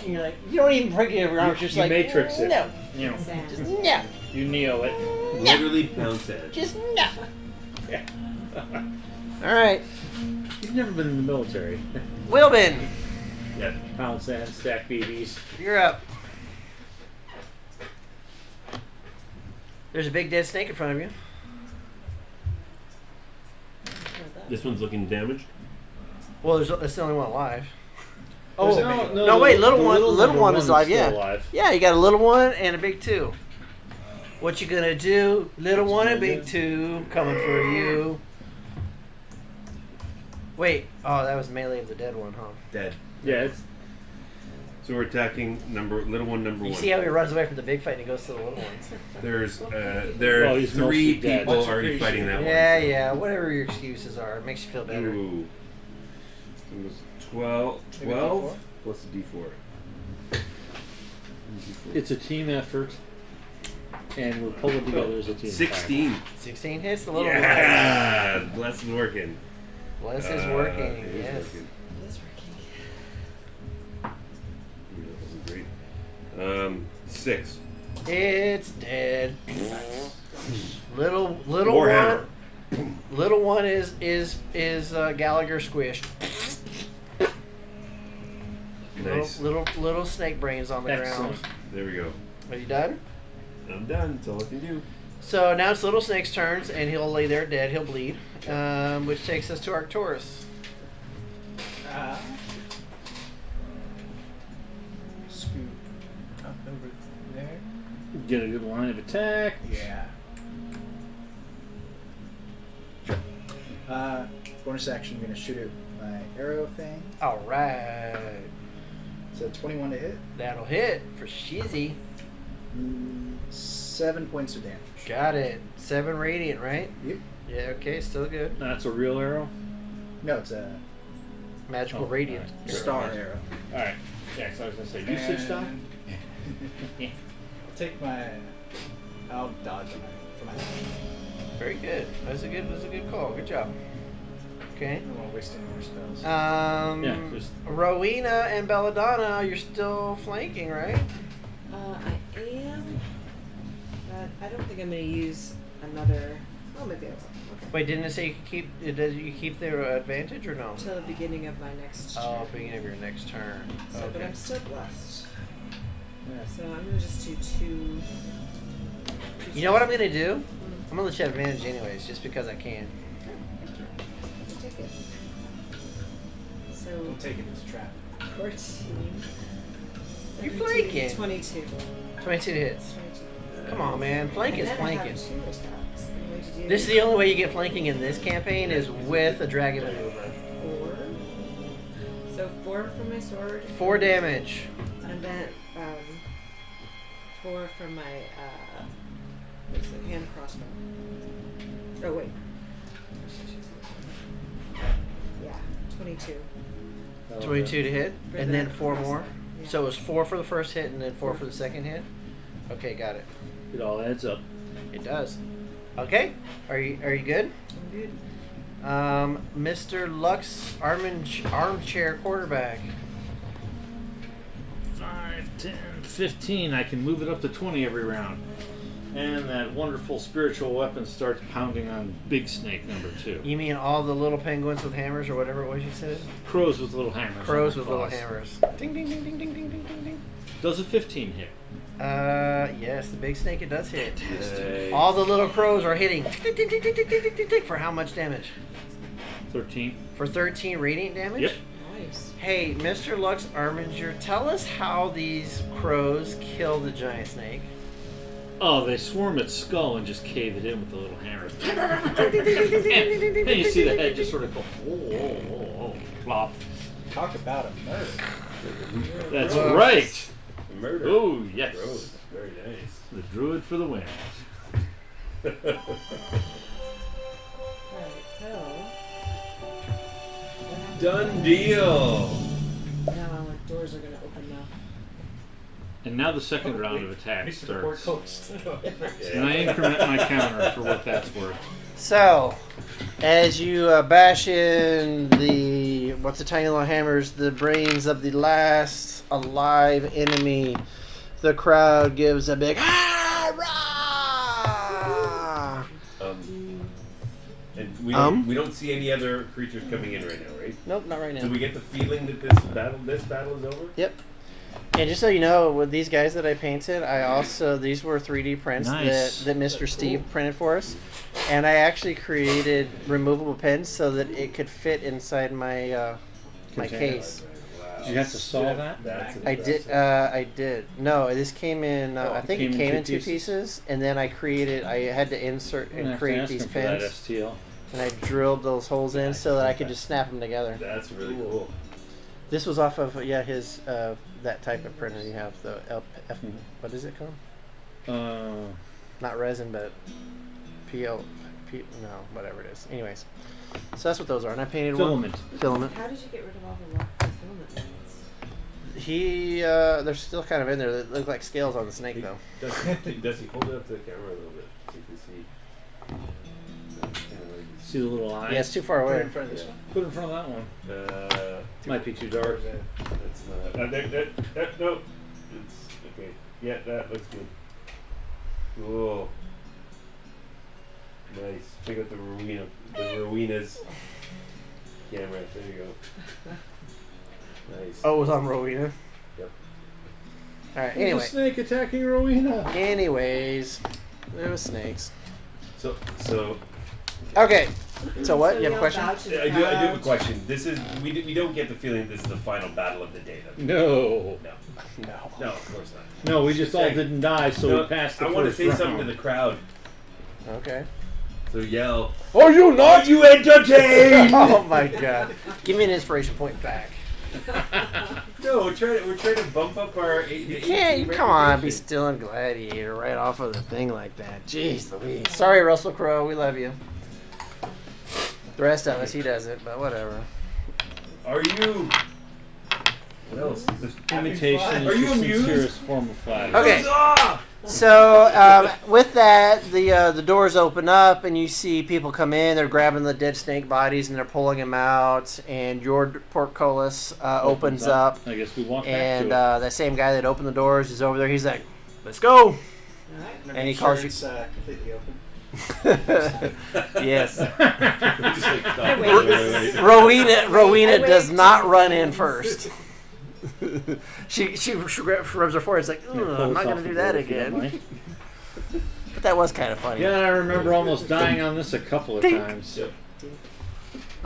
and you're like, you don't even break your arms, just You like, matrix it. no, You know, Sand. just no, you Neo it. literally pounce it. just no. Yeah. Alright, You've never been in the military. Wilbin, Yeah. Pound sand, stack BBs. you're up. There's a big dead snake in front of you. This one's looking damaged. Well, that's the only one alive. There's Oh, a big one. no, wait, the little one number is alive, still yeah. alive. Yeah, you got a little one and a big 2. What you gonna do? Little one and big 2 coming for you. Wait, oh, that was melee of the dead one, huh? Dead. Yeah, it's So we're attacking little one, number You 1. see how he runs away from the big fight and he goes to the little ones? There Well, are he's 3 mostly dead. people Much already fighting that Yeah, yeah, whatever your excuses are, it makes you feel one. better. Ooh. So it was 12 Maybe a D4? plus a D4. it's a team effort, and we're pulling together as a team. 16. 16 hits, the little Yeah! Bless is working. one. Bless is working, It is yes. working. It is working. Yeah, that wasn't great. 6. It's dead. Little Warhammer. one. Little one is Gallagher squished. Nice. Little snake brains on the Excellent. ground. There we go. Are you done? I'm done. That's all I can do. So now it's Little Snake's turns, and he'll lay there dead. He'll bleed, which takes us to Arcturus. Scoot up over there. Get a good line of attack. Yeah. Bonus action, I'm going to shoot it with my arrow thing. All right, So 21 to hit. that'll hit for Shizzy. 7 points of damage. Got it. 7 radiant, right? Yep. Yeah. Okay. Still good. That's a real arrow. No, it's a Magical Oh, radiant. alright. star arrow. All right. Yeah, so I was gonna say usage And- stock. I'll take my. I'll dodge for my. Very good. That's a good call. Good job. Okay. I don't want to waste any more spells. Yeah, just Rowena and Belladonna, you're still flanking, right? I am. But I don't think I'm going to use another. Oh, maybe I will. Okay. Wait, didn't it say you keep their advantage or no? Until the beginning of my next turn. Oh, beginning of your next turn. So, but Okay. I'm still blessed. yeah. So I'm going to just do 2. You know what I'm gonna do? I'm gonna let you have advantage anyways, just because I can. it. So Don't take it as a trap. 14. You 17, flanking. 22. 22 hits. 22. Come on, man. Flank is And then I flanking. have 2 attacks. I'm going to do This is the only way you get flanking in this campaign is with a dragon maneuver. 4. So 4 for my sword. 4 damage. And then 4 for my what's it, hand crossbow. Oh wait. Yeah, 22. 22 to hit, For and the then 4 crossbow. more. Yeah. So it was 4 for the first hit and then 4 for the second hit. Okay, got it. It all adds up. It does. Okay, are you good? I'm good. Mr. Lux armchair quarterback. 5, 10, 15. I can move it up to 20 every round. And that wonderful spiritual weapon starts pounding on Big Snake number 2. You mean all the little penguins with hammers or whatever it was you said? Crows with little hammers. Crows on with their little claws. hammers. Ding ding ding ding ding ding ding ding ding. Does a 15 hit? Yes, the big snake it does hit. Nice. All the little crows are hitting. Tick, tick, tick, tick, tick, tick, tick, tick. For how much damage? 13. For 13 radiant damage? Yep. Nice. Hey, Mr. Lux Arminger, tell us how these crows kill the giant snake. Oh, they swarm its skull and just cave it in with the little hammers. And you see the head just sort of go, oh, plop. Talk about a murder. That's Gross. right. Murder. Oh, yes. Gross. Very nice. The druid for the win. Alright, so. Done deal. Now doors are going to open now. And now the second round of attacks Mr. Port starts. Coast. And I increment my counter for what that's worth. So, as you bash in the tiny little hammers, the brains of the last alive enemy, the crowd gives a big ah! And we Um? don't see any other creatures coming in right now, right? Nope, not right now. Do we get the feeling that this battle is over? Yep. And just so you know, with these guys that I painted, these were 3D prints Nice. that Mr. Steve printed for us. And I actually created removable pins so that it could fit inside my my Container. case. Did you have to saw that? That's I did. No, this came in. I think it came in two pieces, and then I had to insert I'm gonna and have to create ask these him for that pins, STL. and I drilled those holes in so that I could just snap them together. That's really cool. This was off of his that type of printer you have, the F. What is it called? Not resin, but PL. No, whatever it is. Anyways, so that's what those are, and I painted Filament. one filament. How did you get rid of all the filament lines? They're still kind of in there. They look like scales on the snake, though. Does he hold it up to the camera a little bit so you can see? See the little eyes? Yeah, it's too far Put it away. in front of this one. Put it in front of that one. Might be too dark. That's not. No. It's okay. Yeah, that looks good. Cool. Nice. Check out the Rowena's camera. There you go. Nice. Oh, it was on Rowena. Yep. All right. There's a Anyway. snake attacking Rowena. Anyways, there was snakes. So Okay. So what? So You have a you'll question? bow to the I do have a crowd. question. This is we don't get the feeling this is the final battle of the day, though. No. No, of course not. No, we just all didn't die, so No, we passed the I want to first say round. something to the crowd. Okay. So yell. Are you not? You entertained? Oh my God! Give me an inspiration point back. No, we're trying to bump up our. You can't. Come on, be still and gladiator right off of the thing like that. Jeez Louise. Sorry, Russell Crowe. We love you. The rest of us, he doesn't, but whatever. Are you? What else? Imitation Are is you the amused? sincerest form of flattery. Okay. Huzzah! So with that, the doors open up and you see people come in. They're grabbing the dead snake bodies and they're pulling them out. And your portcullis opens up, I guess we walk back and to it. that same guy that opened the doors is over there. He's like, "Let's go!" Alright. And he Make calls sure you- it's completely open. Yes. Just like, stop. Wait. Rowena I does wait not till run he in ends. first. she rubs her forehead. It's like, Yeah, pull I'm not us going off to the do that board if you don't again. mind. But that was kind of funny. Yeah, I remember almost dying on this a couple of Dink. times. Yep.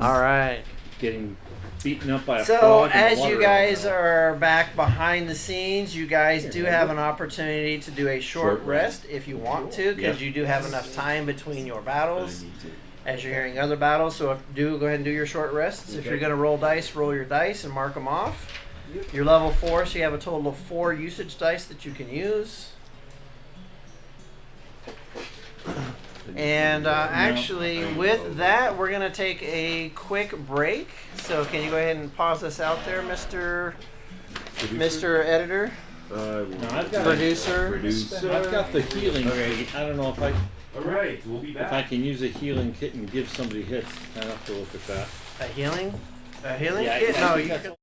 All right. Getting beaten up by a So frog. in the as water you right guys now. are back behind the scenes, you guys do have an opportunity to do a short Short rest rest. if you want to, because Yep. you do have enough time between your I battles need to. as you're hearing other battles. So if go ahead and do your short rests. If Okay. you're going to roll dice, roll your dice and mark them off. You're level 4, so you have a total of 4 usage dice that you can use. And actually, with that, we're going to take a quick break. So can you go ahead and pause us out there, Mr. Editor? No, I've got Producer. I've got the healing kit. I don't know if I All right, we'll be if I back. can use a healing kit and give somebody hits. I have to look at that. A healing? A healing Yeah, kit? I No, think you that's can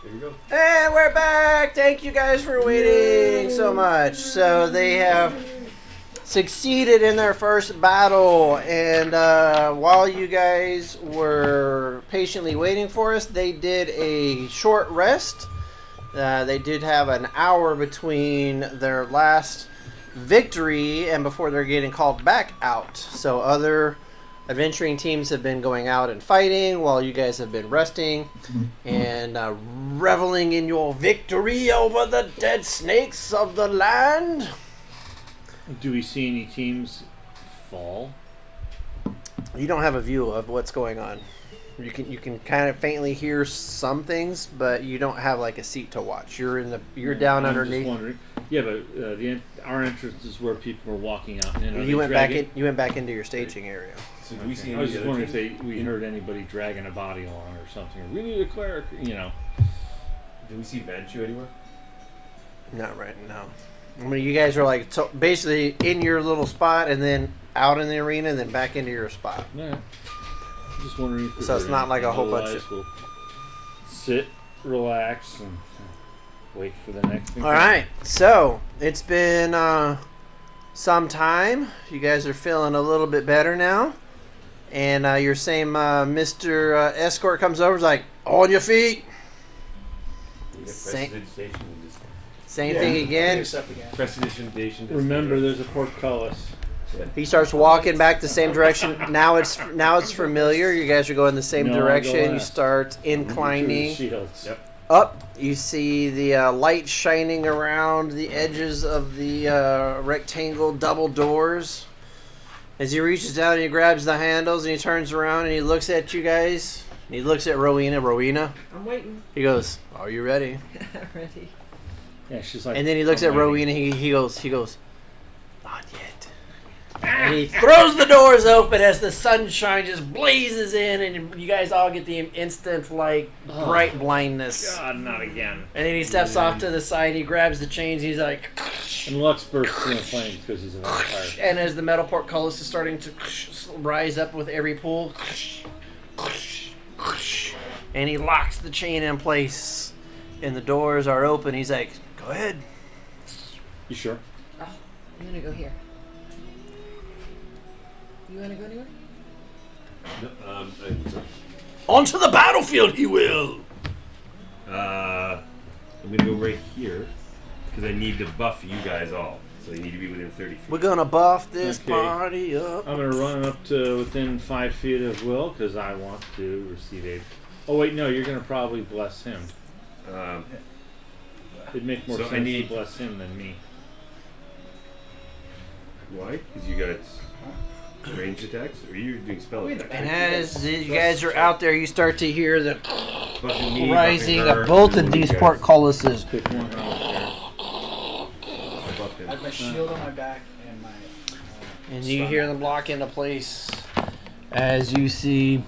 There you go. And we're back! Thank you guys for waiting so much. So they have succeeded in their first battle, and while you guys were patiently waiting for us, they did a short rest. They did have an hour between their last victory and before they're getting called back out. So other adventuring teams have been going out and fighting while you guys have been resting and reveling in your victory over the dead snakes of the land. Do we see any teams fall? You don't have a view of what's going on. You can kind of faintly hear some things, but you don't have like a seat to watch. You're down I'm underneath. Just wondering. Yeah, but our entrance is where people are walking out. And You went back into your staging area. So do we see I any was just other wondering teams? if we heard anybody dragging a body along or something. We need a cleric, Do we see Vanchu anywhere? Not right now. I mean, you guys are like basically in your little spot, and then out in the arena, and then back into your spot. Yeah. Just wondering if we So it's heard not like a anything. whole bunch Otherwise, of- we'll sit, relax, and wait for the next thing. All right, so it's been some time. You guys are feeling a little bit better now, and your same Mr. Escort comes over. Is like, on your feet. We get Same- prestidigitation and just Same Yeah, thing bring again. us up again. prestidigitation. Remember, there's a portcullis. He starts walking back the same direction. Now it's familiar. You guys are going the same No, I go direction. You last. start inclining Shields. Yep. up. You see the light shining around the edges of the rectangle double doors. As he reaches down and he grabs the handles and he turns around and he looks at you guys. And he looks at Rowena. Rowena. I'm waiting. He goes, "Are you ready?" Ready. Yeah, she's like. And then he looks at I'm waiting. Rowena. He goes, "Not yet." And he throws the doors open as the sunshine just blazes in, and you guys all get the instant bright blindness. God, not again. And then he steps off to the side. He grabs the chains. He's like, And Lux bursts into flames because he's a vampire. and as the metal portcullis is starting to rise up with every pull, and he locks the chain in place, and the doors are open. He's like, "Go ahead." You sure? Oh, I'm gonna go here. You wanna go anywhere? No, sorry. Onto the battlefield, he will. I'm gonna go right here because I need to buff you guys all. So you need to be within 30 feet. We're gonna buff this Okay. party up. I'm gonna run up to within 5 feet of Will because I want to receive aid. Oh wait, no, you're gonna probably bless him. It'd make more So I sense need- to bless him than me. Why? Because you got range attacks, or you're doing spell attacks. And as you guys are out there, you start to hear the Buffing me, rising buffing her, of both and of then these you guys- portcullises. Pick one out there. I buffed him. I have my shield on my back and my. And you stun. hear them lock into place as you see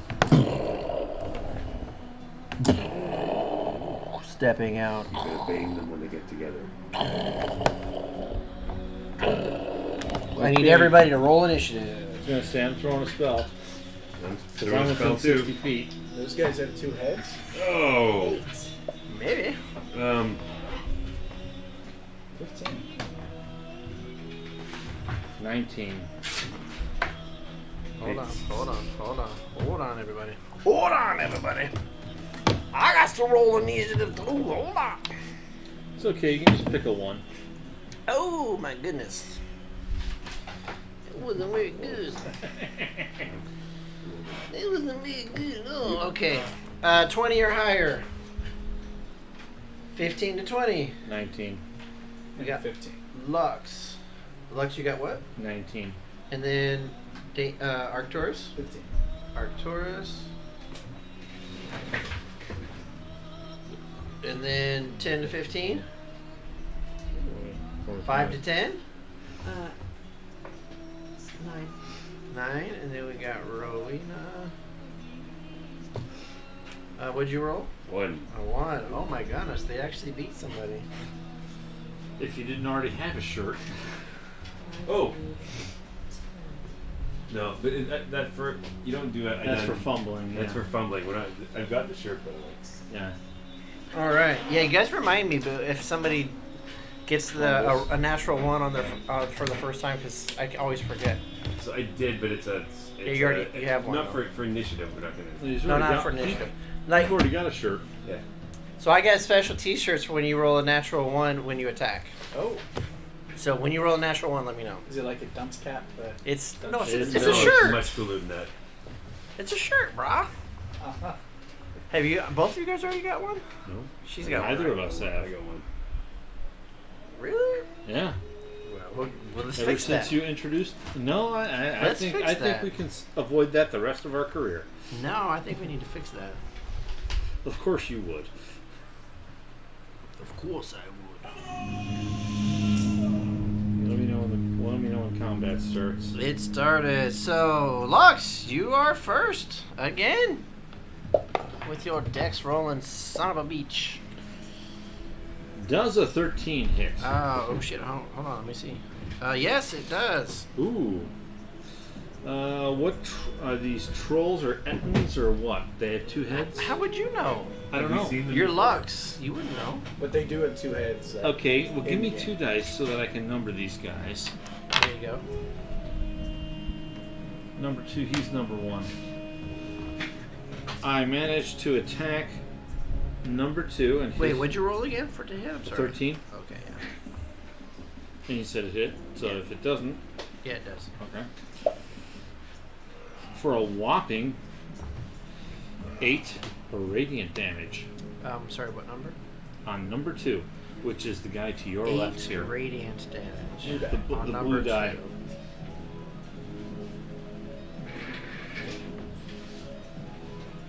stepping out. You're gonna bang them when they get together. I need everybody to roll initiative. I was gonna say I'm throwing a spell. I'm Because throwing I'm a spell within too. 60 feet. Those guys have 2 heads. Oh. Maybe. 15. 19. Hold on, everybody. Hold on, everybody. I got to roll initiative too. Hold on. It's okay, you can just pick a 1. Oh my goodness. It wasn't very good. It wasn't very good. Oh, okay. 20 or higher. 15 to 20. 19. We got 15. Lux. Lux, you got what? 19. And then Arcturus. 15. Arcturus. And then 10 to 15. 5 to 10. 9. 9. And then we got Rowena. What'd you roll? 1. A 1. Oh my goodness, they actually beat somebody. If you didn't already have a shirt. Oh. No, but that for you don't do it. That's for fumbling. That's Yeah. for fumbling. I've got the shirt by the way. Yeah. All right. Yeah, you guys remind me, but if somebody gets a natural one on their for the first time, because I always forget. So I did, but it's Yeah, you already have one. Not for initiative. We're not gonna. No, not for initiative. Like, I've already got a shirt. Yeah. so I got special T-shirts for when you roll a natural one when you attack. Oh, So when you roll a natural one, let me know. is it like a dunce cap? But It's Don't no, it's, you- it's No, a shirt. It's much cooler than that. It's a shirt, brah. uh-huh. Have you both of you guys already got one? No. She's got Neither one. of us I have. got one. Really? Yeah. Well, let's Ever fix since that. you introduced, no, I Let's think fix I think that. we can avoid that the rest of our career. No, I think we need to fix that. Of course you would. Of course I would. Let me know when combat starts. It started. So, Lux, you are first again with your dex rolling, son of a beach. Does a 13 hit? Oh shit! Hold on, let me see. Yes, it does. Ooh. What are these trolls or ettins or what? They have two heads? How would you know? I don't Have you know. seen them You're before? Lux. You wouldn't know. But they do have 2 heads. Okay, well give me in-game. 2 dice so that I can number these guys. There you go. Number 2, he's number 1. I managed to attack number 2 and Wait, his what'd you roll again for to hit? I'm sorry. 13. Okay, yeah. And you said it hit, so Yeah. if it doesn't, Yeah, it does. okay. For a whopping 8 radiant damage Sorry, what number? on number 2, which is the guy to your left 8 here. radiant damage. The On blue number die. 2.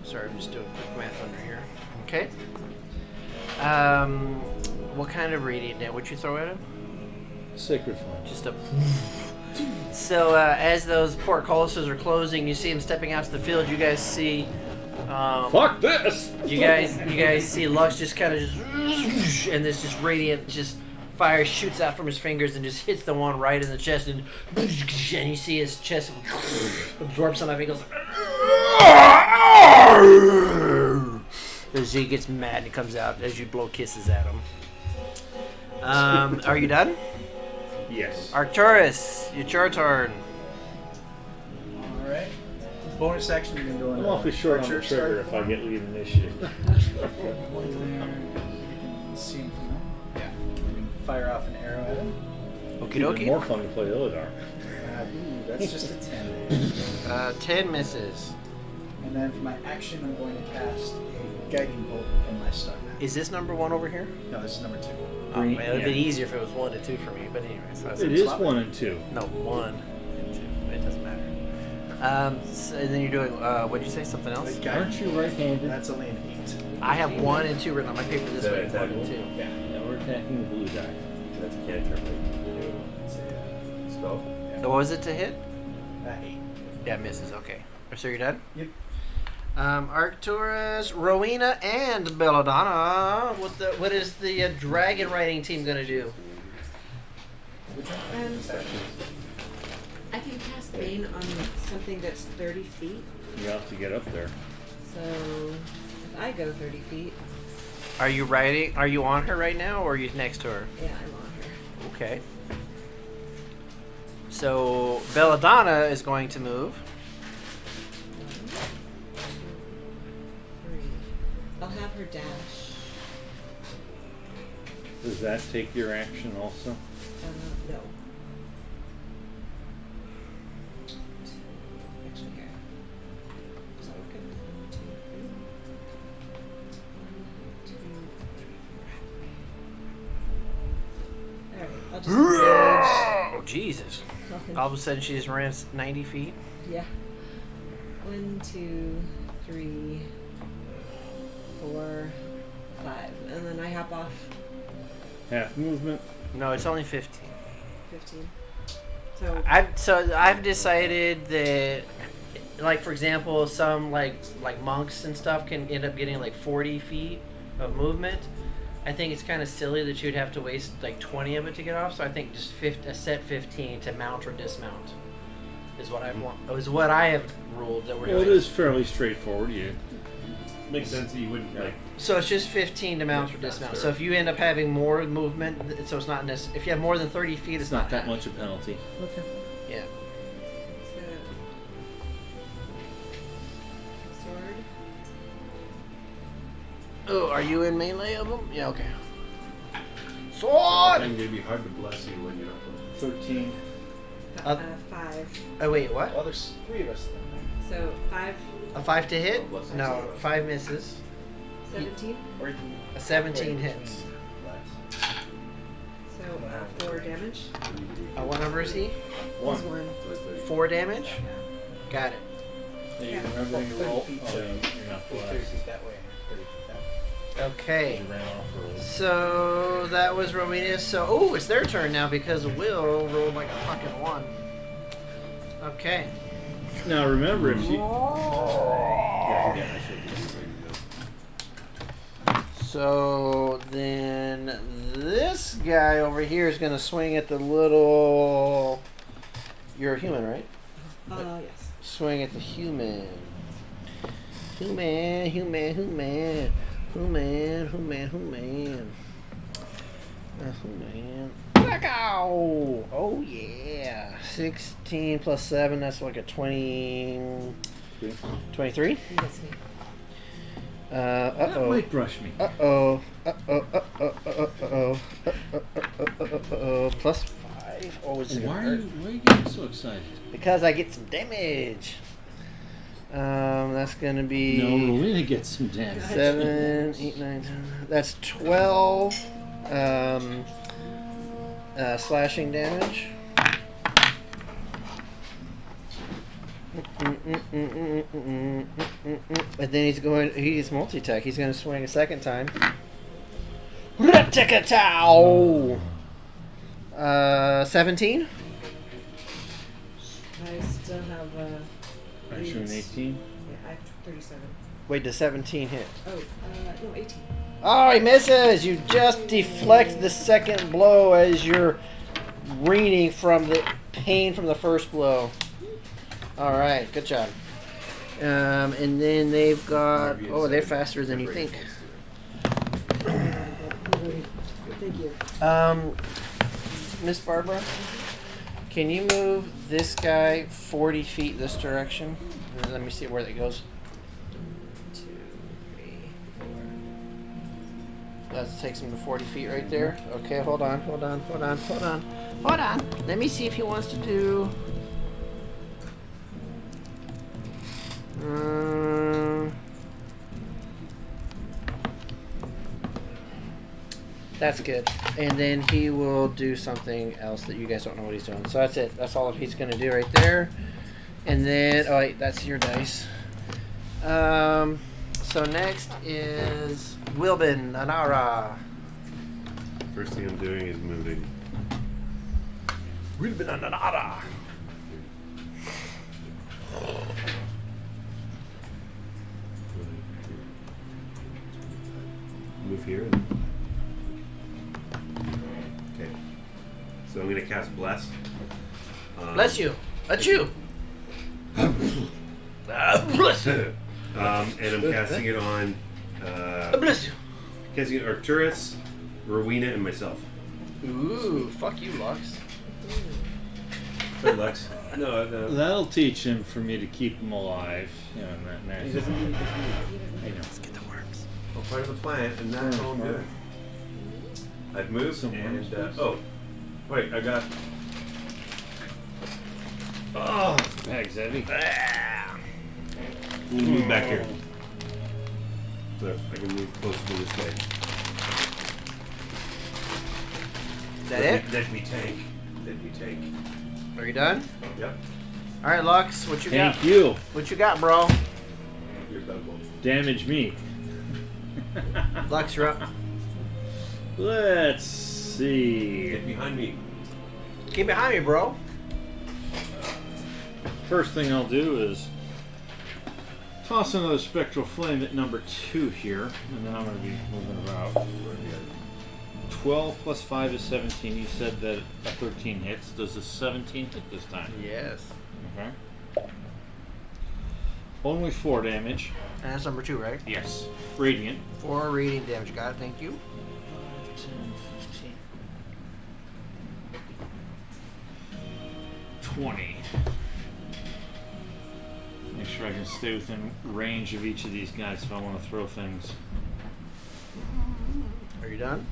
Sorry, I'm just doing quick math under here. Okay. What kind of radiant damage would you throw at him? Sacred Flame. Just a. So as those portcullises are closing, you see him stepping out to the field. You guys see. Fuck this! You guys see Lux just kind of just, and this just radiant just fire shoots out from his fingers and just hits the one right in the chest, and you see his chest absorb some of it. He goes as he gets mad and he comes out as you blow kisses at him. Are you done? Yes. Arcturus, it's your turn. Alright. Bonus action, you can go in. I'm awfully short on the Archer trigger if I start get lead initiative. One there. You can see him from there. Yeah. You can fire off an arrow at him. Okie Even dokie. more fun to play Illidar. Ooh, that's just a 10. 10 misses. And then for my action, I'm going to cast a guiding bolt from my staff. Is this number 1 over here? No, this is number 2. It would have yeah. been easier if it was 1 and 2 for me, but anyway. So It is 1 and 2. No, 1 and 2. It doesn't matter. So, and then you're doing, what did you say, something else? Aren't you right-handed? That's only an 8. I have 1 and 2 written on my paper this Is that way. 1 and attackable? 2. Yeah. Now we're attacking the blue die. That's a cantrip, right? It's a Spell. So what was it to hit? 8. Yeah, misses. Okay. So you're done? Yep. Arcturus, Rowena, and Belladonna. What is the dragon riding team going to do? Which one? I can cast Bane on something that's 30 feet. You have to get up there. So if I go 30 feet, Are you riding? Are you on her right now, or are you next to her? yeah, I'm on her. Okay. So Belladonna is going to move. 1, 2, 3. I'll have her dash. Does that take your action also? No. Actually, here. Does that work? 1, 2, 3. 1, 2, 3. Alright, I'll just engage. Oh Jesus! Nothing. All of a sudden, she just ran 90 feet. Yeah. 1, 2, 3, 4, 5. And then I hop off. Half movement. No, it's only 15. 15. So I've decided that, like for example, some like monks and stuff can end up getting like 40 feet of movement. I think it's kind of silly that you'd have to waste like 20 of it to get off. So I think just a set 15 to mount or dismount is what I have ruled that we're Well, it doing. is fairly straightforward. You Makes sense that you wouldn't like. So it's just 15 to mount or dismount. So if you end up having more movement, so it's not necessary. If you have more than 30 feet, It's not that much a penalty. Okay. Yeah. So, sword. Oh, are you in melee of them? Yeah. Okay. It's Sword. going to be hard to bless you when you're not. 13. 5. Oh wait, what? Well, there's 3 of us. So 5, A 5 to hit? Oh, bless you. No, 5 misses. 17. Or you can A 17 halfway hits. between bless. So 4 damage. What number is he? Plus 1. 4 damage. Got it. Do you Yeah. remember your roll? 30 feet, Oh, so you're not 30 blessed. feet that way, 30 feet that way. Okay. You ran off for a So that was Rowena. So it's their turn now because Will rolled like a fucking 1. Okay. Now remember, if you Yeah, I should be ready to go. So then this guy over here is gonna swing at the little. You're a human, right? Yes. Swing at the human. Human. Wacko! Oh yeah. 16 plus 7, that's like a 20. 23? Yes, me. that Uh-oh. might brush me. Uh-oh. Plus 5. Oh, it's gonna Why are hurt. you getting so excited? Because I get some damage. That's gonna be No, Rowena gets some damage. 7, 8, 9, 10. That's 12 slashing damage. And then he's multi-attack. He's going to swing a second time. Ratikatow! 17? I still have Actually, an 18. Yeah, I have 37. Wait, does 17 hit? Oh, no, 18. Oh, he misses! You just deflect the second blow as you're reeling from the pain from the first blow. Alright, good job. And then they've got... Oh, they're faster than you think. Thank you. Miss Barbara, can you move this guy 40 feet this direction? And let me see where that goes. 2, 3, 4. That takes him to 40 feet right there. Okay, hold on. Let me see if he wants to do... That's good. And then he will do something else that you guys don't know what he's doing. So that's it. That's all he's going to do right there. And then... Oh, wait. That's your dice. So next is Wilbin Anara. First thing I'm doing is moving. Wilbin Anara. Move here. Okay. So I'm going to cast Bless. Bless you. Bless you. Bless you. And I'm casting it on Bless you. casting it on Arcturus, Rowena, and myself. Ooh, fuck you, Lux. Good Lex. No. That'll teach him for me to keep him alive. You know, in that He nice. doesn't. Let's get the worms. Well, part of the plan, and that's all I'm doing. I've moved, Some worms, and please. oh, wait, I got. Oh, bag's heavy. I'm gonna move back here, so I can move closer to this guy. Is that it? Let me tank. Are you done? Yep. All right, Lux. What you got? Thank you. What you got, bro? You're done, Wolf. Damage me. Lux, you're up. Let's see. Get behind me. Get behind me, bro. First thing I'll do is toss another spectral flame at number 2 here, and then I'm going to be moving about. 12 plus 5 is 17. You said that a 13 hits. Does a 17 hit this time? Yes. Okay. Only 4 damage. And that's number 2, right? Yes. Radiant. 4 radiant damage. Got it. Thank you. 10, 15. 20. Make sure I can stay within range of each of these guys if I want to throw things. Are you done?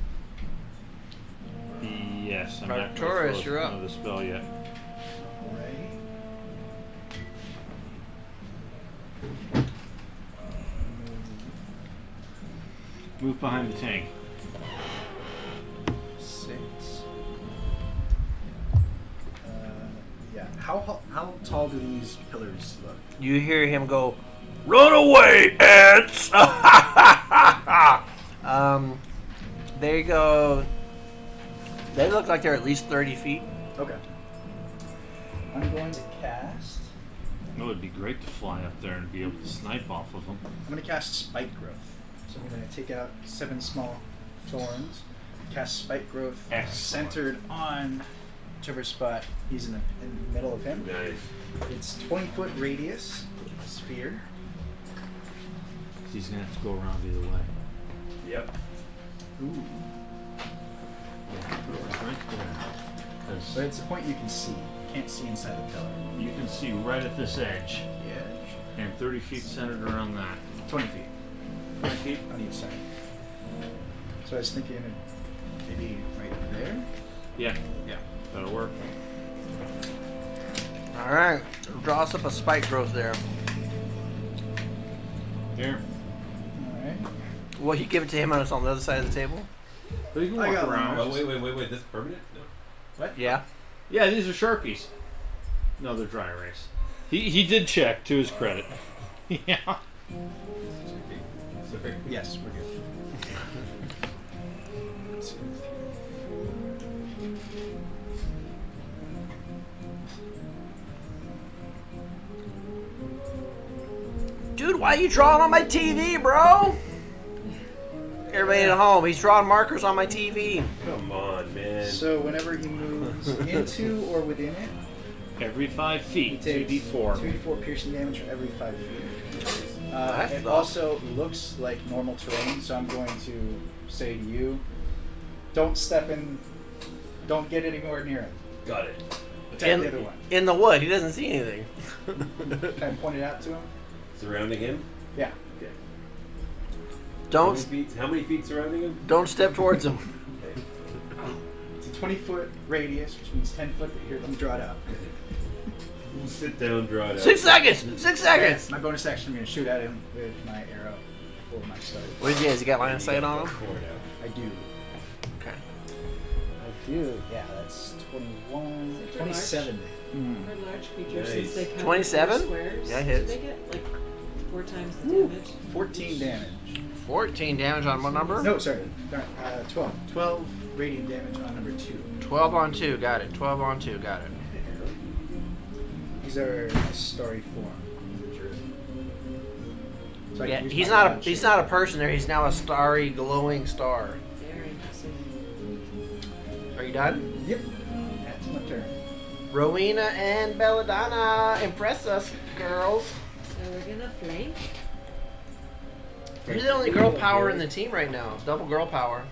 Yes, I'm not Arcturus, going to you're up. another spell yet. Right. Move behind the tank. 6. Yeah. How tall do these pillars look? You hear him go, "Run away, ants!" There you go. They look like they're at least 30 feet. Okay. I'm going to cast. It would be great to fly up there and be able to snipe off of them. I'm going to cast Spike Growth. So I'm going to take out 7 small thorns, cast Spike Growth Excellent. centered on whichever spot he's in the middle of him. Nice. It's 20-foot radius sphere. He's going to have to go around the other way. Yep. Ooh. Right there. 'Cause But it's a point you can see. You can't see inside the pillar. you can see right at this edge. The edge. And 30 feet centered around that. 20 feet 20 feet? on each side. So I was thinking maybe right there. Yeah, Yeah. that'll work. All right. Draw us up a spike growth there. Here. All right. Will you give it to him on the other side of the table? But you can I walk got around. Oh, wait. This is permanent? No. What? Yeah. Yeah, these are Sharpies. No, they're dry erase. He did check to his credit. Yeah. Sorry. Yes, we're good. 1, 2, 3, 4. Dude, why are you drawing on my TV, bro? Everybody at home, he's drawing markers on my TV. Come on, man. So whenever he moves into or within it, Every 5 he feet, takes 2d4. 2d4 piercing damage for every 5 feet. That's It the- also looks like normal terrain, so I'm going to say to you, don't step in, don't get anywhere near him. Got it. Attack the other one. In the wood, he doesn't see anything. Can I point it out to him? Surrounding him? Yeah. Okay. Don't How many feet surrounding him? don't step towards him. Okay. It's a 20-foot radius, which means 10 foot. Here, let me draw it out. Sit down, draw it out. 6 seconds. 6 seconds. My bonus action, I'm going to shoot at him with my arrow for my start. What did he has? He got line of sight on him. Cord out. I do. Okay. I do. Yeah, that's 21, Is it 27. For large creatures, since Nice. they count 27? 4 squares, Yeah, it hits. do they get like 4 times the damage? 14 damage. 14 damage on what number? No, sorry. 12. 12 radiant damage on number 2. 12 on 2. Got it. 12 on 2. Got it. These are starry form. So I Yeah, can use he's my not a wild he's shape. not a person there. He's now a starry, glowing star. Very interesting. Are you done? Yep. That's my turn. Rowena and Belladonna, impress us, girls. So we're gonna flank. You're the only girl power in the team right now. Double girl power.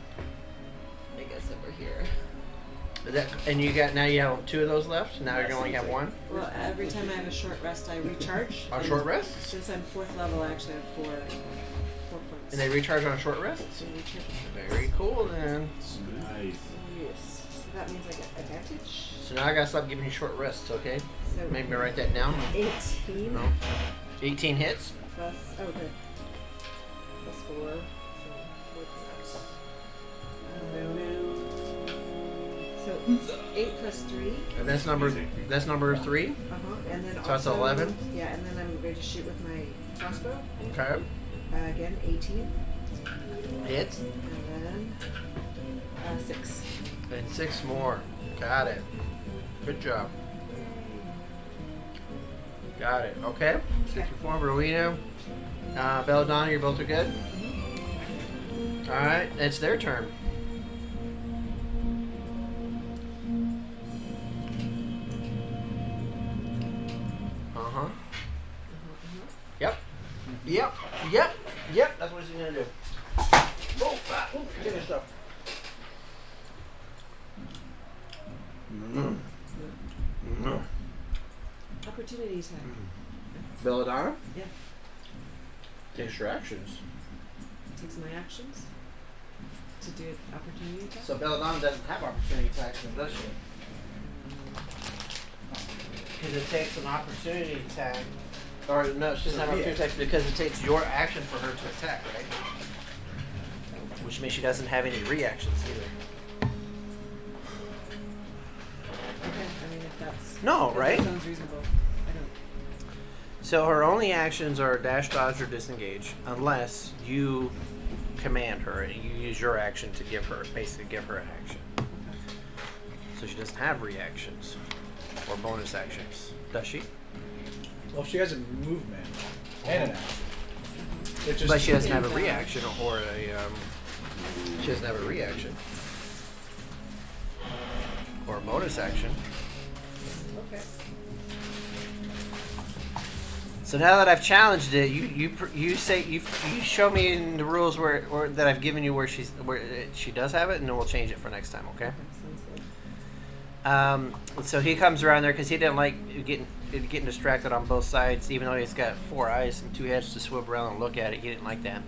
I guess over here. And you got now you have 2 of those left. Now you're gonna only have 1 Well, every time I have a short rest, I recharge. on and short rest, Since I'm 4th level, I actually have 4 points. and they recharge on short rest. So recharge. Very cool, then. Nice. Yes. So that means I get advantage. So now I gotta stop giving you short rests, okay? So Maybe write that down. 18 No. 18 hits. plus okay. Plus 4. So 8 plus 3. And that's number 3. And then So that's also, 11? Yeah, and then I'm going to shoot with my crossbow. Okay. Again, 18. Hits. And then 6. And 6 more. Got it. Good job. Got it. Okay. 64. Rowena. Belladonna, you're both are good. Alright, it's their turn. Uh-huh. Yep. tag. Belladonna Yeah. takes your actions. Takes my actions to do an opportunity attack. So Belladonna doesn't have opportunity attacks, does she? Because it takes an opportunity attack. Or no, she doesn't have opportunity attacks because it takes your action for her to attack, right? Which means she doesn't have any reactions either. Okay, I mean if that's No, if right? That sounds reasonable. I don't. So her only actions are dash, dodge, or disengage, unless you command her and you use your action to basically give her an action. So she doesn't have reactions or bonus actions, does she? Well, if she has a movement and an action, it just But she doesn't have a Yeah. reaction or a she doesn't have a reaction or a bonus action. Okay. So now that I've challenged it, you say you show me in the rules where that I've given you where she does have it, and then we'll change it for next time, okay? Sounds good. So he comes around there because he didn't like getting distracted on both sides, even though he's got 4 eyes and 2 heads to swoop around and look at it. He didn't like that,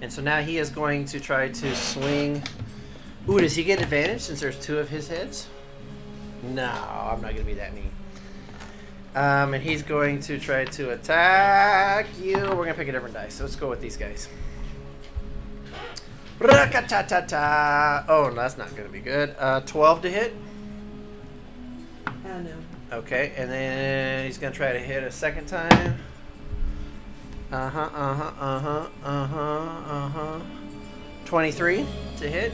and so now he is going to try to swing. Ooh, does he get advantage since there's 2 of his heads? No, I'm not going to be that mean. And he's going to try to attack you. We're going to pick a different dice. So let's go with these guys. Rakatata. Oh, no, that's not going to be good. 12 to hit. No. Okay, and then he's going to try to hit a second time. 23 to hit.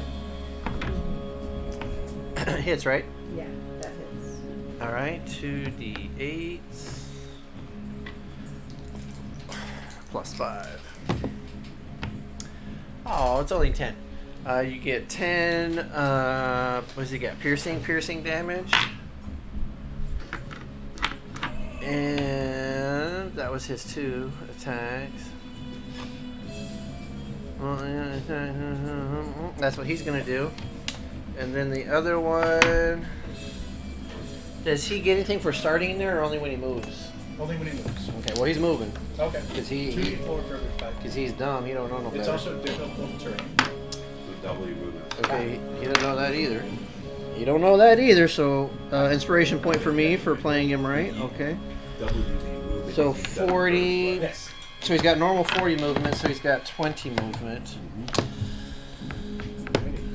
Hits, right? Yeah, that hits. All right, 2d8 plus 5. Oh, it's only 10. You get 10. What does he get? Piercing damage. And that was his 2 attacks. That's what he's gonna do. And then the other one. Does he get anything for starting in there, or only when he moves? only when he moves. Okay, well he's moving Okay. because he 2d4 for every 5. because he's dumb. He don't know no It's better. also difficult terrain. So double your movement. Okay, he doesn't know that either. You don't know that either. So inspiration point for me for playing him right. Okay. Double using movement. So He's got 40. Yes. So he's got normal 40 movement. So he's got 20 movement.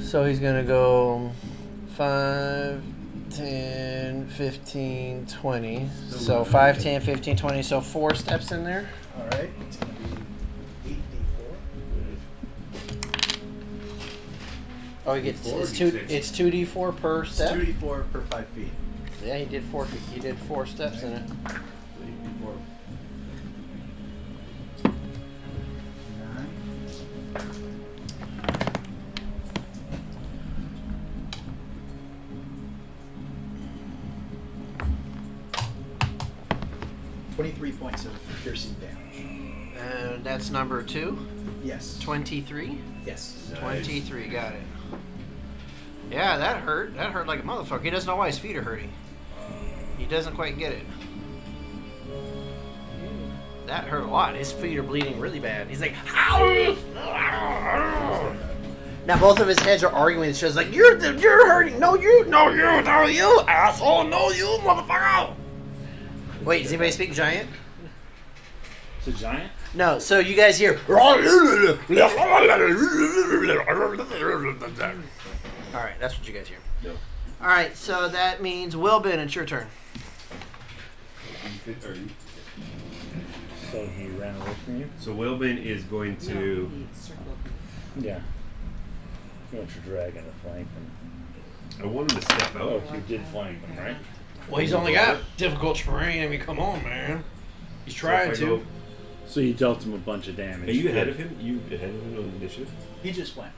So he's gonna go 5, 10, 15, 20. So 5, 10, 15, 20. So 4 steps in there. All right. It's going to be 8d4. Oh, he gets it's 4d6. it's 2d4 per It's step. 2d4 per 5 feet. Yeah, he did 4. He did 4 steps in it. 9. 23 points of piercing damage. And that's number 2. Yes. 23. Yes. Nice. 23. Got it. Yeah, that hurt. That hurt like a motherfucker. He doesn't know why his feet are hurting. He doesn't quite get it. That hurt a lot. His feet are bleeding really bad. He's like, ow! Now both of his heads are arguing. It's just like, you're hurting. No, you, asshole. No, you, motherfucker. Wait, does anybody speak giant? It's a giant? No. So you guys hear. All right, that's what you guys hear. No. All right, so that means Wilbin, it's your turn. So he ran away from you? So Wilbin is going No, to. he circled. Yeah. You want your dragon to flank him. I want him to step Oh, out. you did flank him, right? Well, he's only got difficult terrain. I mean, come on, man. He's So if trying I to. go- So you dealt him a bunch of damage. Are you ahead of him? You ahead of him on initiative? He just went.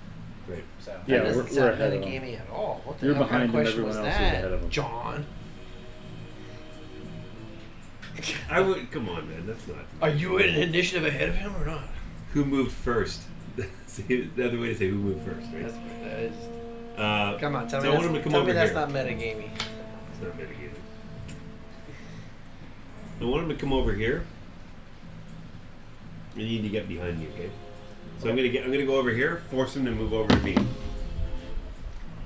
Great. So. Yeah, That doesn't we're sound ahead of him. metagamey at all. What the You're hell kind of behind him, question was everyone else is that, ahead of him. John? I would. Come on, man. That's not. Are you in initiative ahead of him or not? Who moved first? See, the other way to say who moved first, right? That is, come on, tell so me, I want him to come tell over me that's here. not metagamey. It's not mitigated. I want him to come over here. You need to get behind me, okay? So I'm gonna go over here, force him to move over to me. So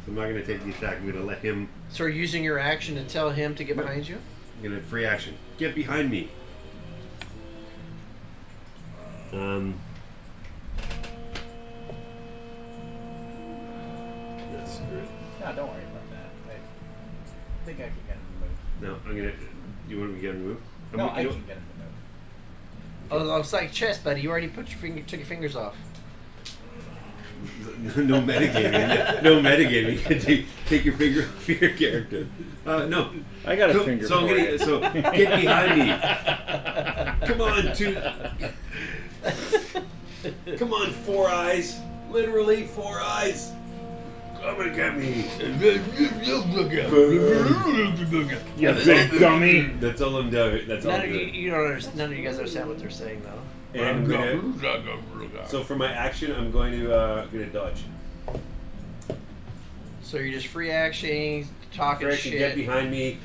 I'm not gonna take the attack. I'm gonna let him. So you're using your action to tell him to get behind you? I'm gonna free action. Get behind me. That's screwed. No, don't worry about that. I think I can get him to move. No, I'm gonna. You want me to get him to move? No, I can get him to move. Oh, it's like chess, buddy. You already took your fingers off. No metagaming. No metagaming. Take your finger off your character. No. I got a finger. So I'm for gonna. it. So get behind me. Come on, Come on, 4 eyes. Literally 4 eyes. Come and get me. You big dummy. That's all I'm doing. That's all None I'm of you, doing. you don't understand. None of you guys understand what they're saying, though. And so for my action, I'm going to dodge. So you're just free actioning, talking Frank, shit. get behind me.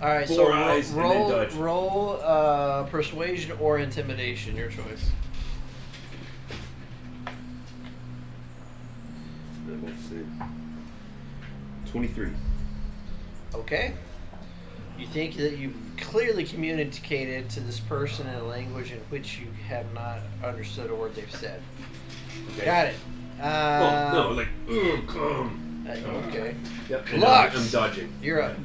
All right, so 4 eyes and then dodge. roll persuasion or intimidation, your choice. Let's see. 23. Okay. You think that you've clearly communicated to this person in a language in which you have not understood a word they've said. Okay. Got it. Well, no, like, come. Okay. Yep. And Lux! I'm dodging. You're up.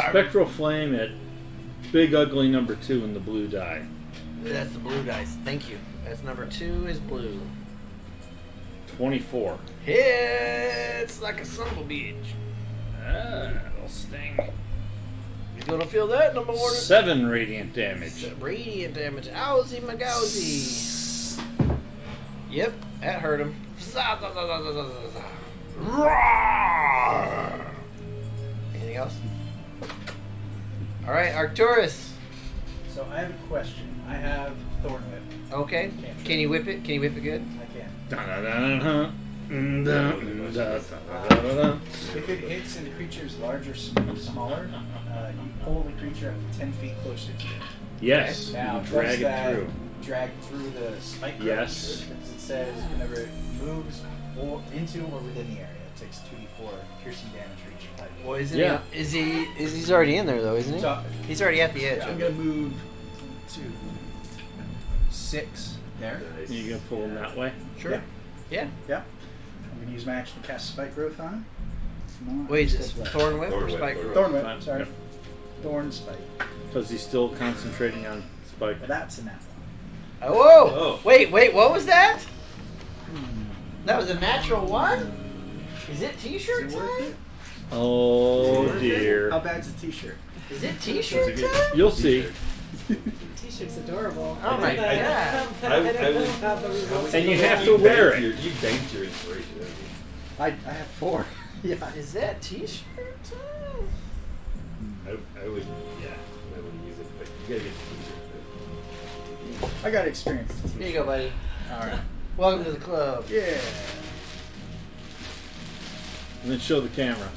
Spectral flame at big ugly number 2 in the blue die. That's the blue dice. Thank you. That's number 2 is blue. 24. Hits like a son of a bitch. That'll sting. You're gonna feel that in the morning. 7 radiant damage. Radiant damage. Owsy magowsy. Yep, that hurt him. Anything else? Alright, Arcturus. So I have a question. I have Thorn Whip. Okay. Can you whip it? Can you whip it good? I can. If it hits and the creature is larger, smaller, you pull the creature up to 10 feet closer to you. Yes, Now, you drag does it that through. drag through the spike? Yes. Because it says whenever it moves or into or within the area, it takes 2d4 piercing damage for each 5 feet. Well, isn't Yeah. he's already in there though, isn't he? So, He's already at the edge. I'm gonna move to 6 there. You gonna pull him that way? Sure. Yeah. Yeah. Yeah. I'm gonna use my action to cast Spike Growth on him. Come on. Wait, is it Left. Thorn Whip Thorn or Whip, Spike Thorn Growth? Thorn Whip. Fine. Sorry. Yep. Thorn Spike. Because he's still concentrating on spike. Well, that's a nat one. Oh, whoa! Oh. Wait, what was that? That was a natural one? Is it t-shirt Is it worth time? it? Oh How dear. bad's a t-shirt? Is it t-shirt That's a good- time? You'll see. T-shirt's adorable. Oh my god. I would- And you have to wear it. You banked your inspiration. I have 4. Yeah. Is that t-shirt time? I would, I would use it, but you gotta get the t-shirt. I got experience. Here you go, buddy. Alright. Welcome to the club. Yeah. And then show the camera.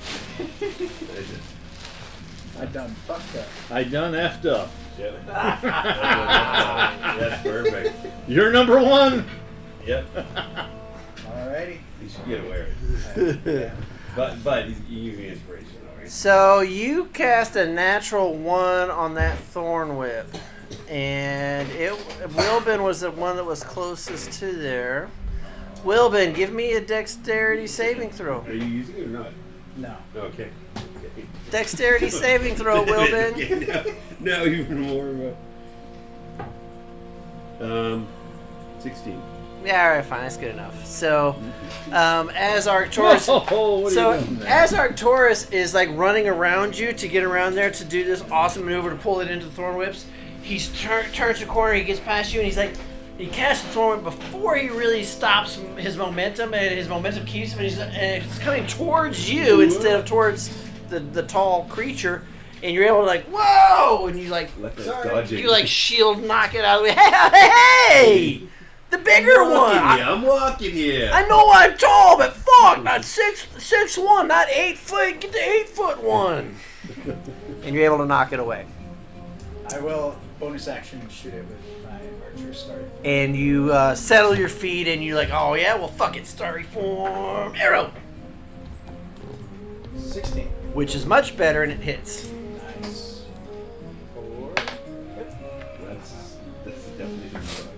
I done fucked up. I done effed up. Yep. That's perfect. You're number 1. Yep. Alrighty. You should get aware. Yeah. But you're using inspiration, alright? So you cast a natural 1 on that Thorn Whip. And Wilbin was the one that was closest to there. Wilbin, give me a dexterity saving throw. Are you using it or not? No. Okay. Dexterity saving throw, Wilbin. Okay, now even more. 16. Yeah, all right, fine. That's good enough. So, as Arcturus, Oh, what are you doing there? as Arcturus is like running around you to get around there to do this awesome maneuver to pull it into the Thorn Whips, he turns the corner, he gets past you, and he's like, he casts the Thorn Whip before he really stops his momentum, and his momentum keeps him, and it's coming towards you instead of towards the tall creature, and you're able to like, whoa, and you like, Let that Sorry. dodging. you like shield knock it out of the way. Hey! The bigger one. I'm walking here. I know I'm tall, but fuck, not 6'1", not 8 foot. Get the 8 foot one. And you're able to knock it away. I will bonus action shoot it with my archer starry. And you settle your feet, and you're like, oh yeah, well fuck it, starry form, arrow, 16. which is much better, and it hits. Nice. 4. That's the definition of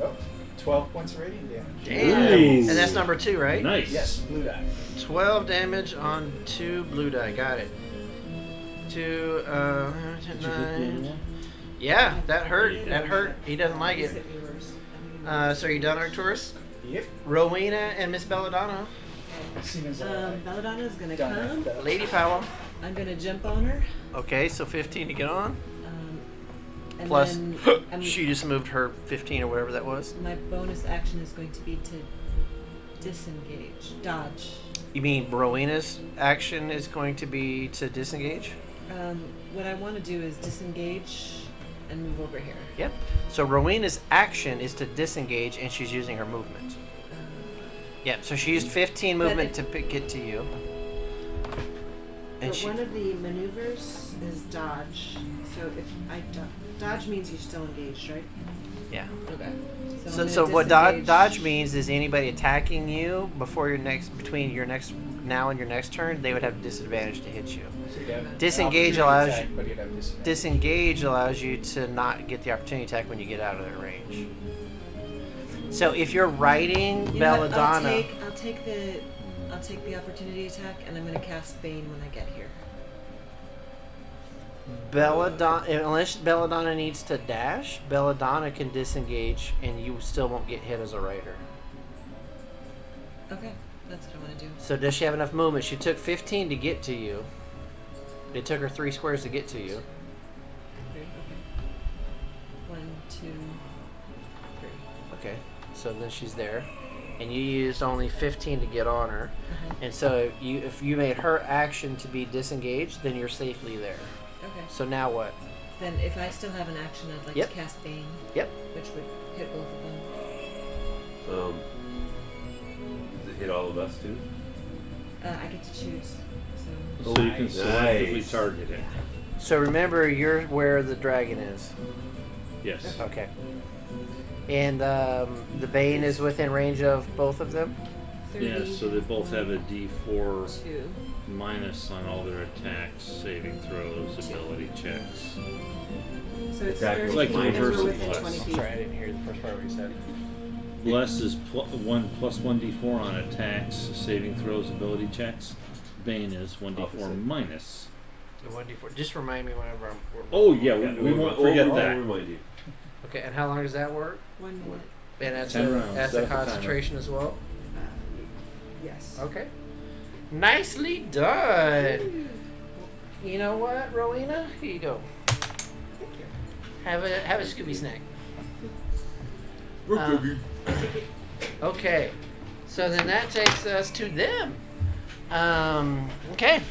Oh, 12 points of radiant damage. Damn. Nice. And that's number 2, right? Nice. Yes, blue die. 12 damage on 2 blue die. Got it. 2, 9. Yeah, that hurt. That hurt. He doesn't like Please it. hit me worse. So are you done, Arcturus? Yep. Rowena and Miss Belladonna. Seems Belladonna's gonna done come. Lady Powell. I'm gonna jump on her. Okay, so 15 to get on. And Plus, then she just moved her 15 or whatever that was. my bonus action is going to be to disengage, dodge. You mean Rowena's action is going to be to disengage? What I want to do is disengage and move over here. Yep. So Rowena's action is to disengage, and she's using her movement. Yep. So she used 15 But movement to get to you. And But she. one of the maneuvers is dodge. So if I dodge means you're still engaged, right? Yeah. Okay. I'm So, gonna so what disengage. dodge means is anybody attacking you between your next now and your next turn, they would have disadvantage to hit you. So you'd have Disengage an allows opportunity you- attack, but you'd have disadvantage. Disengage allows you to not get the opportunity attack when you get out of their range. So if you're riding You know what? Belladonna, I'll take the opportunity attack, and I'm gonna cast Bane when I get here. Belladonna, unless Belladonna needs to dash, Belladonna can disengage, and you still won't get hit as a rider. Okay, that's what I want to do. So does she have enough movement? She took 15 to get to you. It took her 3 squares to get to you. 3. Okay. 1, 2, 3. Okay, so then she's there, and you used only 15 to get on her, and so if you made her action to be disengaged, then you're safely there. Okay. So now what? Then if I still have an action, I'd like Yep. to cast Bane, Yep. which would hit both of them. Does it hit all of us too? I get to choose. So So you can Nice. selectively target it. So remember, you're where the dragon is. Yes. Okay. And the Bane is within range of both of them. 30, Yes, so they both have a D4 2. minus on all their attacks, saving throws, ability checks. So it's Attack 30 was like feet the and reverse we're of within plus. 20 feet. Sorry, I didn't hear the first part of what you said. Bless is +1 D4 on attacks, saving throws, ability checks. Bane is 1D4 Opposite. minus. The 1d4. Just remind me whenever I'm. Oh yeah, we won't forget I'll that. remind you. Okay, and how long does that work? 1 minute. And that's 10 a, rounds. that's Set a the timer. concentration as well. Yes. Okay. Nicely done. You know what, Rowena? Here you go. Thank you. Have a Scooby snack. Cookie. Okay. So then that takes us to them. Okay.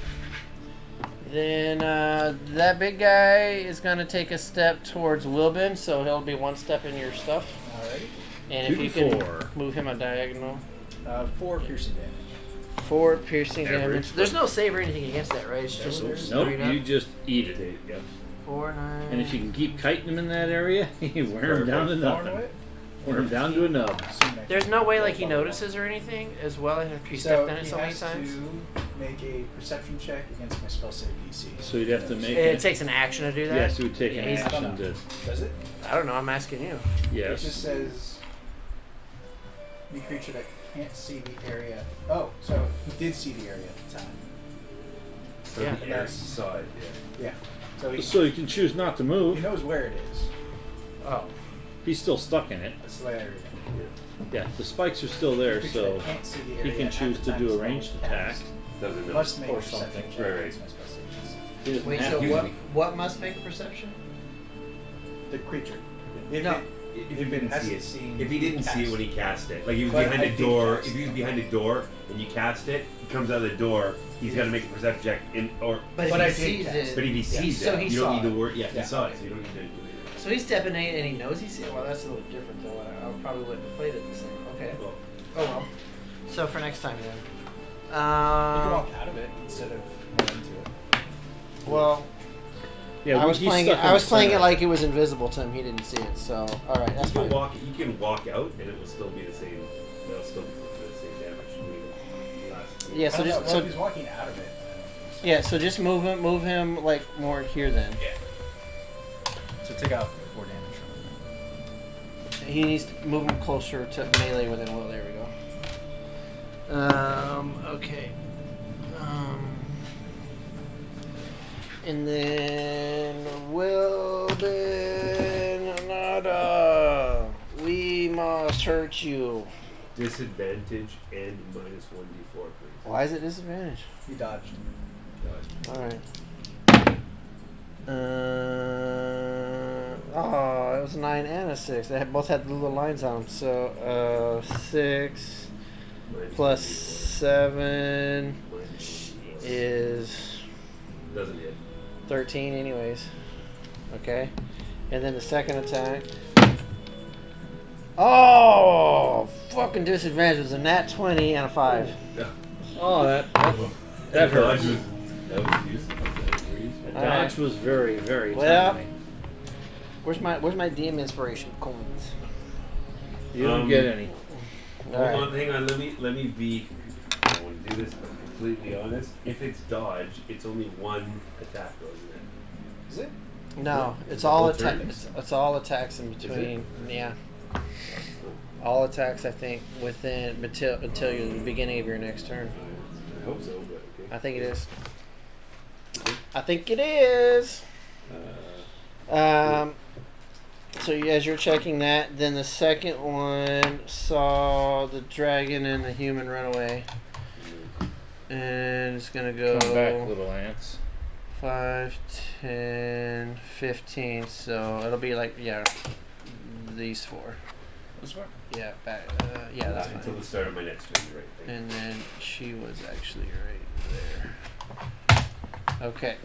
Then that big guy is gonna take a step towards Wilbin, so he'll be 1 step in your stuff. Alrighty. And if 2 you to can 4. move him a diagonal. 4 piercing damage. 4 piercing Average. damage. There's no save or anything against that, right? It's just Nope. Nope, straight up. you just eat it. Yeah. 4, 9. And if you can keep kiting him in that area, you wear him down to nothing. Thornwood? Wear him down to a nub. There's no way like he notices or anything as well if you stepped in it so many has times. to make a perception check against my spell save DC. So you'd have to make It takes an action to do that. Yes, it would take Yeah, an he's- action to. Does it? I don't know. I'm asking you. It just Yes. says any creature that can't see the area. Oh, so he did see the area at the time. So Yeah. the air side, yeah. Yeah. So he So you can choose not to he move. knows where it is. Oh. He's still stuck in it. That's the area. Yeah, the spikes are still there, Creature so that can't see the he area can at choose the to time do a spell ranged is attack. cast. Doesn't know. Must make Or a perception something. check Right, right. against my spell save DC. He doesn't Wait. have So to. what must make a perception? The creature. If No. it, If if he it didn't see hasn't it, seen if he didn't see it cast. when he cast it, like he was But behind I a did door. cast If he was it. behind a door and you cast it, he comes out of the door. He's got to make a perception check, But But I if he did sees cast. it, But if he sees so it, he you don't saw need it. to worry. Yeah, Yeah. he saw it, so you don't need to do anything. So he's stepping in and he knows he's seeing. Well, that's a little different though. I probably wouldn't have played it the same. Okay. Well, Oh well. So for next time then. You can walk out of it instead of run into it. Well, Yeah, I was he's playing. stuck in I was the playing it center. like it was invisible to him. He didn't see it. So all right, that's fine. you can walk out and it will still be the same. They'll still be the same damage. Yeah. So just if he's walking out of it. yeah. So just move him like more here then. So take out 4 damage from it. He needs to move him closer to melee with him. Well, there we go. Okay. And then Nada. We must hurt you. Disadvantage and minus 1d4, please. Why is it disadvantage? He dodged. All right. Oh, it was a 9 and a 6. They both had the little lines on them. So 6 plus 7 is Doesn't hit. 13 anyways. Okay. And then the second attack. Oh, fucking disadvantage was a nat 20 and a 5. Yeah. Oh, that That hurts. was useless. The dodge was very, very Well, timely. Where's my DM inspiration coins? You don't get any. Hold on, hang on. Let me be. I don't want to do this, but completely honest. If it's dodge, it's only one attack goes in. Is it? No, it's It's all both attack. turns? It's all attacks in between. Yeah, all attacks. I think within until the beginning of your next turn. I hope so, but okay. I think it is. I think it is. So as you're checking that, then the second one saw the dragon and the human run away, and it's gonna go Come back, little ants. 5, 10, 15. So it'll be like these 4. This one? Yeah, back. Yeah, that's Until fine. the start of my next turn, right? Thank you. And then she was actually right there. Okay.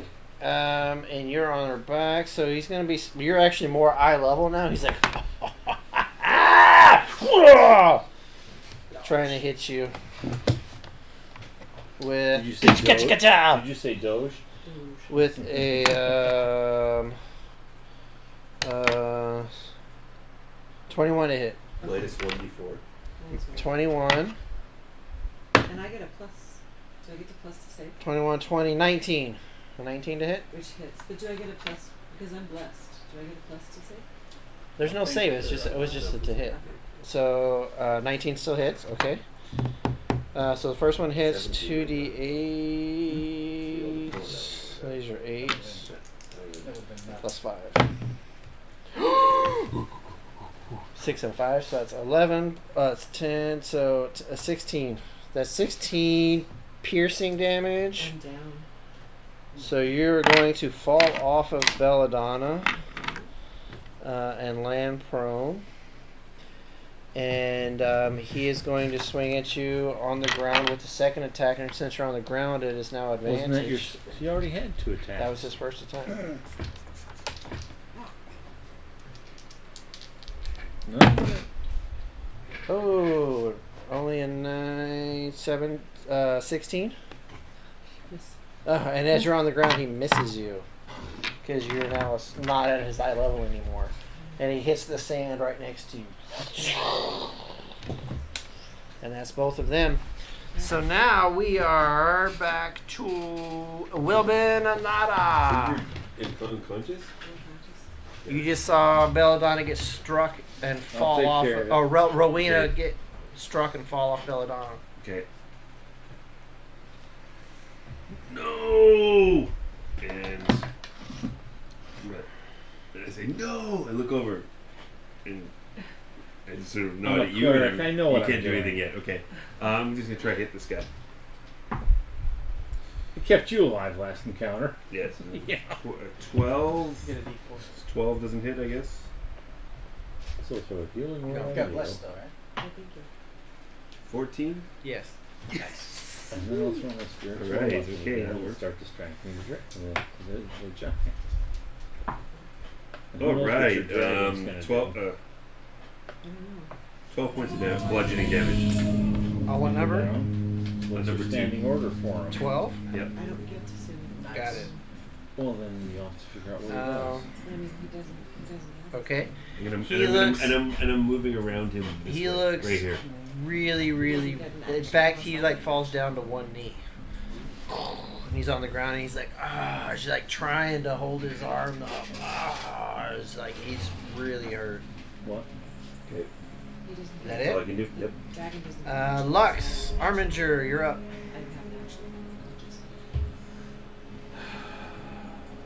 And you're on her back, so he's gonna be. You're actually more eye level now. He's like, trying to hit you with. Did you say Doge? Did you say Doge? With a 21 to hit. Latest 1d4. 21, And I get a plus. Do I get a plus to save? 21, 20, 19. A 19 to hit. Which hits. But do I get a plus because I'm blessed? Do I get a plus to save? There's no save. It was just a to hit. So 19 still hits. Okay. So the first one hits 2d8. So these are 8s plus 5. 6 and 5. So that's 11. It's 10. So 16. That's 16 piercing damage. I'm down. So you're going to fall off of Belladonna and land prone. And he is going to swing at you on the ground with the second attack. And since you're on the ground, it is now advantage. Wasn't that your? He already had 2 attacks. That was his first attack. No. Oh, only a 9, 7, 16. Yes. And as you're on the ground, he misses you because you're now not at his eye level anymore, and he hits the sand right next to you. And that's both of them. So now we are back to Wilbin and Nada. You're unconscious? You just saw Belladonna get struck and fall take off. care of it. Or Rowena Okay. get struck and fall off Belladonna. Okay. No! And I say no. I look over and I just sort of nod I'm a at you. cleric. And I know what you can't I'm do doing. anything yet. Okay. I'm just gonna try to hit this guy. It kept you alive last encounter. Yes. Yeah. 12. Get a d4. 12 doesn't hit, I guess. So for a healing You roll. got blessed though, right? I think you. 14. Yes. Nice. And then I'll throw my spiritual Alright, weapon, okay, and that we'll works. start distracting the giant. All What else right. is your dragon's gonna 12. do? I don't know. 12 points of damage, bludgeoning damage. What number? What's Number your two. standing order for him? 12. Yep. I don't get to see him. Got it. Well, then you'll have to figure out what he does. I mean, he doesn't have Okay. He looks. And I'm moving around him. This He way, looks right here. really, really. In fact, he like falls down to one knee. And he's on the ground and he's like, he's like trying to hold his arm up. It's like he's really hurt. What? Okay. He doesn't Is that That's all I it? can do. Yep. Dragon doesn't have Lux, Arminger, you're up. I don't have an actual conscious.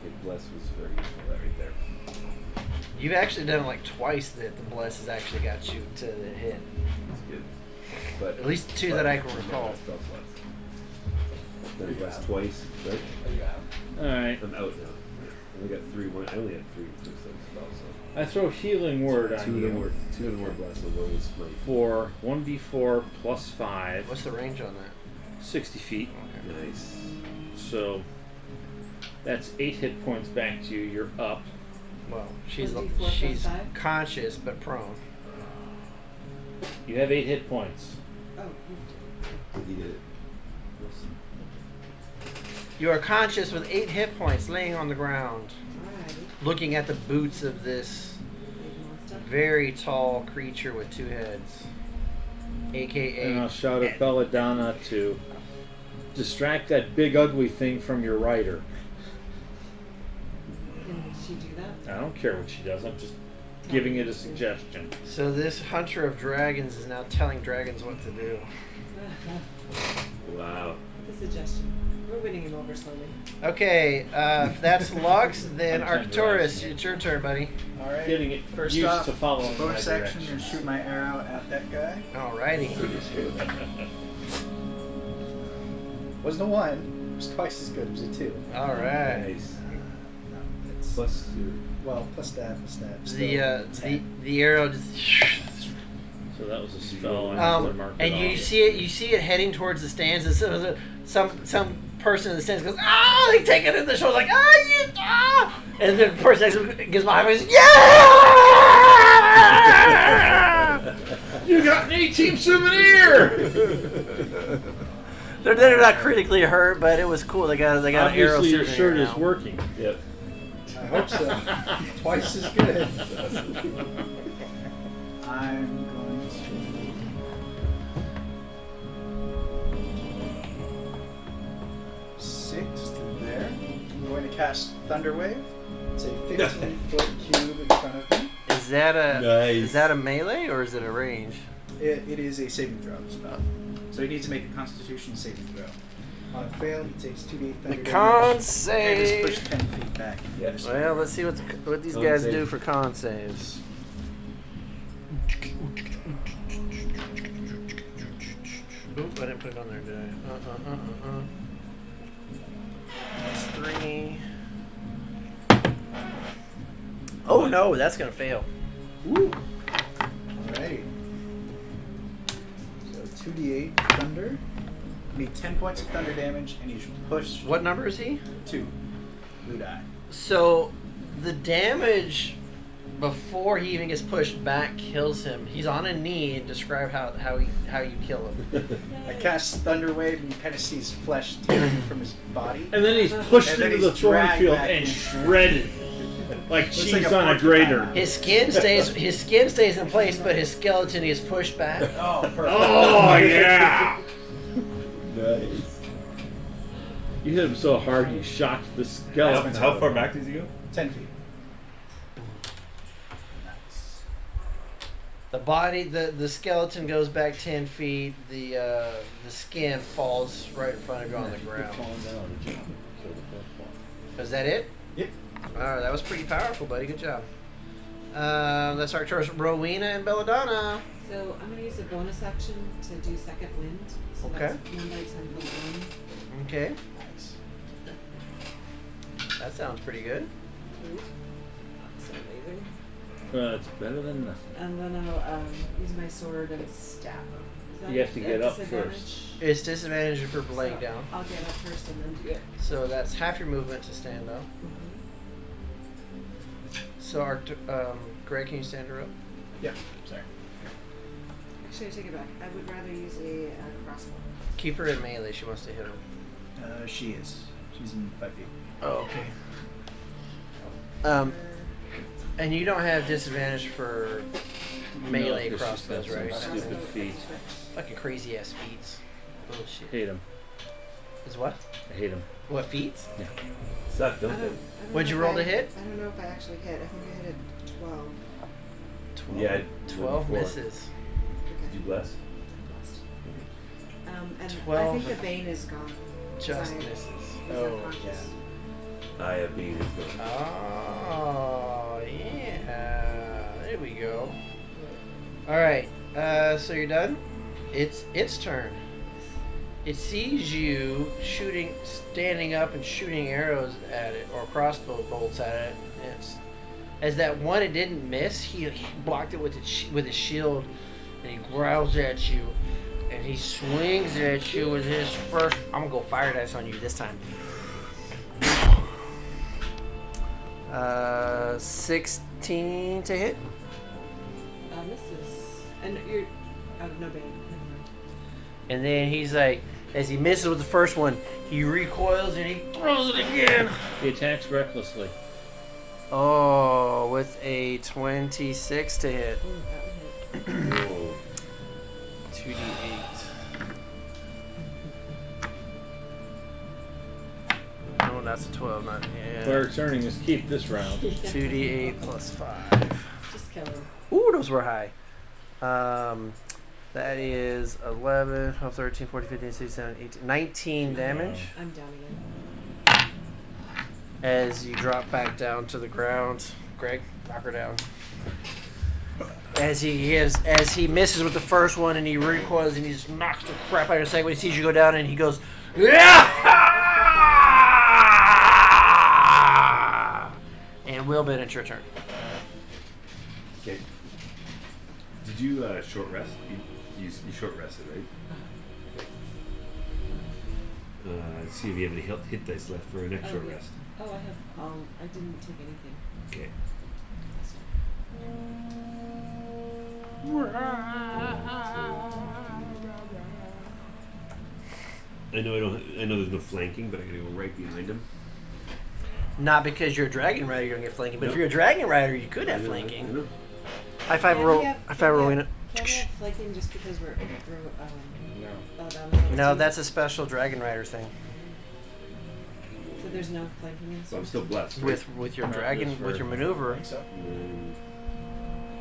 Okay, bless was very useful. That right there. You've actually done it like twice that the bless has actually got you to the hit. That's good. But At least two that I can recall. Then bless twice, right? Alright. I'm out now. I only got 3. I only had 3 spells, so. I throw healing word on Two of you them were blessed, and one was smite. for 1d4 plus 5. What's the range on that? 60 feet. Nice. So that's 8 hit points back to you. You're up. Well, she's 1d4 plus she's 5? conscious but prone. You have 8 hit points. Oh, He did it. You are conscious with 8 hit points, laying on the ground, alrighty. looking at the boots of this Big monster. very tall creature with 2 heads, aka. And I'll shout at Belladonna to distract that big ugly thing from your rider. Can she do that? I don't care what she does. I'm just giving it a suggestion. So this hunter of dragons is now telling dragons what to do. Wow. The suggestion. We're winning him over slowly. Okay, if that's Lux, then I'm trying to Arcturus, relax. it's your turn, buddy. All right. Getting it First used off, to following my bonus action direction. and shoot my arrow at that guy. Alrighty. Wasn't a 1. It was twice as good. It was a 2. Alright. Nice. No, it's Plus 2. well plus that. The Still 10. the arrow just. So that was a spell. I have to mark it And you off. see it heading towards the stands, and some person in the stands goes, they take it in the shoulder like, and then the person next to him gives behind me, goes, yeah! You got an A-team souvenir! They're not critically hurt, but it was cool. They got an arrow. Obviously, your souvenir shirt is now. working. Yep. I hope so. Twice as good. I'm going to 6 to there. I'm going to cast Thunder Wave. It's a 15-foot cube in front of me. Is that a Nice. is that a melee or is it a range? It is a saving throw spell. So he needs to make a Constitution saving throw. On a fail, he takes 2d8 thunder damage. Con And is save. pushed 10 feet back. Yep. Well, let's see what these Con guys save. do for con saves. Oop, I didn't put it on there, did I? That's 3. Oh no, that's gonna fail. Alright. So 2d8 thunder. Need 10 points of thunder damage, and he's pushed What number is he? 2. Blue die. So the damage before he even gets pushed back kills him. He's on a knee, and describe how you kill him. I cast Thunder Wave, and you kind of see his flesh tearing from his body. And then he's pushed And then into the he's throwing dragged field back and in. shredded. Like Looks cheese like a on a porcupine. grater. His skin stays in place, but his skeleton is pushed back. Oh, perfect. Oh, yeah! Nice. You hit him so hard you shocked the skeleton. How far back does he go? 10 feet. Nice. The body, the skeleton goes back 10 feet. The skin falls right in front of you on the ground. Is that it? Yep. All right, that was pretty powerful, buddy. Good job. That's Arcturus, Rowena, and Belladonna. So I'm going to use a bonus action to do second wind. So Okay. that's 1 by 10 plus 1. Okay, Nice. that sounds pretty good. Ooh. That's amazing. It's better than nothing. And then I'll use my sword and stab him. Is that You have to a get up disadvantage? first. It's disadvantage for laying So down. I'll get up first and then do it. So that's half your movement to stand up. So, Greg, can you stand her up? Yeah. Sorry. Actually, I take it back. I would rather use a crossbow. Keep her in melee. She wants to hit him. She is. She's in 5 feet. Oh, okay. And you don't have disadvantage for melee No, 'cause she's crossbows, got some right? stupid feet. Fucking crazy ass feats. Bullshit. Hate him. Is what? I hate him. What feats? Suck, I don't don't, they? I don't What'd know you if roll I- to hit? I don't know if I actually hit. I think I hit a 12. 12. Yeah, 12 before. misses. Did you Okay. bless? And 12. I think the vein is gone. 'cause Just I misses. was Oh, unconscious. Eye of being is good. Oh, yeah. There we go. All right. So you're done? It's its turn. It sees you standing up and shooting arrows at it, or crossbow bolts at it. As that one it didn't miss, he blocked it with his shield, and he growls at you, and he swings at you with his first. I'm gonna go fire dice on you this time. 16 to hit. Misses. And you're. Oh, no bane. Never mind. And then he's like, as he misses with the first one, he recoils and he throws it again. He attacks recklessly. Oh, with a 26 to hit. Ooh, that would hit. Whoa. 2d8. Oh, that's a 12, not yeah. Cleric's earnings keep this round. 2d8 plus 5. Just kill him. Ooh, those were high. That is 11, 12, 13, 14, 15, 16, 17, 18, 19 damage. I'm down again. As you drop back down to the ground. Greg, knock her down. As he misses with the first one and he recoils and he just knocks the crap out of your second one. He sees you go down and he goes, yeah! And Wilbin, it's your turn. Okay. Did you short rest? You short rested, right? Let's see if you have any hit dice left for a next short yeah. rest. Oh, I have. I didn't take anything. Okay. I know there's no flanking, but I gotta go right behind him. Not because you're a dragon rider, you're gonna get flanking. But if you're a dragon rider, you could have I flanking. know. High five, Rowena. Can we have flanking just because we're No, that's a special dragon rider thing. So there's no flanking in this So I'm one? still blessed. Right? With your Not dragon, this with your for- maneuver, So,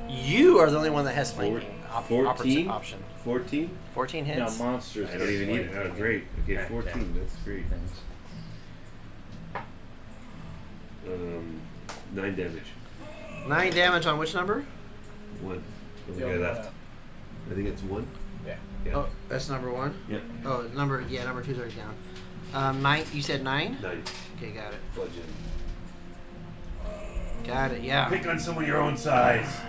you are the only one that has flanking 14? option. 14? 14 Now hits. monsters. I don't even need it. Oh, great. Okay, Back 14. down. That's great. Things. 9 damage. 9 damage on which number? 1. The the guy only left. one I think it's 1. Yeah. Yeah. Oh, that's number 1. Yeah. Oh, number 2's already down. 9. You said 9. 9. Okay, got it. Bludgeon. Got it. Yeah. Pick on someone your own size.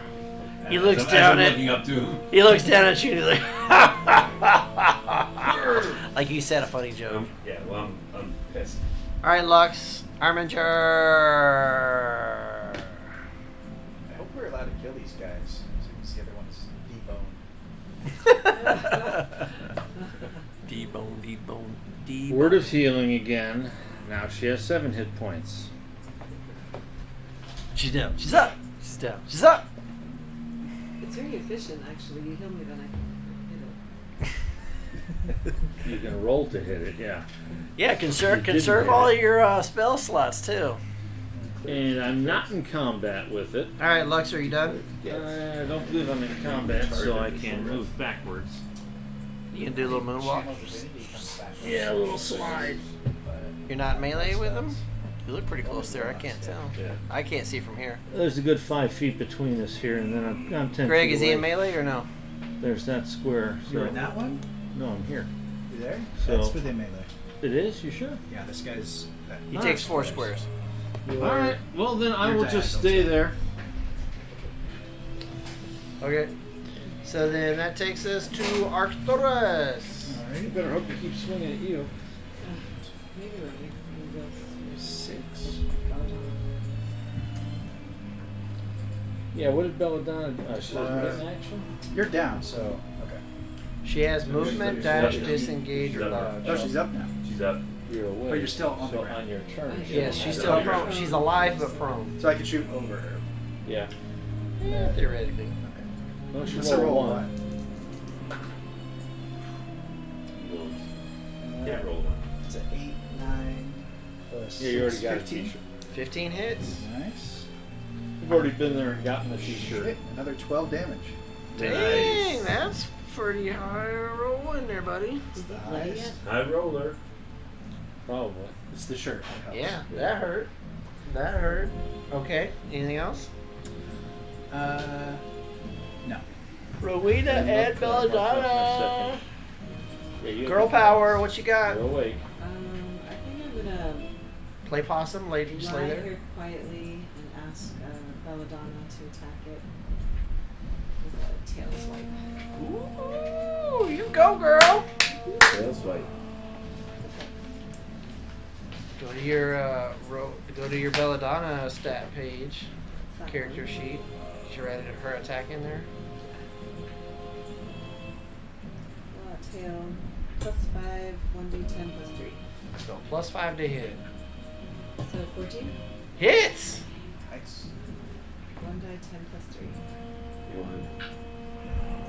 He looks As down I'm at. looking up to him. He looks down at you and he's like, like you said a funny joke. Yeah, well, I'm pissed. All right, Lux, Arminger. I hope we're allowed to kill these guys. Since the other one's deboned. Debone. Word of healing again. Now she has 7 hit points. She's down. She's up. She's down. She's up. It's very efficient, actually. You heal me, then I hit it. You can roll to hit it, yeah. Yeah, You conserve didn't all hit it. your spell slots too. And I'm not in combat with it. All right, Lux, are you done? I don't believe I'm in combat, so I can move backwards. You can do a little moonwalk. Yeah, a little slide. You're not melee with him? You look pretty close there. I can't tell. Yeah. I can't see from here. There's a good 5 feet between us here, and then I'm 10 Greg, feet is he in away. melee or no? There's that square. So. You're in that one? No, I'm here. You there? So- That's within melee. It is? You sure? Yeah, this guy's. He Ah, takes 4 squares. Alright, well then I You're will just diagonal, stay so- there. Okay. So then that takes us to Arcturus. You better hope he keeps swinging at you. Maybe we're good. 6. Yeah, what did Belladonna do? She doesn't get an action? You're down, so okay. She has movement, dash, disengage, or dodge. Oh, she's up now. She's up. You're away. But you're still on the So ground. on your turn. Yes, she's still prone. She's alive but prone. So I can shoot over her. Yeah. Theoretically. Don't you Let's roll roll one? Yeah, roll one. It's an 8, 9, plus Yeah, you already 6, got 15. a t-shirt. 15 hits. Nice. You've already been there and gotten the t-shirt. Shit, another 12 damage. Dang, that's pretty high roll in there, buddy. Is it bloody Nice. yet? High roller. Probably. It's the shirt. That helps. Yeah, that hurt. That hurt. Okay, anything else? No. Rowena and Belladonna. Yeah, you Girl power, what you got? You're awake. I think I'm gonna Play possum, lady lie slayer. here quietly and ask Belladonna to attack it with a tail swipe. Ooh, you go, girl. Tail swipe. Go to your go to your Belladonna stat page, It's that character one. sheet. She write her attack in there. Tail plus 5, 1d10 plus 3. So +5 to hit. So 14? Hits. Nice. 1d10 plus 3. One.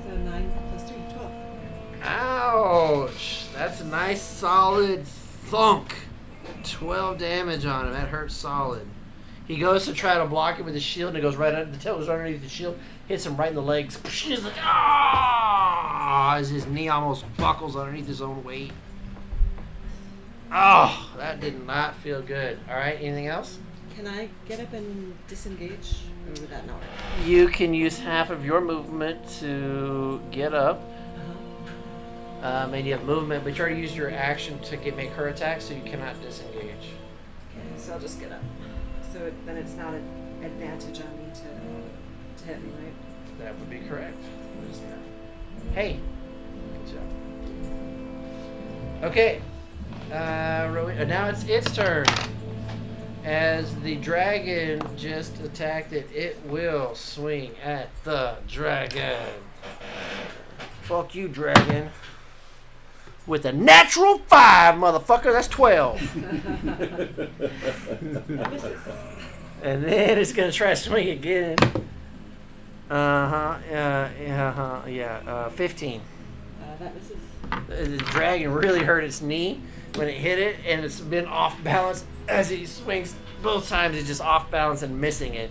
So 9 plus 3, 12. Ouch! That's a nice solid thunk. 12 damage on him. That hurts solid. He goes to try to block it with his shield, and it goes right under the tail goes underneath the shield, hits him right in the legs. He's like, ah! As his knee almost buckles underneath his own weight. Oh, that did not feel good. All right, anything else? Can I get up and disengage? Or would that not work? You can use half of your movement to get up. And you have movement, but you already used your action to make her attack, so you cannot disengage. Okay, so I'll just get up. So then it's not an advantage on me to hit me, right? That would be correct. I'll just get up. Hey. Good job. Okay. Now it's its turn. As the dragon just attacked it, it will swing at the dragon. Fuck you, dragon. With a natural 5, motherfucker. That's 12. Misses. And then it's going to try to swing again. 15. That misses. The dragon really hurt its knee when it hit it, and it's been off balance as he swings both times. It's just off balance and missing it.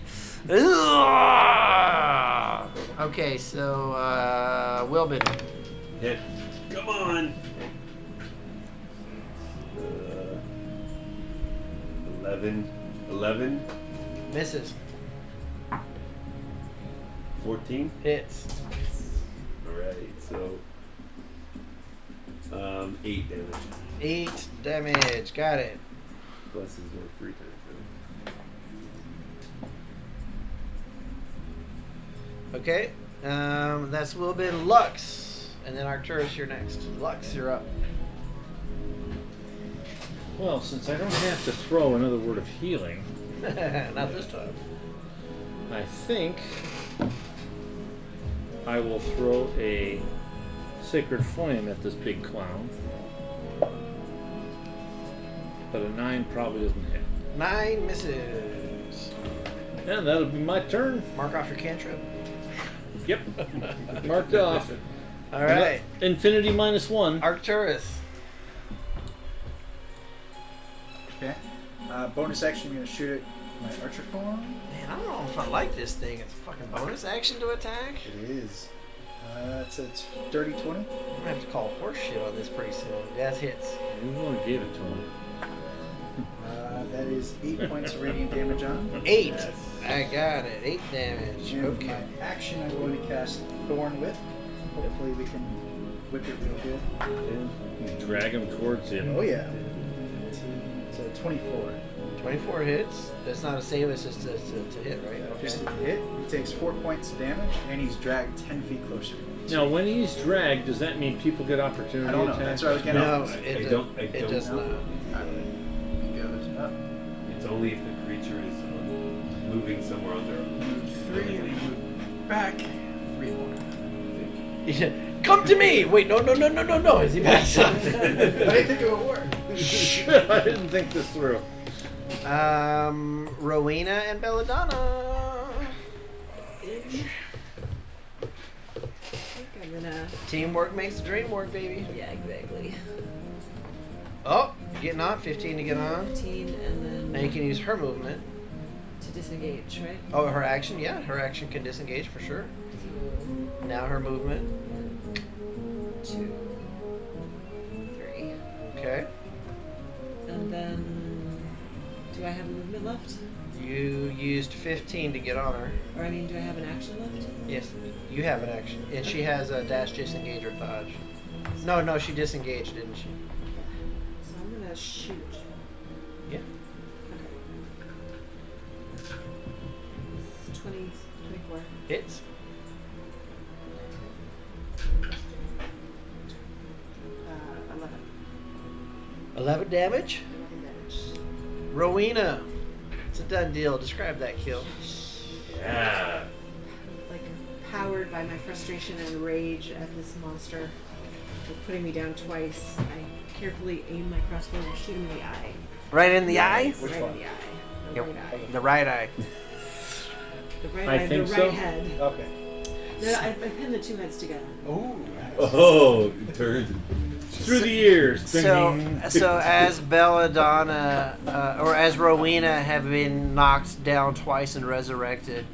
Okay, so Wilbin. Hit. Come on. 11. Misses. 14. Hits. Alright, so 8 damage. 8 damage. Got it. Plus is worth 3 times. Okay. That's Wilbin. Lux. And then Arcturus, you're next. Lux, you're up. Well, since I don't have to throw another word of healing, Not this time. I think I will throw a Sacred Flame at this big clown. But a 9 probably doesn't hit. 9 misses. And that'll be my turn. Mark off your cantrip. Yep. Marked off. All right. Infinity -1. Arcturus. Okay. Bonus action, I'm going to shoot it my archer form. Man, I don't know if I like this thing. It's a fucking bonus action to attack. It is. It's a dirty 20. I'm going to have to call horse shit on this pretty soon. That hits. You only gave it to him. That is 8 points of radiant damage on. 8. Yes. I got it. 8 damage. And Okay. my action, I'm going to cast Thorn Whip. Hopefully we can whip it real good. You drag him towards him. Oh yeah. It's a 24. 24 hits. That's not a save, it's just to hit, right? Okay. Just a hit. He takes 4 points of damage, and he's dragged 10 feet closer. Now, when he's dragged, does that mean people get opportunity I don't know. attacks? That's what I was getting No, at. it I don't does not. It goes up. It's only if the creature is moving moving somewhere on their own. 3 and move back. 3 more. Come to me! Wait, no. Is he backs up? I didn't think it would work. Shit, I didn't think this through. Rowena and Belladonna. I think I'm gonna. Teamwork makes the dream work, baby. Yeah, exactly. Oh, getting on. 15 to get on. 15 and then. Now you can use her movement. To disengage, right? Oh, her action? Yeah, her action can disengage for sure. So, Now her movement. 1, 2, 3. Okay. And then. Do I have a movement left? You used 15 to get on her. Or, I mean, do I have an action left? Yes, you have an action. And she has a dash, disengage, or dodge. No, she disengaged, didn't she? So I'm gonna shoot. Yeah. Okay. It's 20, 24. Hits. 11. 11 damage. 11 damage. Rowena. It's a done deal. Describe that kill. Yeah. Like, powered by my frustration and rage at this monster, for putting me down twice, I carefully aim my crossbow and shoot him in the eye. Right in the eye? Which right one? in the eye. The Yep. right eye. The right eye. The right I eye, the think right so. head. Okay. No, I pinned the 2 heads together. Ooh, nice. Oh, it turns. Through the years. So as Belladonna, or as Rowena have been knocked down twice and resurrected,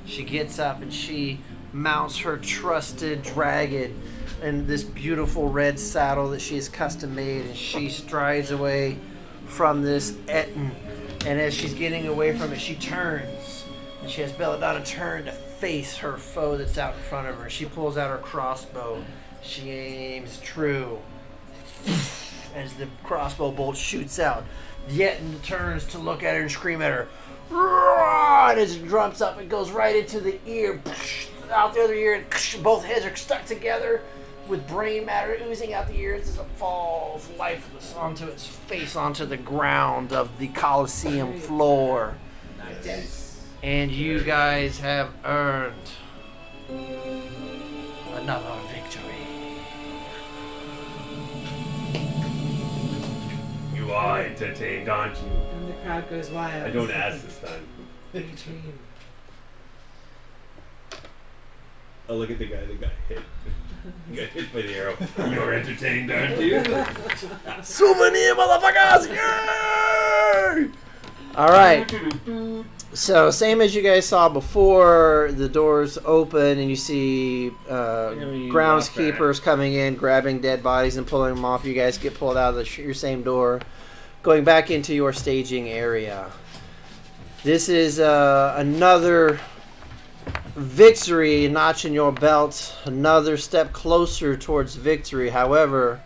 she gets up and she mounts her trusted dragon in this beautiful red saddle that she has custom made, and she strides away from this Etten. And as she's getting away from it, she turns, and she has Belladonna turn to face her foe that's out in front of her. She pulls out her crossbow. She aims true. As the crossbow bolt shoots out, Yetin turns to look at her and scream at her. Roar! And as it jumps up, it goes right into the ear, out the other ear, and both heads are stuck together with brain matter oozing out the ears as it falls lifeless onto its face onto the ground of the Coliseum floor. Nice. And you guys have earned another victory. You are entertained, aren't you? And the crowd goes wild. I don't ask this time. Oh, look at the guy that got hit. He got hit by the arrow. You're entertained, aren't you? Souvenir, motherfuckers! Yay! All right. So, same as you guys saw before, the doors open and you see groundskeepers coming in, grabbing dead bodies and pulling them off. You guys get pulled out of your same door, going back into your staging area. This is another victory, a notch in your belt, another step closer towards victory. However,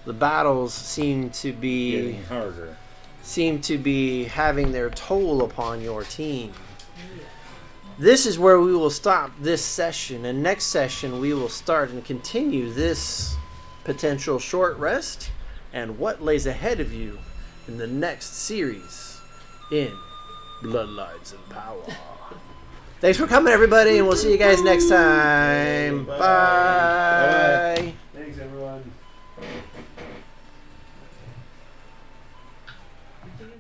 the battles seem to be having their toll upon your team. This is where we will stop this session, and next session we will start and continue this potential short rest and what lays ahead of you in the next series in Bloodlines and Power. Thanks for coming, everybody, and we'll see you guys next time. Bye. Thanks, everyone. I think